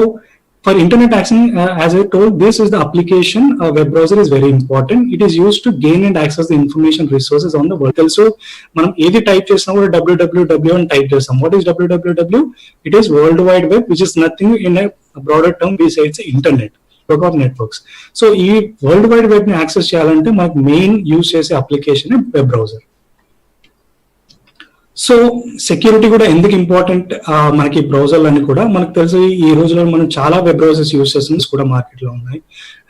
for internet access, as I told, this is the application. Web browser is very important. It is used to gain and access the information resources on the world. So మనం ఏది type చేసినా కూడా www అని type చేస్తాం. What is www? It is World Wide Web, which is nothing in a broader term besides internet of networks. So ఈ world wide web ని access చేయాలంటే మనకు మెయిన్ యూజ్ చేసే application web browser. So security కూడా ఎందుకు important మనకి బ్రౌజర్లు అని కూడా మనకు తెలుసు. ఈ రోజుల్లో మనం చాలా వెబ్ బ్రౌజర్స్ యూజ్ చేస్తున్నాం కూడా మార్కెట్ లో ఉన్నాయి.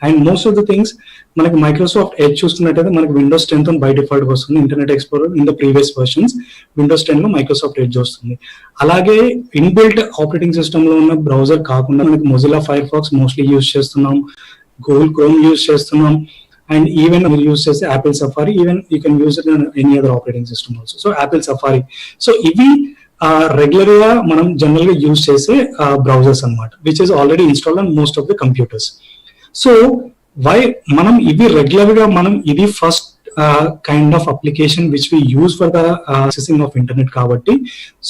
And most of the things మనకి మైక్రోసాఫ్ట్ ఎడ్జ్ చూస్తున్నట్టయితే మనకి విండోస్ 10 బై డిఫాల్ట్ వస్తుంది. Internet explorer in the previous versions Windows 10 లో మైక్రోసాఫ్ట్ ఎడ్జ్ వస్తుంది. అలాగే ఇన్బిల్ట్ ఆపరేటింగ్ సిస్టమ్ లో ఉన్న బ్రౌజర్ కాకుండా మనకి Mozilla Firefox mostly use చేస్తున్నాం, గూగుల్ క్రోమ్ యూజ్ చేస్తున్నాం, అండ్ ఈవెన్ మీరు యూజ్ చేస్తే Apple Safari, even you can use it in any other operating system also. So Apple Safari, so ఇవి regular గా మనం జనరల్ గా యూజ్ చేసే browsers అన్నమాట, which is already installed on most of the computers. So why మనం ఇవి regular గా మనం ఇది first kind of application which we use for the accessing of internet కాబట్టి,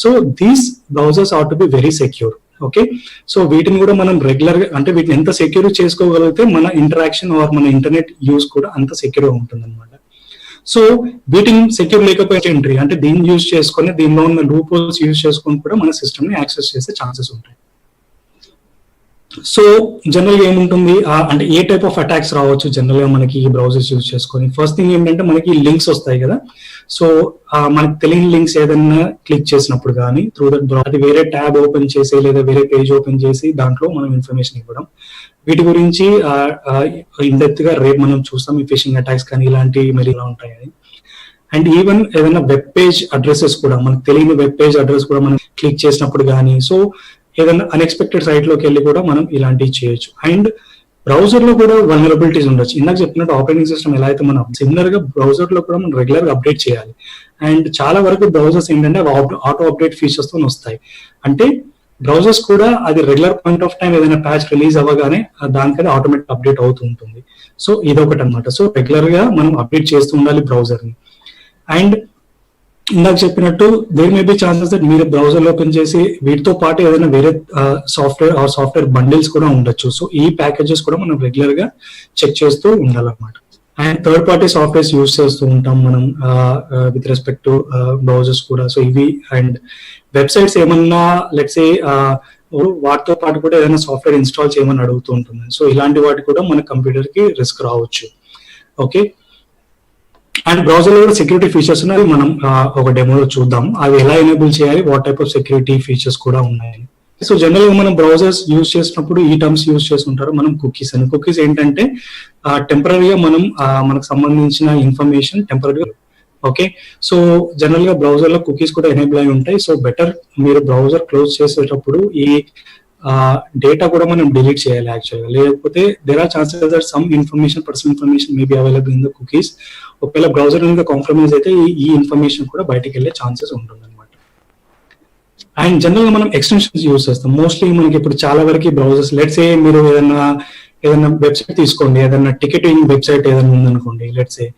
so these browsers are to be very secure. Okay, so వీటిని కూడా మనం regular గా అంటే వీటిని ఎంత సెక్యూర్ చేసుకోగలిగితే మన ఇంటరాక్షన్ ఆర్ మన ఇంటర్నెట్ యూజ్ కూడా అంత సెక్యూర్ గా ఉంటుంది అనమాట. సో వీటిని సెక్యూర్ లేకపోతే ఎంట్రీ అంటే దీన్ని యూజ్ చేసుకొని దీనిలో ఉన్న లూప్ హోల్స్ యూజ్ చేసుకొని కూడా మన సిస్టమ్ ని యాక్సెస్ చేసే ఛాన్సెస్ ఉంటాయి. సో జనరల్ గా ఏముంటుంది అంటే ఏ టైప్ ఆఫ్ అటాక్స్ రావచ్చు జనరల్ గా మనకి ఈ బ్రౌజర్స్ యూజ్ చేసుకొని. ఫస్ట్ థింగ్ ఏంటంటే మనకి లింక్స్ వస్తాయి కదా, సో మనకి తెలియని లింక్స్ ఏదైనా క్లిక్ చేసినప్పుడు కానీ త్రూ దట్ అది వేరే ట్యాబ్ ఓపెన్ చేసి లేదా వేరే పేజ్ ఓపెన్ చేసి దాంట్లో మనం ఇన్ఫర్మేషన్ ఇవ్వడం. వీటి గురించి ఇన్ డెప్త్ గా రేపు మనం చూస్తాం, ఈ ఫిషింగ్ అటాక్స్ కానీ ఇలాంటివి మరి ఇలా ఉంటాయని. అండ్ ఈవెన్ ఏదైనా వెబ్ పేజ్ అడ్రసెస్ కూడా మనకు తెలియని వెబ్ పేజ్ అడ్రస్ కూడా మనం క్లిక్ చేసినప్పుడు కానీ, సో ఏదైనా అన్ఎక్స్పెక్టెడ్ సైట్ లోకి వెళ్ళి కూడా మనం ఇలాంటివి చేయొచ్చు. అండ్ బ్రౌజర్ లో కూడా వల్నరబిలిటీస్ ఉండొచ్చు. ఇందాక చెప్పినట్టు ఆపరేటింగ్ సిస్టమ్ ఎలా అయితే మనం సిమిలర్ గా బ్రౌజర్ లో కూడా మనం రెగ్యులర్ గా అప్డేట్ చేయాలి. అండ్ చాలా వరకు బ్రౌజర్స్ ఏంటంటే ఆటో అప్డేట్ ఫీచర్స్ తో వస్తాయి. అంటే బ్రౌజర్స్ కూడా అది రెగ్యులర్ పాయింట్ ఆఫ్ టైం ఏదైనా ప్యాచ్ రిలీజ్ అవ్వగానే దానికైనా ఆటోమేటిక్ అప్డేట్ అవుతూ ఉంటుంది. సో ఇదొకటి అనమాట. సో రెగ్యులర్ గా మనం అప్డేట్ చేస్తూ ఉండాలి బ్రౌజర్ ని. అండ్ ఇందాక చెప్పినట్టు there may be chances that మీరు బ్రౌజర్ ఓపెన్ చేసి వీటితో పాటు ఏదైనా వేరే సాఫ్ట్వేర్ బండిల్స్ కూడా ఉండొచ్చు. సో ఈ ప్యాకేజెస్ కూడా మనం రెగ్యులర్ గా చెక్ చేస్తూ ఉండాలన్నమాట. And third party softwares use చేస్తూ ఉంటాం మనం విత్ రెస్పెక్ట్ టు బ్రౌజర్స్ కూడా. సో ఇవి అండ్ వెబ్సైట్స్ ఏమన్నా లెట్స్ సే వాటితో పాటు కూడా ఏదైనా సాఫ్ట్వేర్ ఇన్స్టాల్ చేయమని అడుగుతూ ఉంటుంది. సో ఇలాంటి వాటి కూడా మన కంప్యూటర్ కి రిస్క్ రావచ్చు. ఓకే, అండ్ బ్రౌజర్ లో కూడా సెక్యూరిటీ ఫీచర్స్ ఉన్నాయి, మనం ఒక డెమోలో చూద్దాం అవి ఎలా ఎనేబుల్ చేయాలి, what type of security features కూడా ఉన్నాయి. సో జనరల్ గా మనం బ్రౌజర్స్ యూజ్ చేసినప్పుడు ఈ టర్మ్స్ యూజ్ చేస్తుంటారు మనం కుకీస్ అని. కుకీస్ ఏంటంటే టెంపరీగా మనం మనకు సంబంధించిన ఇన్ఫర్మేషన్ టెంపరీగా. ఓకే, సో జనరల్ గా బ్రౌజర్ లో కుకీస్ కూడా ఎనేబుల్ అయి ఉంటాయి. సో బెటర్ మీరు బ్రౌజర్ క్లోజ్ చేసేటప్పుడు ఈ డేటా కూడా మనం డిలీట్ చేయాలి యాక్చువల్గా, లేకపోతే there are chances that some information personal information may be available in the cookies. ఒకవేళ బ్రౌజర్ కనుక కాంప్రమైజ్ అయితే ఈ ఇన్ఫర్మేషన్ కూడా బయటకు వెళ్ళే ఛాన్సెస్ ఉంటుంది అనమాట. అండ్ జనరల్ గా మనం ఎక్స్టెన్షన్స్ యూజ్ చేస్తాం మోస్ట్లీ. మనకి ఇప్పుడు చాలా వరకు బ్రౌజర్స్ లెట్స్ ఏ మీరు ఏదైనా వెబ్సైట్ తీసుకోండి, ఏదైనా టికెటింగ్ వెబ్సైట్ ఏదైనా ఉందనుకోండి, లెట్స్ ఏ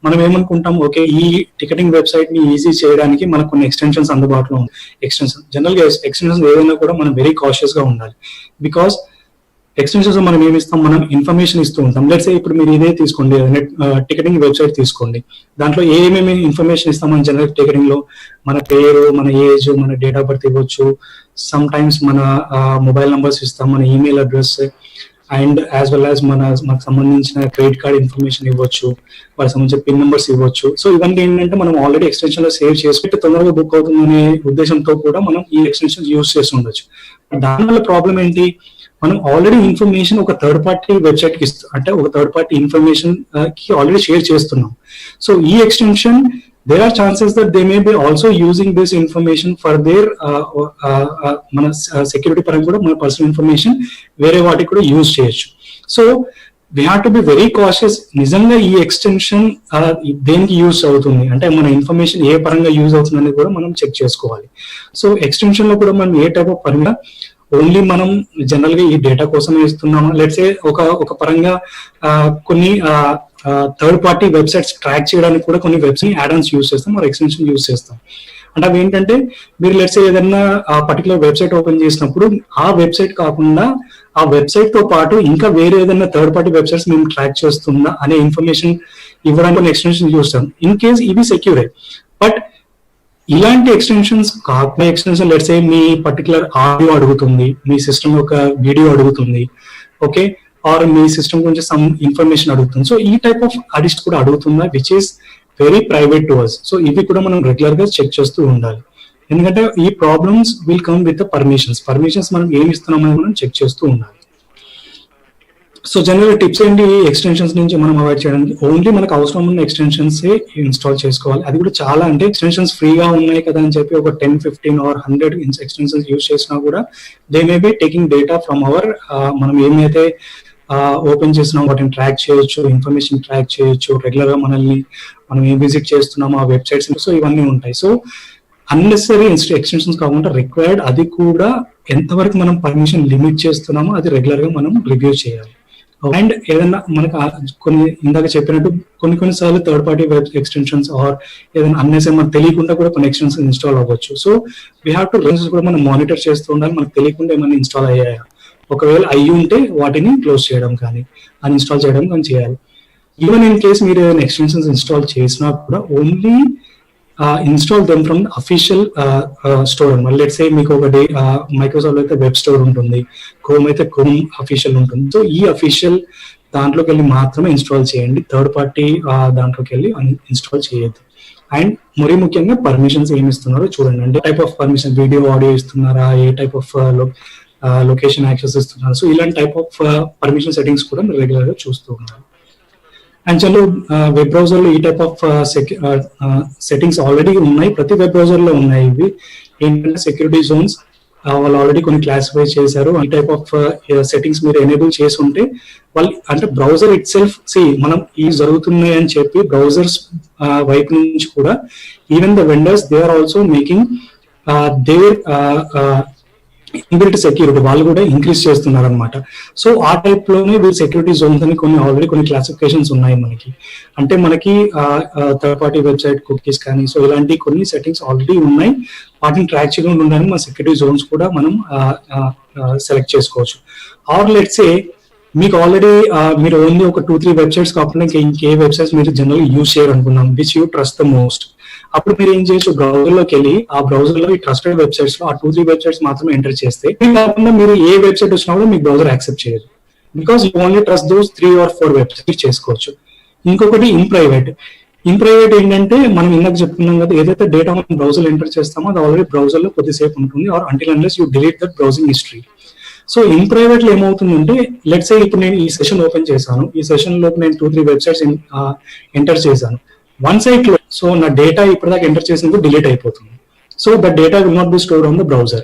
మనం ఏమనుకుంటాం ఓకే ఈ టికెటింగ్ వెబ్సైట్ ని ఈజీ చేయడానికి మనకు కొన్ని ఎక్స్టెన్షన్స్ అందుబాటులో ఉంది. జనరల్ గా ఎక్స్టెన్షన్స్ ఏదైనా కూడా మనం వెరీ కాషియస్ గా ఉండాలి. బికాస్ ఎక్స్టెన్షన్స్ మనం ఏమి ఇస్తాం, మనం ఇన్ఫర్మేషన్ ఇస్తూ ఉంటాం. లెట్స్ సే ఇప్పుడు మీరు ఇదే తీసుకోండి, టికెటింగ్ వెబ్సైట్ తీసుకోండి, దాంట్లో ఏమేమి ఇన్ఫర్మేషన్ ఇస్తాం మన జనరల్ టికెటింగ్ లో, మన పేరు, మన ఏజ్, మన డేట్ ఆఫ్ బర్త్ ఇవ్వచ్చు, సమ్ టైమ్స్ మన మొబైల్ నంబర్స్ ఇస్తాం, మన email address, and as well as మనకు సంబంధించిన క్రెడిట్ కార్డ్ ఇన్ఫర్మేషన్ ఇవ్వచ్చు, వాళ్ళకి సంబంధించిన పిన్ నెంబర్స్ ఇవ్వచ్చు. సో ఇవన్నీ ఏంటంటే మనం ఆల్రెడీ ఎక్స్టెన్షన్ లో సేవ్ చేసుకుంటే తొందరగా బుక్ అవుతుందనే ఉద్దేశంతో కూడా మనం ఈ ఎక్స్టెన్షన్ యూజ్ చేసి ఉండొచ్చు. దానివల్ల ప్రాబ్లం ఏంటి, మనం ఆల్రెడీ ఇన్ఫర్మేషన్ ఒక థర్డ్ పార్టీ వెబ్సైట్ కి ఇస్తాం, అంటే ఒక థర్డ్ పార్టీ ఇన్ఫర్మేషన్ కి ఆల్రెడీ షేర్ చేస్తున్నాం. సో ఈ extension there are chances that they may be also using this information for their మన సెక్యూరిటీ పరంగా కూడా మన పర్సనల్ ఇన్ఫర్మేషన్ వేరే వాటికి కూడా యూజ్ చేయొచ్చు. So we have to be very cautious. నిజంగా ఈ ఎక్స్టెన్షన్ దేనికి యూజ్ అవుతుంది, అంటే మన ఇన్ఫర్మేషన్ ఏ పరంగా యూజ్ అవుతుంది అనేది కూడా మనం చెక్ చేసుకోవాలి. సో ఎక్స్టెన్షన్ లో కూడా మనం ఏ టైప్ ఆఫ్ పరంగా ఓన్లీ మనం జనరల్ గా ఈ డేటా కోసమే ఇస్తున్నాము, లెట్స్ సే ఒక పరంగా కొన్ని థర్డ్ పార్టీ వెబ్సైట్స్ ట్రాక్ చేయడానికి కూడా కొన్ని వెబ్సైట్ యాడ్ ఆన్స్ యూజ్ చేస్తాం, మరి ఎక్స్టెన్షన్ యూజ్ చేస్తాం. అంటే అవి ఏంటంటే మీరు లెట్స్ సే ఏదైనా ఆ పర్టికులర్ వెబ్సైట్ ఓపెన్ చేసినప్పుడు ఆ వెబ్సైట్ కాకుండా ఆ వెబ్సైట్ తో పాటు ఇంకా వేరే ఏదైనా థర్డ్ పార్టీ వెబ్సైట్స్ మేము ట్రాక్ చేస్తుందా అనే ఇన్ఫర్మేషన్ ఇవ్వడానికి ఎక్స్టెన్షన్ యూజ్ చేస్తాం. ఇన్ కేస్ ఇవి సెక్యూరే. బట్ ఇలాంటి ఎక్స్టెన్షన్స్ కాకుండా ఎక్స్టెన్షన్ లెట్స్ సే మీ పర్టికులర్ ఆడియో అడుగుతుంది, మీ సిస్టమ్ యొక్క వీడియో అడుగుతుంది, ఓకే, ఆర్ మీ సిస్టమ్ గురించి సమ్ ఇన్ఫర్మేషన్ అడుగుతుంది. సో ఈ టైప్ ఆఫ్ అడిస్ట్ కూడా అడుగుతుందా, which is very private to us. So ఇవి కూడా మనం రెగ్యులర్ గా చెక్ చేస్తూ ఉండాలి. ఎందుకంటే ఈ problems will come with permissions మనం ఏమి ఇస్తున్నామని మనం చెక్ చేస్తూ ఉండాలి. సో జనరల్ టిప్స్ ఏంటి ఎక్స్టెన్షన్స్ నుంచి మనం అవాయిడ్ చేయడానికి, ఓన్లీ మనకు అవసరం ఉన్న ఎక్స్టెన్షన్స్ ఇన్స్టాల్ చేసుకోవాలి. అది కూడా చాలా, అంటే ఎక్స్టెన్షన్స్ ఫ్రీగా ఉన్నాయి కదా అని చెప్పి ఒక 10, 15 or 100 ఎక్స్టెన్షన్స్ యూజ్ చేసినా కూడా they may be taking data from our, మనం ఏమైతే ఓపెన్ చేసినా వాటిని ట్రాక్ చేయొచ్చు, ఇన్ఫర్మేషన్ ట్రాక్ చేయొచ్చు, రెగ్యులర్ గా మనం ఏం విజిట్ చేస్తున్నామో ఆ వెబ్సైట్స్, సో ఇవన్నీ ఉంటాయి. సో అన్నెసరీ ఎక్స్టెన్షన్స్ కాకుండా రిక్వైర్డ్, అది కూడా ఎంతవరకు మనం పర్మిషన్ లిమిట్ చేస్తున్నామో అది రెగ్యులర్ గా మనం రివ్యూ చేయాలి. అండ్ ఏదైనా మనకు కొన్ని ఇందాక చెప్పినట్టు కొన్నిసార్లు third party web extensions or ఏదైనా అన్నెసరీ మనకు తెలియకుండా కూడా కొన్ని ఎక్స్టెన్షన్స్ ఇన్స్టాల్ అవ్వచ్చు. సో వీ హ్యావ్ టు కూడా మనం మానిటర్ చేస్తూ ఉండాలి, మనకు తెలియకుండా ఏమైనా ఇన్స్టాల్ అయ్యాయా, ఒకవేళ అయ్యి ఉంటే వాటిని క్లోజ్ చేయడం కానీ అన్ఇన్స్టాల్ చేయడం కానీ చేయాలి. ఈవెన్ ఇన్ కేస్ మీరు ఏదైనా ఎక్స్టెన్షన్స్ ఇన్స్టాల్ చేసినా కూడా only install them from official store. మళ్ళీ లెట్స్ సే మీకు ఒకటి మైక్రోసాఫ్ట్ అయితే వెబ్ స్టోర్ ఉంటుంది, క్రోమ్ అయితే క్రోమ్ అఫీషియల్ ఉంటుంది. సో ఈ అఫీషియల్ దాంట్లోకి వెళ్ళి మాత్రమే ఇన్స్టాల్ చేయండి, థర్డ్ పార్టీ దాంట్లోకి వెళ్ళి ఇన్స్టాల్ చేయొద్దు. అండ్ మరీ ముఖ్యంగా పర్మిషన్స్ ఏమి ఇస్తున్నారో చూడండి, అంటే type of permission, video audio ఇస్తున్నారా, ఏ టైప్ ఆఫ్ లొకేషన్ యాక్సెస్ ఇస్తున్నారు. సో ఇలాంటి టైప్ ఆఫ్ పర్మిషన్ సెట్టింగ్స్ కూడా మీరు రెగ్యులర్ గా చూస్తూ ఉన్నారు. అండ్ చలో వెబ్ బ్రౌజర్ లో ఈ టైప్ ఆఫ్ సెట్టింగ్స్ ఆల్రెడీ ఉన్నాయి, ప్రతి వెబ్ బ్రౌజర్ లో ఉన్నాయి. ఇవి ఏంటంటే సెక్యూరిటీ జోన్స్ వాళ్ళు ఆల్రెడీ కొన్ని క్లాసిఫై చేశారు. ఈ టైప్ ఆఫ్ సెట్టింగ్స్ మీరు ఎనేబుల్ చేసి ఉంటే వాళ్ళు, అంటే బ్రౌజర్ ఇట్ సెల్ఫ్ మనం ఇవి జరుగుతున్నాయి అని చెప్పి బ్రౌజర్స్ వైపు నుంచి కూడా even the vendors they are also making their inbuilt security, వాళ్ళు కూడా ఇంక్రీజ్ చేస్తున్నారు అనమాట. సో ఆ టైప్ లోనే వీళ్ళు సెక్యూరిటీ జోన్స్ అని ఆల్రెడీ కొన్ని క్లాసిఫికేషన్స్ ఉన్నాయి మనకి. అంటే మనకి థర్డ్ పార్టీ వెబ్సైట్ కుకీస్ కానీ సో ఇలాంటి కొన్ని సెట్టింగ్స్ ఆల్రెడీ ఉన్నాయి, వాటిని ట్రాక్ చేయకుండా ఉండడానికి మన సెక్యూరిటీ జోన్స్ కూడా మనం సెలెక్ట్ చేసుకోవచ్చు. ఆర్ లెట్స్ సే మీకు ఆల్రెడీ మీరు ఓన్లీ ఒక 2-3 వెబ్సైట్స్ కాకుండా ఇంకే వెబ్సైట్స్ మీరు జనరల్ యూజ్ చేయరు అనుకున్నాం, which you trust the most. అప్పుడు మీరు ఏం చేయొచ్చు, బ్రౌజర్ లోకి వెళ్ళి ఆ బ్రౌజర్ లో ఈ ట్రస్టెడ్ వెబ్సైట్స్ లో ఆ 2-3 వెబ్సైట్స్ మాత్రమే ఎంటర్ చేస్తే, కాకుండా మీరు ఏ వెబ్సైట్ వచ్చినా కూడా మీ బ్రౌజర్ యాక్సెప్ట్ చేయదు, because you only trust those 3 or 4 websites చేసుకోవచ్చు. ఇంకొకటి ఇన్ ప్రైవేట్ ఏంటంటే మనం ఇందాక చెప్పుకున్నాం కదా, ఏదైతే డేటా మనం బ్రౌజర్ ఎంటర్ చేస్తామో అది ఆల్రెడీ బ్రౌజర్ లో కొద్దిసేపు ఉంటుంది, or until unless you delete that browsing history. So in private లో ఏమవుతుందంటే, లెట్స్ సే ఇప్పుడు నేను ఈ సెషన్ ఓపెన్ చేశాను, ఈ సెషన్ లో నేను 2-3 వెబ్సైట్స్ ఎంటర్ చేశాను వన్ సైట్ లో, సో నా డేటా ఇప్పటిదాకా ఎంటర్ చేసినప్పుడు డిలీట్ అయిపోతుంది. So that data will not be stored on the browser.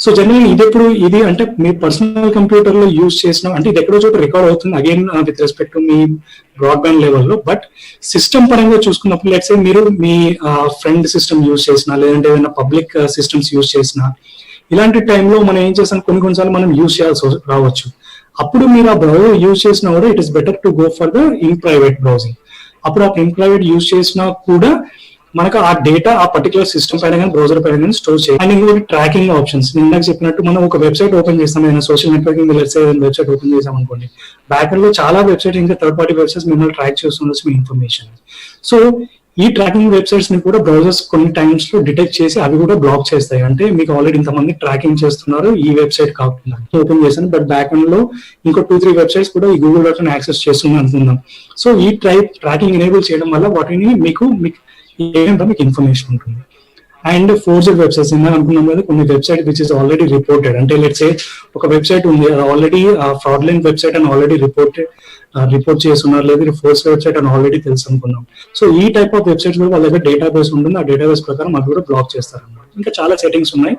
So general ఇది అంటే మీ పర్సనల్ కంప్యూటర్ లో యూజ్ చేసిన, అంటే ఇది ఎక్కడో చోట రికార్డ్ అవుతుంది again with respect to me broadband లెవెల్లో. బట్ సిస్టమ్ పరంగా చూసుకున్నప్పుడు లెట్స్ సే మీరు మీ ఫ్రెండ్ సిస్టమ్ యూజ్ చేసినా, లేదంటే ఏదైనా పబ్లిక్ సిస్టమ్స్ యూజ్ చేసినా, ఇలాంటి టైంలో మనం ఏం చేస్తాం, కొన్నిసార్లు మనం యూజ్ చేయాల్సి రావచ్చు. అప్పుడు మీరు ఆ బ్రౌజర్ యూజ్ చేసినా కూడా it is better to go for the in private browsing. అప్పుడు ఆ ఇన్ ప్రైవేట్ యూజ్ చేసినా కూడా మనకు ఆ డేటా ఆ పర్టికులర్ సిస్టమ్ పైన కానీ బ్రౌజర్ పైన కానీ స్టోర్ చేయాలి. అండ్ ఇంకొకటి ట్రాకింగ్ ఆప్షన్స్, నేను ఇందాక చెప్పినట్టు మనం ఒక వెబ్సైట్ ఓపెన్ చేస్తాం, ఏదైనా సోషల్ నెట్వర్కింగ్ వెబ్సైట్ ఓపెన్ చేసాం అనుకోండి, బ్యాక్ ఎండ్ లో చాలా వెబ్సైట్ ఇంకా థర్డ్ పార్టీ వెబ్సైట్స్ మిమ్మల్ని ట్రాక్ చేస్తుండొచ్చు మీ ఇన్ఫర్మేషన్. సో ఈ ట్రాకింగ్ వెబ్సైట్స్ ని కూడా బ్రౌజర్స్ కొన్ని టైమ్స్ లో డిటెక్ట్ చేసి అవి కూడా బ్లాక్ చేస్తాయి. అంటే మీకు ఆల్రెడీ ఇంతమంది ట్రాకింగ్ చేస్తున్నారు ఈ వెబ్సైట్ కాకుండా ఓపెన్ చేశాను, బట్ బ్యాక్ ఎండ్ లో ఇంకో 2-3 వెబ్సైట్స్ కూడా ఈ గూగుల్ డాట్ యాక్సెస్ చేస్తుంది అనుకుందాం. సో ఈ ట్రాకింగ్ ఎనేబుల్ చేయడం వల్ల వాటిని మీకు ఏంటంటే మీకు ఇన్ఫర్మేషన్ ఉంటుంది. అండ్ ఫోర్జెడ్ వెబ్సైట్స్ అనుకున్నాం కదా, కొన్ని website which is already reported, అంటే లెట్స్ సే ఒక వెబ్సైట్ ఉంది అది ఆల్రెడీ ఫ్రాడ్లెంట్ వెబ్సైట్ అని ఆల్రెడీ రిపోర్ట్ చేస్తున్నారు, లేదా ఫోర్స్ వెబ్సైట్ అని ఆల్రెడీ తెలుసు అనుకున్నాం. సో ఈ టైప్ ఆఫ్ వెబ్సైట్స్ కూడా వాళ్ళ దగ్గర డేటాబేస్ ఉంటుంది, ఆ డేటాబేస్ ప్రకారం అవి కూడా బ్లాక్ చేస్తారు అన్నమాట. ఇంకా చాలా సెట్టింగ్స్ ఉన్నాయి,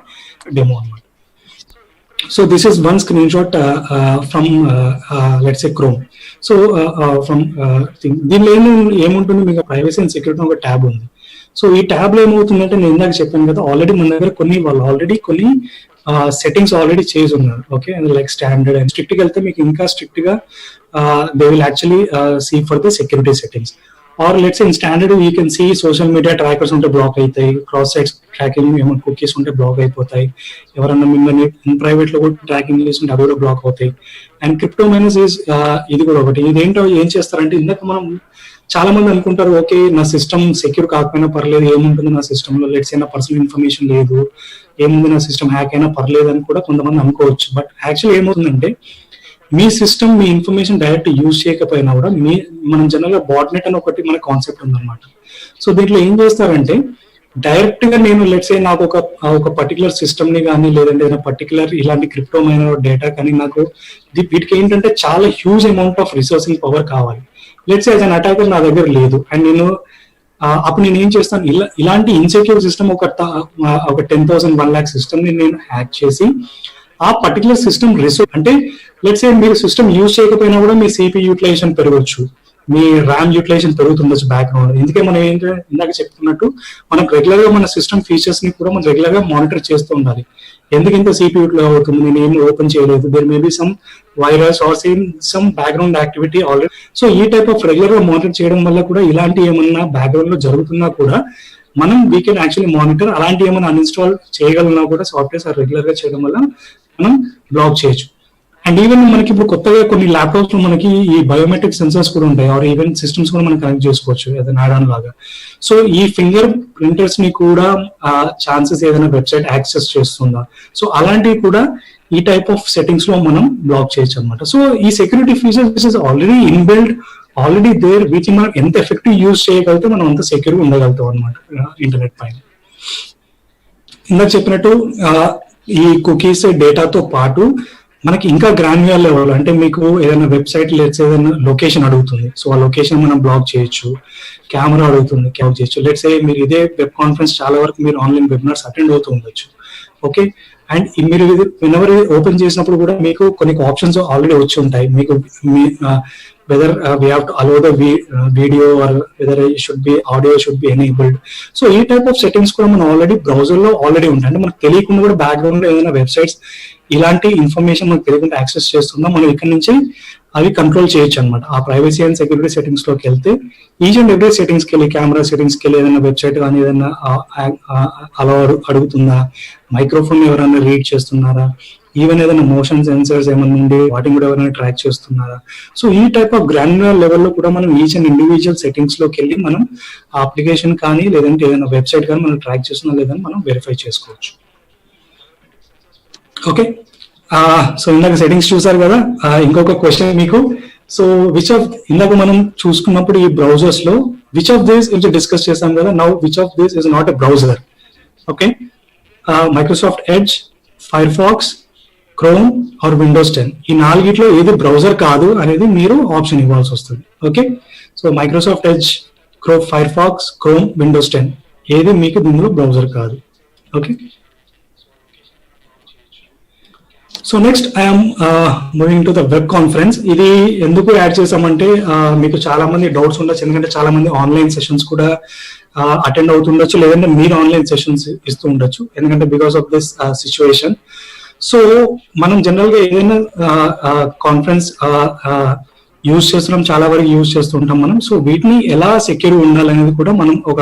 డెమో అన్నమాట. So this is one screen shot from let's say chrome. So from దీనిలో ఏముంటుంది, మీకు ప్రైవసీ అండ్ సెక్యూరిటీ ఒక ట్యాబ్ ఉంది. సో ఈ ట్యాబ్ లో ఏమవుతుందంటే నేను ఇందాక చెప్పాను కదా, ఆల్రెడీ మన దగ్గర కొన్ని సెట్టింగ్స్ ఆల్రెడీ చేసి ఉన్నారు. Okay, like standard and strict గా వెళ్తే మీకు ఇంకా స్ట్రిక్ట్ గా they will actually see for the security settings. Or let's in standard you can see social media trackers ఉంటే బ్లాక్ అవుతాయి, క్రాస్ సైట్ ట్రాకింగ్ ఏమైనా కుకీస్ ఉంటే బ్లాక్ అయిపోతాయి, ఎవరన్నా మిమ్మల్ని ఇన్ ప్రైవేట్ లో కూడా ట్రాకింగ్ చేస్తుంటే అవి కూడా బ్లాక్ అవుతాయి. అండ్ క్రిప్టో మైనర్స్ ఇది కూడా ఒకటి. ఇదేంటో ఏం చేస్తారంటే, ఇందాక మనం చాలా మంది అనుకుంటారు ఓకే నా సిస్టమ్ సెక్యూర్ కాకపోయినా పర్లేదు, ఏముంటుంది నా సిస్టమ్ లో, లెట్స్ నా పర్సనల్ ఇన్ఫర్మేషన్ లేదు, ఏముంది నా సిస్టమ్ హ్యాక్ అయినా పర్లేదు అని కూడా కొంతమంది అనుకోవచ్చు. బట్ యాక్చువల్లీ ఏమవుతుందంటే, మీ సిస్టమ్ మీ ఇన్ఫర్మేషన్ డైరెక్ట్ యూజ్ చేయకపోయినా కూడా మనం జనరల్ గా బాట్నెట్ అని ఒకటి మన కాన్సెప్ట్ ఉందన్నమాట. సో దీంట్లో ఏం చేస్తారంటే, డైరెక్ట్ గా నేను లెట్స్ సే నాకు ఒక పర్టికులర్ సిస్టమ్ ని కానీ, లేదంటే పర్టికులర్ ఇలాంటి క్రిప్టో మైనర్ డేటా కానీ, నాకు వీటికి ఏంటంటే చాలా huge amount of resourcing power కావాలి. లెట్స్ యాజ్ అన్ అటాకర్ నా దగ్గర లేదు, అండ్ నేను అప్పుడు నేను ఏం చేస్తాను, ఇలాంటి ఇన్సెక్యూర్ సిస్టమ్ ఒక 10,000 1 lakh సిస్టమ్ ని నేను హ్యాక్ చేసి ఆ పర్టికులర్ సిస్టమ్ రిసోర్స్, అంటే లెట్స్ సే మీరు సిస్టమ్ యూజ్ చేయకపోయినా కూడా మీ సిపి యూటిలైజేషన్ పెరగచ్చు, మీ ర్యామ్ యూటిలైజేషన్ పెరుగుతుండొచ్చు బ్యాక్గ్రౌండ్. ఎందుకే మనం ఏంటంటే ఇందాక చెప్తున్నట్టు మనం రెగ్యులర్ గా మన సిస్టమ్ ఫీచర్స్ ని కూడా మనం రెగ్యులర్ గా మానిటర్ చేస్తూ ఉండాలి. ఎందుకు ఇంత సిపి యూటిలైజ్ అవుతుంది, నేను ఏమి ఓపెన్ చేయలేదు, there may be some virus or some background activity already. So ఈ టైప్ ఆఫ్ రెగ్యులర్ గా మానిటర్ చేయడం వల్ల కూడా ఇలాంటి ఏమన్నా బ్యాక్గ్రౌండ్ లో జరుగుతున్నా కూడా మనం వీ కెన్ యాక్చువల్లీ మానిటర్. అలాంటి ఏమైనా అన్ఇన్స్టాల్ చేయగలన్నా కూడా సాఫ్ట్వేర్స్ రెగ్యులర్ గా చేయడం వల్ల మనం బ్లాక్ చేయొచ్చు. అండ్ ఈవెన్ మనకి ఇప్పుడు కొత్తగా కొన్ని ల్యాప్టాప్స్ లో మనకి ఈ బయోమెట్రిక్ సెన్సర్స్ కూడా ఉంటాయి, ఆర్ ఈవెన్ సిస్టమ్స్ కూడా మనం కనెక్ట్ చేసుకోవచ్చు ఏదైనా యాడ్ లాగా. సో ఈ ఫింగర్ ప్రింటర్స్ ని కూడా ఛాన్సెస్ ఏదైనా వెబ్సైట్ యాక్సెస్ చేస్తుందా, సో అలాంటివి కూడా ఈ టైప్ ఆఫ్ సెట్టింగ్స్ లో మనం బ్లాక్ చేయొచ్చు అనమాట. సో ఈ security features is already inbuilt, already there, వీటిని మనం ఎంత ఎఫెక్టివ్ యూజ్ చేయగలిగితే మనం అంత సెక్యూర్ ఉండగలుగుతాం అనమాట ఇంటర్నెట్ పైన. ఇందాక చెప్పినట్టు ఈ కుకీస్ డేటాతో పాటు మనకి ఇంకా గ్రాన్యులర్ లెవెల్, అంటే మీకు ఏదైనా వెబ్సైట్ లెట్స్ ఏదైనా లొకేషన్ అడుగుతుంది, సో ఆ లొకేషన్ మనం బ్లాక్ చేయొచ్చు. కెమెరా అడుగుతుంది, బ్లాక్ చేయొచ్చు. లెట్స్ మీరు ఇదే వెబ్ కాన్ఫరెన్స్ చాలా వరకు మీరు ఆన్లైన్ వెబినార్స్ అటెండ్ అవుతూ ఉండొచ్చు. ఓకే, అండ్ మీరు వెనెవర్ ఓపెన్ చేసినప్పుడు కూడా మీకు కొన్ని ఆప్షన్స్ ఆల్రెడీ వచ్చి ఉంటాయి. మీకు whether we have to allow the video or whether it should be audio should be enabled. So ఈ టైప్ ఆఫ్ సెట్టింగ్స్ కూడా మనం ఆల్రెడీ బ్రౌజర్ లో ఆల్రెడీ ఉంటాయి. అంటే మనకు తెలియకుండా కూడా బ్యాక్గ్రౌండ్ లో ఏదైనా వెబ్సైట్స్ ఇలాంటి ఇన్ఫర్మేషన్ మనకు తెలియకుండా యాక్సెస్ చేస్తుందా, మనం ఇక్కడ నుంచి అవి కంట్రోల్ చేయొచ్చు అనమాట. ఆ ప్రైవసీ అండ్ సెక్యూరిటీ సెట్టింగ్స్ లోకి వెళ్తే ఈచ్ అండ్ ఎవ్రీ సెట్టింగ్స్కి వెళ్ళి, కెమెరా సెట్టింగ్స్కి వెళ్ళి ఏదైనా వెబ్సైట్ కానీ ఏదైనా అలా అడుగుతుందా, మైక్రోఫోన్ ఎవరైనా రీడ్ చేస్తున్నారా, ఈవెన్ ఏదైనా మోషన్ సెన్సర్స్ ఏమైనా ఉండి వాటిని కూడా ఎవరైనా ట్రాక్ చేస్తున్నారా. సో ఈ టైప్ ఆఫ్ గ్రాన్యులర్ లెవెల్లో కూడా మనం ఈచ్ అండ్ ఇండివిజువల్ సెట్టింగ్స్ లోకి వెళ్ళి మనం ఆ అప్లికేషన్ కానీ లేదంటే ఏదైనా వెబ్సైట్ కానీ మనం ట్రాక్ చేస్తున్నా లేదని మనం వెరిఫై చేసుకోవచ్చు. ఓకే, సో ఇందాక సెట్టింగ్స్ చూసారు కదా. ఇంకొక క్వశ్చన్ మీకు, సో విచ్ ఆఫ్ ఇందాక మనం చూసుకున్నప్పుడు ఈ బ్రౌజర్స్ లో విచ్ ఆఫ్ దిస్ ఇది డిస్కస్ చేసాం కదా, now which of this is not a browser. Okay, Microsoft Edge, Firefox, Chrome or Windows 10 ఈ నాలుగిట్లో ఏది బ్రౌజర్ కాదు అనేది మీరు ఆప్షన్ ఇవ్వాల్సి వస్తుంది. Okay, so Microsoft Edge, Firefox, Chrome, Windows 10 ఏది మీకు దీనిలో బ్రౌజర్ కాదు. Okay, so next I'm moving to the web conference. ఇది ఎందుకు యాడ్ చేసామంటే మీకు చాలా మంది డౌట్స్ ఉండొచ్చు, ఎందుకంటే చాలా మంది ఆన్లైన్ సెషన్స్ కూడా అటెండ్ అవుతుండొచ్చు, లేదంటే మీరు ఆన్లైన్ సెషన్స్ ఇస్తూ ఉండొచ్చు, ఎందుకంటే because of this situation. So మనం జనరల్ గా ఏదైనా కాన్ఫరెన్స్ యూజ్ చేస్తున్నాం, చాలా వరకు యూజ్ చేస్తూ ఉంటాం మనం. సో వీటిని ఎలా సెక్యూర్ ఉండాలనేది కూడా మనం ఒక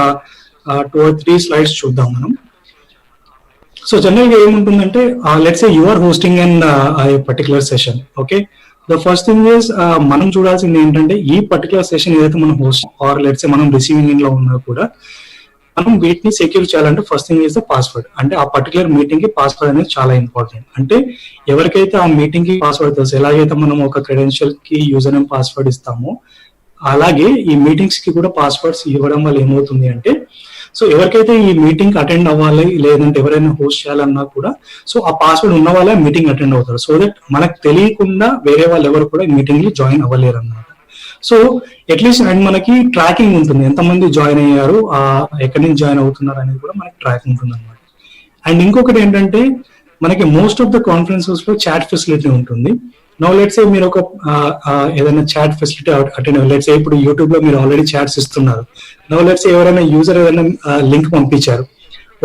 2 or 3 స్లైడ్స్ చూద్దాం మనం. సో జనరల్ గా ఏముంటుందంటే let's say you are hosting and particular session. Okay, the first thing is మనం చూడాల్సింది ఏంటంటే ఈ పర్టికులర్ సెషన్ ఏదైతే మనం హోస్ట్ ఆర్ లెట్స్ మనం రిసీవింగ్ ఎండ్ లో ఉన్నా కూడా మనం వీటిని సెక్యూర్ చేయాలంటే first thing is the password. అంటే ఆ పర్టికులర్ మీటింగ్ కి పాస్వర్డ్ అనేది చాలా ఇంపార్టెంట్. అంటే ఎవరికైతే ఆ మీటింగ్ కి పాస్వర్డ్ తెలుసు, ఎలాగైతే మనం ఒక క్రెడెన్షియల్ కి యూజర్ నేమ్ పాస్వర్డ్ ఇస్తామో అలాగే ఈ మీటింగ్స్ కి కూడా పాస్వర్డ్స్ ఇవ్వడం వల్ల ఏమవుతుంది అంటే, సో ఎవరికైతే ఈ మీటింగ్ అటెండ్ అవ్వాలి లేదంటే ఎవరైనా హోస్ట్ చేయాలన్నా కూడా సో ఆ పాస్వర్డ్ ఉన్న వాళ్ళే మీటింగ్ అటెండ్ అవుతారు. సో దట్ మనకు తెలియకుండా వేరే వాళ్ళు ఎవరు కూడా ఈ మీటింగ్ కి జాయిన్ అవ్వలేరు అన్నమాట. సో అట్లీస్ట్ అండ్ మనకి ట్రాకింగ్ ఉంటుంది, ఎంతమంది జాయిన్ అయ్యారు, ఎక్కడి నుంచి జాయిన్ అవుతున్నారు అనేది కూడా మనకి ట్రాక్ ఉంటుంది అనమాట. అండ్ ఇంకొకటి ఏంటంటే మనకి మోస్ట్ ఆఫ్ ద కాన్ఫరెన్సెస్ లో చాట్ ఫెసిలిటీ ఉంటుంది. నౌ లెట్స్ సే మీరు ఒక ఏదైనా చాట్ ఫెసిలిటీ అటెండ్ అవ్వాలి. లెట్స్ సే ఇప్పుడు యూట్యూబ్ లో మీరు ఆల్రెడీ చాట్స్ ఇస్తున్నారు. నౌ లెట్స్ సే ఎవరైనా యూజర్ ఏదైనా లింక్ పంపించారు,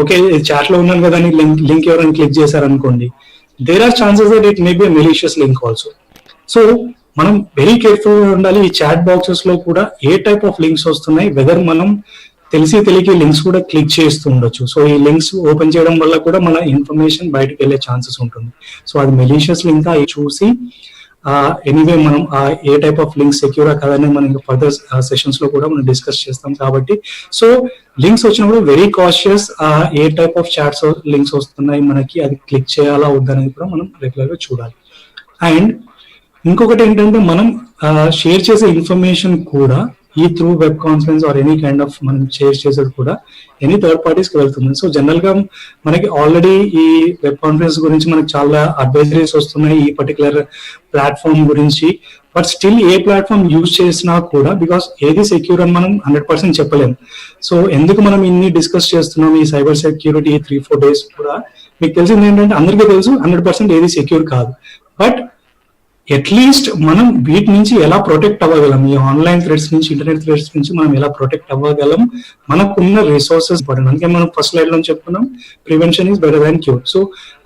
ఓకే చాట్ లో ఉన్నాను కదా అని లింక్ ఎవరైనా క్లిక్ చేశారు అనుకోండి, there are chances that it may be malicious link also. So మనం వెరీ కేర్ఫుల్ గా ఉండాలి. ఈ చాట్ బాక్సెస్ లో కూడా ఏ టైప్ ఆఫ్ లింక్స్ వస్తున్నాయి, వెదర్ మనం తెలియక లింక్స్ కూడా క్లిక్ చేస్తూ ఉండొచ్చు. సో ఈ లింక్స్ ఓపెన్ చేయడం వల్ల కూడా మన ఇన్ఫర్మేషన్ బయటకు వెళ్ళే ఛాన్సెస్ ఉంటుంది. సో అది మెలీషియస్ లింక్ చూసి ఎనీవే మనం ఏ టైప్ ఆఫ్ లింక్ సెక్యూర్ కాదని మనం ఫర్దర్ సెషన్స్ లో కూడా మనం డిస్కస్ చేస్తాం. కాబట్టి సో లింక్స్ వచ్చినప్పుడు వెరీ కాషియస్, ఏ టైప్ ఆఫ్ చాట్స్ లింక్స్ వస్తున్నాయి మనకి, అది క్లిక్ చేయాలా వద్దనేది కూడా మనం రెగ్యులర్ గా చూడాలి. అండ్ ఇంకొకటి ఏంటంటే మనం షేర్ చేసే ఇన్ఫర్మేషన్ కూడా ఈ through web conference or any kind of మనం షేర్ చేసేది కూడా ఎనీ థర్డ్ పార్టీస్ కి వెళ్తుంది. సో జనరల్ గా మనకి ఆల్రెడీ ఈ వెబ్ కాన్ఫరెన్స్ గురించి మనకి చాలా అడ్వైజరీస్ వస్తున్నాయి ఈ పర్టికులర్ ప్లాట్ఫామ్ గురించి. But still A platform use చేసినా కూడా బికాస్ ఏది సెక్యూర్ అని మనం 100% చెప్పలేము. సో ఎందుకు మనం ఇన్ని డిస్కస్ చేస్తున్నాం ఈ సైబర్ సెక్యూరిటీ 3-4 days కూడా, మీకు తెలిసింది ఏంటంటే అందరికీ తెలుసు 100% ఏది సెక్యూర్ కాదు. బట్ అట్లీస్ట్ మనం వీటి నుంచి ఎలా ప్రొటెక్ట్ అవ్వగలం, ఈ ఆన్లైన్ థ్రెట్స్ నుంచి, ఇంటర్నెట్ థ్రెట్స్ నుంచి మనం ఎలా ప్రొటెక్ట్ అవ్వగలం, మనకున్న రిసోర్సెస్ పడండి. అందుకే మనం ఫస్ట్ స్లైడ్ లో చెప్పుకున్నాం prevention is better than cure. So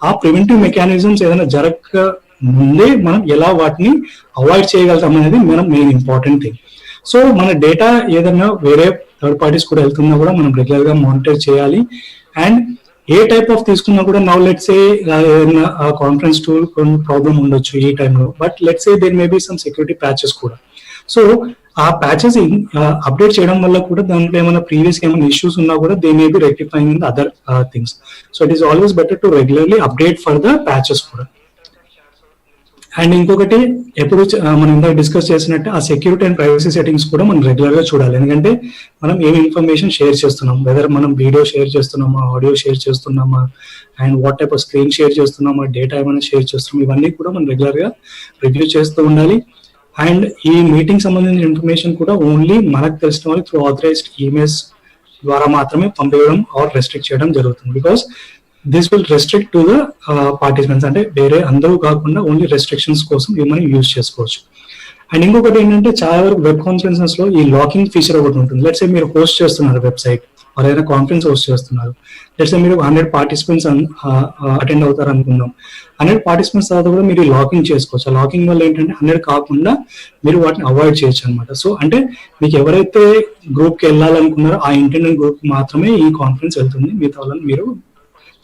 ఆ ప్రివెంటివ్ మెకానిజమ్స్ ఏదైనా జరగక ముందే మనం ఎలా వాటిని అవాయిడ్ చేయగలుగుతాం అనేది మనం మెయిన్ ఇంపార్టెంట్ థింగ్. సో మన డేటా ఏదైనా వేరే థర్డ్ పార్టీస్ కూడా వెళ్తున్నా కూడా మనం రెగ్యులర్ గా మానిటర్ చేయాలి. అండ్ ఏ టైప్ ఆఫ్ తీసుకున్నా కూడా నౌ లెట్స్ సే ఏదైనా కాన్ఫరెన్స్ టూల్ కొన్ని ప్రాబ్లమ్ ఉండొచ్చు ఈ టైంలో, but let's say there may be some security patches కూడా. సో ఆ ప్యాచెస్ అప్డేట్ చేయడం వల్ల కూడా దాంట్లో ఏమైనా ప్రీవియస్ ఏమైనా ఇష్యూస్ ఉన్నా కూడా they may B rectifying in the other things. So it is always better to regularly update for the patches కూడా. అండ్ ఇంకొకటి ఎప్పుడు మనం ఇందాక డిస్కస్ చేసినట్టు ఆ సెక్యూరిటీ అండ్ ప్రైవసీ సెట్టింగ్స్ కూడా మనం రెగ్యులర్ గా చూడాలి. ఎందుకంటే మనం ఏమి ఇన్ఫర్మేషన్ షేర్ చేస్తున్నాం, వెదర్ మనం వీడియో షేర్ చేస్తున్నామా, ఆడియో షేర్ చేస్తున్నామా, and what type off screen share చేస్తున్నామా, డేటా ఏమైనా షేర్ చేస్తున్నాం, ఇవన్నీ కూడా మనం రెగ్యులర్ గా రివ్యూ చేస్తూ ఉండాలి. అండ్ ఈ మీటింగ్ సంబంధించిన ఇన్ఫర్మేషన్ కూడా ఓన్లీ మనకు తెలిసిన వాళ్ళు త్రూ ఆథరైజ్డ్ ఈమెయిల్స్ ద్వారా మాత్రమే పంపించడం ఆర్ రెస్ట్రిక్ట్ చేయడం జరుగుతుంది. Because this will restrict to the participants, అంటే వేరే అందరూ కాకుండా ఓన్లీ రెస్ట్రిక్షన్స్ కోసం ఇవి మనం యూజ్ చేసుకోవచ్చు. అండ్ ఇంకొకటి ఏంటంటే చాలా వరకు వెబ్ కాన్ఫరెన్సెస్ లో ఈ లాకింగ్ ఫీచర్ ఒకటి ఉంటుంది. లెట్స్ సే మీరు హోస్ట్ చేస్తున్నారు వెబ్సైట్, ఏదైనా కాన్ఫరెన్స్ హోస్ట్ చేస్తున్నారు, లెట్స్ సే మీరు 100 పార్టిసిపెంట్స్ అటెండ్ అవుతారు అనుకుందాం. 100 పార్టిసిపెంట్స్ తర్వాత కూడా మీరు లాకింగ్ చేసుకోవచ్చు. ఆ లాకింగ్ వల్ల ఏంటంటే 100 కాకుండా మీరు వాటిని అవాయిడ్ చేయొచ్చు అనమాట. సో అంటే మీకు ఎవరైతే గ్రూప్ కి వెళ్ళాలనుకున్నారో ఆ ఇంటెండెంట్ గ్రూప్ కి మాత్రమే ఈ కాన్ఫరెన్స్ వెళ్తుంది, మిగతా వాళ్ళని మీరు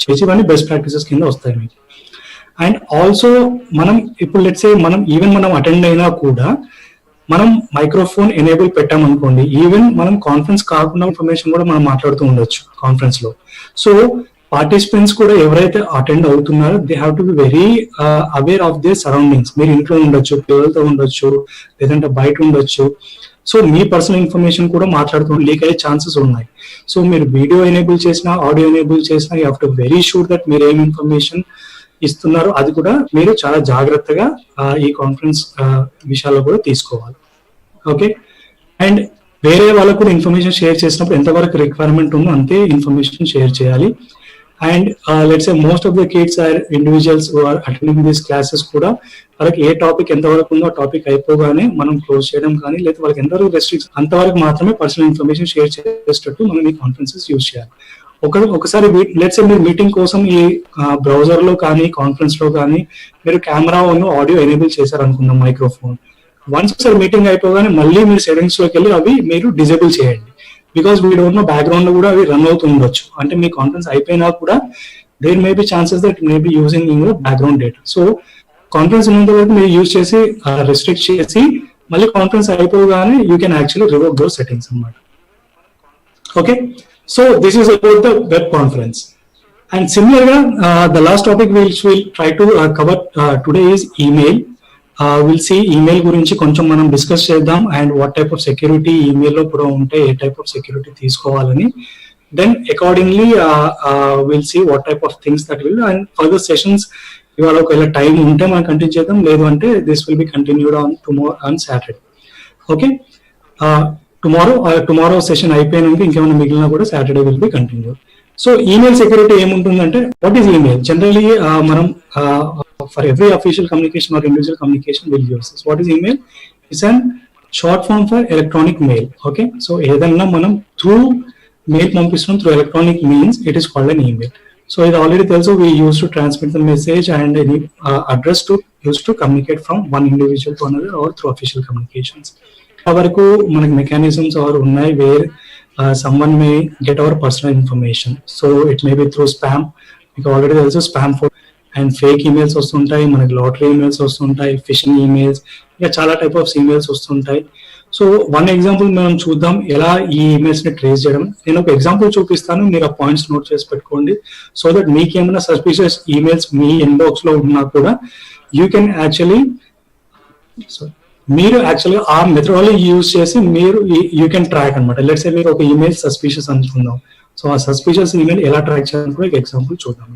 చేసి ఇవన్నీ బెస్ట్ ప్రాక్టీసెస్ కింద వస్తాయి మీకు. అండ్ ఆల్సో మనం ఇప్పుడు లెట్స్ సే మనం అటెండ్ అయినా కూడా మనం మైక్రోఫోన్ ఎనేబుల్ పెట్టామనుకోండి, ఈవెన్ మనం కాన్ఫరెన్స్ కాకుండా ఇన్ఫర్మేషన్ కూడా మనం మాట్లాడుతూ ఉండొచ్చు కాన్ఫరెన్స్ లో. సో పార్టిసిపెంట్స్ కూడా ఎవరైతే అటెండ్ అవుతున్నారో they have to be very aware of their surroundings. మీరు ఇంట్లో ఉండొచ్చు, పిల్లలతో ఉండొచ్చు, లేదంటే బయట ఉండొచ్చు. సో మీ పర్సనల్ ఇన్ఫర్మేషన్ కూడా మాట్లాడుతూ లీక్ అయ్యే ఛాన్సెస్ ఉన్నాయి. సో మీరు వీడియో ఎనేబుల్ చేసినా, ఆడియో ఎనేబుల్ చేసినా, you have to very sure that మీరు ఏం ఇన్ఫర్మేషన్ ఇస్తున్నారో అది కూడా మీరు చాలా జాగ్రత్తగా ఈ కాన్ఫరెన్స్ విషయాల్లో కూడా తీసుకోవాలి. ఓకే. అండ్ వేరే వాళ్ళకు కూడా ఇన్ఫర్మేషన్ షేర్ చేసినప్పుడు ఎంతవరకు రిక్వైర్మెంట్ ఉందో అంతే ఇన్ఫర్మేషన్ షేర్ చేయాలి. And let's say most of the kids or individuals who are attending these classes కూడా వాళ్ళకి ఏ టాపిక్ ఎంతవరకు ఉందో ఆ టాపిక్ అయిపోగానే మనం క్లోజ్ చేయడం కానీ, లేదా వాళ్ళకి ఎంతవరకు రెస్ట్రిక్ట్స్ అంతవరకు మాత్రమే పర్సనల్ ఇన్ఫర్మేషన్ షేర్ చేసేటట్టు మనం ఈ కాన్ఫరెన్సెస్ యూజ్ చేయాలి. ఒకసారి లెట్స్ సే మీరు మీటింగ్ కోసం ఈ బ్రౌజర్ లో కానీ కాన్ఫరెన్స్ లో కానీ మీరు కెమెరా ఆడియో ఎనేబుల్ చేశారు అనుకుందాం, మైక్రోఫోన్. వన్స్ ఒకసారి మీటింగ్ అయిపోగానే మళ్ళీ మీరు సెట్టింగ్స్ లోకి వెళ్ళి అవి మీరు డిజేబుల్ చేయండి. Because we don't know background లో కూడా అవి రన్ అవుతూ ఉండొచ్చు. అంటే మీ కాన్ఫరెన్స్ అయిపోయినా కూడా there may be chances that may be using in background data. So conference ఉన్నంత వరకు మీరు యూజ్ చేసి రెస్ట్రిక్ట్ చేసి మళ్ళీ కాన్ఫరెన్స్ అయిపోగానే you can actually revoke those settings అన్నమాట. Okay, so this is about the web conference. And similarly, the last topic which we'll try to cover today is email. We'll see email గురించి కొంచెం మనం discuss చేద్దాం and what type of security ఈమెయిల్లో కూడా ఉంటే ఏ type of security తీసుకోవాలని. Then accordingly will see what type of things that will and further sessions ఇవాళ ఒకవేళ టైం ఉంటే మనం కంటిన్యూ చేద్దాం, లేదు అంటే this will be continued on Saturday. Okay, tomorrow session అయిపోయినాక ఇంకేమైనా మిగిలినా కూడా Saturday will be continued. So email security ఏముంటుందంటే, వాట్ ఈస్ ఈమెయిల్? జనరలీ మనం for every official communication are individual communication will use this. What is email? It's an short form for electronic mail. Okay, so ఏదన్నా మనం through mail పంపిస్తున్నాం through electronic means it is called an email. So ఇది already తెలుసు, we use to transmit the message and any address to use to communicate from one individual to another or through official communications. వరకు మనకి mechanisms are ఉన్నాయి where someone may get our personal information. So it may be through spam. మీకు already తెలుసు spam phone and fake emails వస్తుంటాయి, మనకి lottery emails వస్తుంటాయి, phishing emails, ఇంకా చాలా టైప్ ఆఫ్ ఈమెయిల్స్ వస్తుంటాయి. సో వన్ ఎగ్జాంపుల్ మనం చూద్దాం ఎలా ఈ ఈమెయిల్స్ ని ట్రేస్ చేయడం. నేను ఒక ఎగ్జాంపుల్ చూపిస్తాను, మీరు ఆ పాయింట్స్ నోట్ చేసి పెట్టుకోండి. సో దట్ మీకు ఏమైనా సస్పిషియస్ ఈమెయిల్స్ మీ ఇన్బాక్స్ లో ఉన్నా కూడా యూ కెన్ యాక్చువల్లీ మీరు యాక్చువల్గా ఆ మెథడాలజీ యూజ్ చేసి మీరు యూ కెన్ ట్రాక్ అనమాట. లెట్స్ సే మీరు ఒక ఈమెయిల్ సస్పిషియస్ అనుకుందాం, సో ఆ సస్పిషియస్ ఈమెయిల్ ఎలా ట్రాక్ చేయాలని కూడా ఎగ్జాంపుల్ చూద్దాం.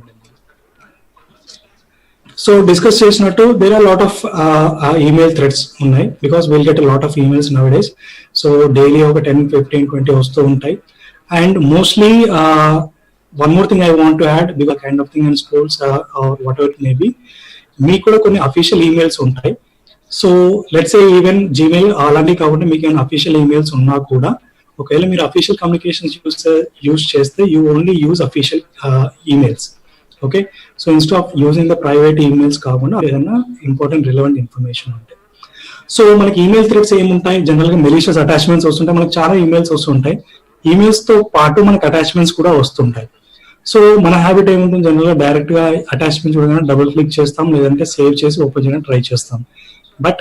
సో డిస్కస్ చేసినట్టు there are lot of email threads ఉన్నాయి, because will get lot of emails nowadays. So daily ఒక 10, 15, 20 వస్తూ ఉంటాయి. And mostly one more thing I want to add, because kind of thing in schools whatever may B, మీకు కూడా కొన్ని official emails ఉంటాయి. So let's say even Gmail అలాంటివి కాకుండా మీకు ఏమైనా అఫీషియల్ ఈమెయిల్స్ ఉన్నా కూడా ఒకవేళ మీరు అఫీషియల్ కమ్యూనికేషన్స్ యూజ్ చేస్తే you only use official emails. Okay, so instead of using the private emails కాకుండా ఏదైనా ఇంపార్టెంట్ రిలవెంట్ ఇన్ఫర్మేషన్ ఉంటాయి. సో మనకి ఈమెయిల్ థ్రెడ్స్ ఏముంటాయి, జనరల్ గా మెలీషియస్ అటాచ్మెంట్స్ వస్తుంటాయి, మనకి చాలా ఈమెయిల్స్ వస్తుంటాయి. ఈమెయిల్స్ తో పాటు మనకి అటాచ్మెంట్స్ కూడా వస్తుంటాయి. సో మన హ్యాబిట్ ఏముంటుంది, జనరల్ గా డైరెక్ట్ గా అటాచ్మెంట్ చూడగానే డబుల్ క్లిక్ చేస్తాం, లేదంటే సేవ్ చేసి ఓపెన్ చేయడానికి ట్రై చేస్తాం. బట్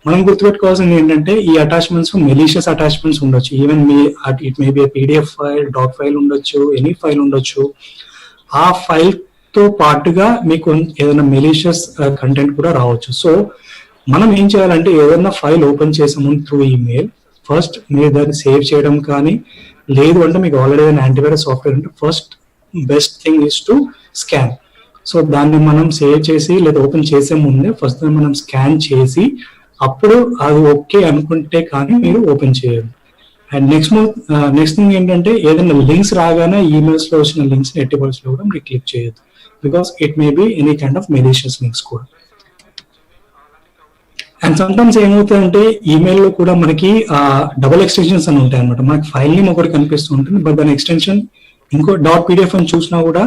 మనం గుర్తుపెట్టుకోవాల్సింది ఏంటంటే ఈ అటాచ్మెంట్స్ మెలీషియస్ అటాచ్మెంట్స్ ఉండొచ్చు. ఈవెన్ మీ it may be PDF file, doc file ఉండొచ్చు, ఎనీ ఫైల్ ఉండొచ్చు. ఆ ఫైల్ తో పాటుగా మీకు ఏదైనా మెలీషియస్ కంటెంట్ కూడా రావచ్చు. సో మనం ఏం చేయాలంటే ఏదైనా ఫైల్ ఓపెన్ చేసే ముందు త్రూ ఈమెయిల్ ఫస్ట్ మీరు దాన్ని సేవ్ చేయడం కానీ, లేదు అంటే మీకు ఆల్రెడీ ఏదైనా యాంటీవైరస్ సాఫ్ట్వేర్ అంటే first best thing is to scan. So దాన్ని మనం సేవ్ చేసి లేదా ఓపెన్ చేసే ముందే ఫస్ట్ దాన్ని మనం స్కాన్ చేసి అప్పుడు అది ఓకే అనుకుంటే కానీ మీరు ఓపెన్ చేయరు. అండ్ నెక్స్ట్ థింగ్ ఏంటంటే ఏదైనా లింక్స్ రాగానే ఈమెయిల్స్ లో వచ్చిన లింక్స్ ఎట్టి పరిస్థితుల్లో కూడా మీరు క్లిక్ చేయొద్దు, because it may be any kind of malicious links కూడా. అండ్ సమ్టైమ్స్ ఏమవుతుందంటే ఈమెయిల్ లో కూడా మనకి డబుల్ ఎక్స్టెన్షన్స్ అని ఉంటాయి అనమాట. మనకి ఫైల్ నేమ్ ఒకటి కనిపిస్తూ ఉంటుంది, బట్ దాని ఎక్స్టెన్షన్ ఇంకో .pdf అని చూసినా కూడా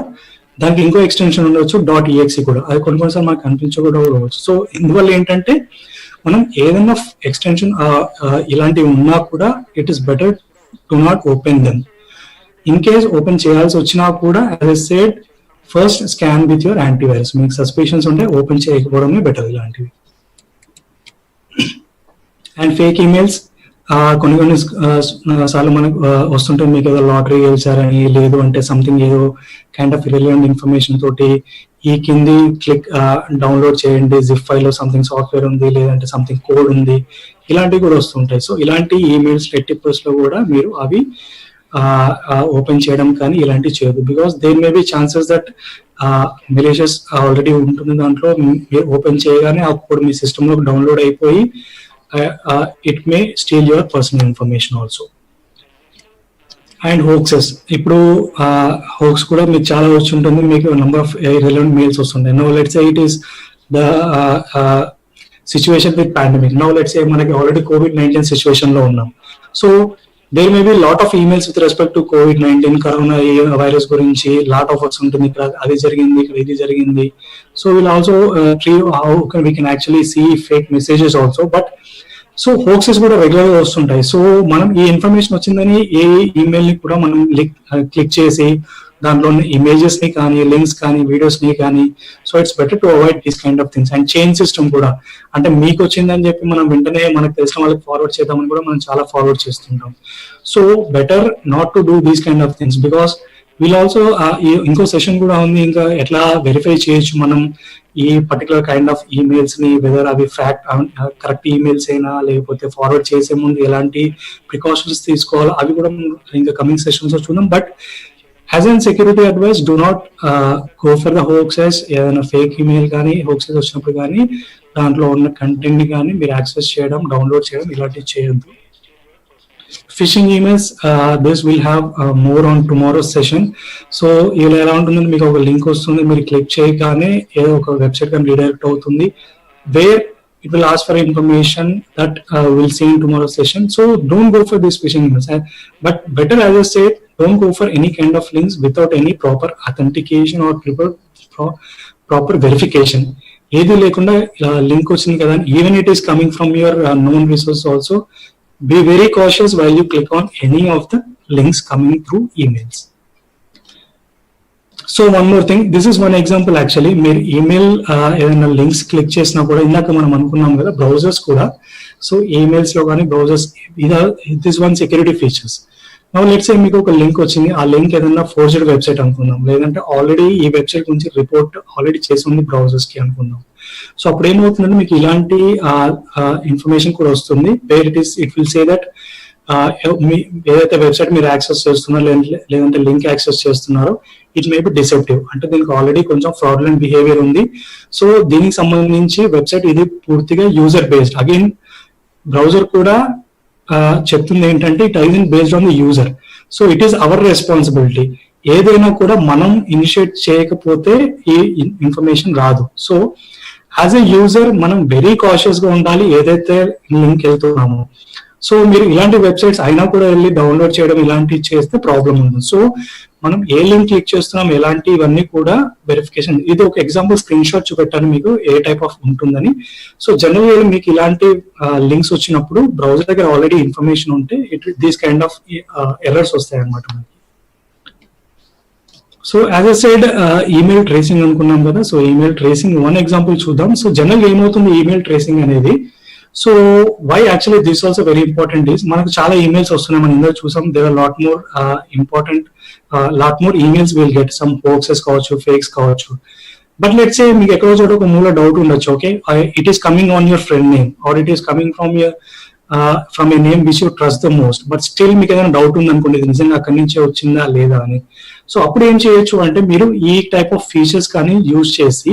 దానికి ఇంకో ఎక్స్టెన్షన్ ఉండొచ్చు .exe కూడా, అది కొన్నిసార్లు మనకు కనిపించకుండా కూడా ఉండవచ్చు. సో ఇందువల్ల ఏంటంటే మనం ఏదైనా ఎక్స్టెన్షన్ ఇలాంటివి ఉన్నా కూడా it is better to not open them. In case open చేయాల్సి వచ్చినా కూడా as I said first scan with your antivirus. మీకు సస్పిషన్స్ ఉంటే ఓపెన్ చేయకపోవడమే బెటర్ ఇలాంటివి. అండ్ ఫేక్ ఈమెయిల్స్ కొన్ని సార్లు మనకు వస్తుంటాయి, మీకు ఏదో లాటరీ గెలిచారని, లేదు అంటే సంథింగ్ ఏదో కైండ్ ఆఫ్ ఇర్రెలెవెంట్ ఇన్ఫర్మేషన్ తోటి ఈ కింది క్లిక్ డౌన్లోడ్ చేయండి, జిప్ ఫైల్ లో సంథింగ్ సాఫ్ట్వేర్ ఉంది, లేదంటే సంథింగ్ కోడ్ ఉంది, ఇలాంటివి కూడా వస్తుంటాయి. సో ఇలాంటి ఈమెయిల్స్ ఎట్టి లో కూడా మీరు అవి ఓపెన్ చేయడం కానీ ఇలాంటివి చేయదు, because there may be chances that malicious already ఉంటుంది దాంట్లో. మీరు ఓపెన్ చేయగానే ఆ కోడ్ మీ సిస్టమ్ లో డౌన్లోడ్ అయిపోయి it may steal your personal information also. And hoaxes, ఇప్పుడు హోక్స్ కూడా మీకు చాలా వచ్చి ఉంటుంది, మీకు నెంబర్ ఆఫ్ irrelevant మెయిల్స్ వస్తుంటాయి. No let's say it is the situation with pandemic. No let's say మనకి ఆల్రెడీ COVID-19 సిచ్యువేషన్ లో ఉన్నాం. So there may be lot of emails with respect to COVID-19 corona virus గురించి lot of works ఉంటుంది, ఇక్కడ అది జరిగింది, ఇక్కడ ఇది జరిగింది. So will also how we can actually see fake messages also. But so hoaxes కూడా రెగ్యులర్ గా వస్తుంటాయి. సో మనం ఈ ఇన్ఫర్మేషన్ వచ్చిందని ఏ ఈమెయిల్ ని కూడా మనం క్లిక్ చేసి దాంట్లో ఉన్న ఇమేజెస్ ని కానీ, లింక్స్ కానీ, వీడియోస్ ని కానీ. So it's better to avoid these kind of things. And chain system కూడా, అంటే మీకు వచ్చిందని చెప్పి మనం వెంటనే మనకు తెలిసిన వాళ్ళకి ఫార్వర్డ్ చేద్దామని కూడా మనం చాలా ఫార్వర్డ్ చేస్తుంటాం. So better not to do these kind of things, because we'll also ఇంకో సెషన్ కూడా ఉంది, ఇంకా ఎట్లా వెరిఫై చేయొచ్చు మనం ఈ పర్టికులర్ కైండ్ ఆఫ్ ఈమెయిల్స్ ని, వెదర్ అవి కరెక్ట్ ఈమెయిల్స్ అయినా, లేకపోతే ఫార్వర్డ్ చేసే ముందు ఎలాంటి ప్రికాషన్స్ తీసుకోవాలి, అవి కూడా ఇంకా కమింగ్ సెషన్స్ లో చూద్దాం. But as an security advice, do not go for the hoaxes. ఏదైనా ఫేక్ ఈమెయిల్ కానీ, హోక్సెస్ వచ్చినప్పుడు కానీ దాంట్లో ఉన్న కంటెంట్ ని కానీ మీరు యాక్సెస్ చేయడం, డౌన్లోడ్ చేయడం ఇలాంటివి చేయొద్దు. Phishing emails, this will have more on tomorrow's session. So ఇలా ఎలా ఉంటుందంటే మీకు ఒక లింక్ వస్తుంది, మీరు క్లిక్ చేయగానే ఏదో ఒక వెబ్సైట్ కానీ రీడైరెక్ట్ అవుతుంది, wear it will ask for information that we'll see in tomorrow's session. So don't go for these phishing emails. But better, as I said, don't go for any kind of links without any proper authentication or proper verification. ఏది లేకుండా link వచ్చింది కదా, even it is coming from your known resource also, be very cautious while you click on any of the links coming through emails. So one more thing, this is one example actually. మీరు email ఏదైనా links click చేసినా కూడా, ఇందాక మనం అనుకున్నాం కదా browsers కూడా, so emails లో కానీ browsers, this one security features. Now let's say మీకు ఒక లింక్ వచ్చింది, ఆ లింక్ ఏదైనా ఫోర్జెడ్ వెబ్సైట్ అనుకుందాం, లేదంటే ఆల్రెడీ ఈ వెబ్సైట్ గురించి రిపోర్ట్ ఆల్రెడీ చేసి ఉంది బ్రౌజర్స్ కి అనుకుందాం. సో అప్పుడు ఏమవుతుందంటే మీకు ఇలాంటి ఇన్ఫర్మేషన్ కూడా వస్తుంది, where it will say that ఏదైతే వెబ్సైట్ మీరు యాక్సెస్ చేస్తున్నారో లేదంటే లింక్ యాక్సెస్ చేస్తున్నారో ఇట్ మే బి డిసెప్టివ్, అంటే దీనికి ఆల్రెడీ కొంచెం ఫ్రాడ్లెంట్ బిహేవియర్ ఉంది. సో దీనికి సంబంధించి వెబ్సైట్ ఇది పూర్తిగా యూజర్ బేస్డ్. అగైన్ బ్రౌజర్ కూడా చెప్తుంది ఏంటంటే it is based on the user. So it is our responsibility. ఏదైనా కూడా మనం ఇనిషియేట్ చేయకపోతే ఈ ఇన్ఫర్మేషన్ రాదు. సో యాజ్ ఎ యూజర్ మనం వెరీ కాషియస్ గా ఉండాలి ఏదైతే లింక్ వెళ్తున్నామో. సో మీరు ఇలాంటి వెబ్సైట్స్ అయినా కూడా వెళ్ళి డౌన్లోడ్ చేయడం ఇలాంటివి చేస్తే ప్రాబ్లం ఉంది. సో మనం ఏ లింక్ క్లిక్ చేస్తున్నాం, ఎలాంటి ఇవన్నీ కూడా వెరిఫికేషన్. ఇది ఒక ఎగ్జాంపుల్ స్క్రీన్ షాట్ చూపెట్టాను మీకు ఏ టైప్ ఆఫ్ ఉంటుందని. సో జనరల్ మీకు ఇలాంటి లింక్స్ వచ్చినప్పుడు బ్రౌజర్ దగ్గర ఆల్రెడీ ఇన్ఫర్మేషన్ ఉంటే దీస్ కైండ్ ఆఫ్ ఎర్రర్స్ వస్తాయి అన్నమాట మనకి. So as I said email tracing అనుకున్నాం కదా, so email tracing one example చూద్దాం. సో జనరల్ ఏమవుతుంది ఈమెయిల్ ట్రేసింగ్ అనేది, so why actually this also very important is, మనకు చాలా ఈమెయిల్స్ వస్తున్నాయి, మనం ఇందులో చూసాం. There are lot more important, lot more emails will get, some హోక్సెస్ కావచ్చు, ఫేక్స్ కావచ్చు. బట్ లెట్స్ సే మీకు ఎక్కడో చోట ఒక మూల డౌట్ ఉండొచ్చు, okay it is coming on your friend name or it is coming from A name which you trust the most, but still మీకు ఏదైనా డౌట్ ఉంది అనుకోండి ఇది నిజంగా అక్కడి నుంచే వచ్చిందా లేదా అని. సో అప్పుడు ఏం చేయొచ్చు అంటే మీరు ఈ టైప్ ఆఫ్ ఫీచర్స్ కానీ యూజ్ చేసి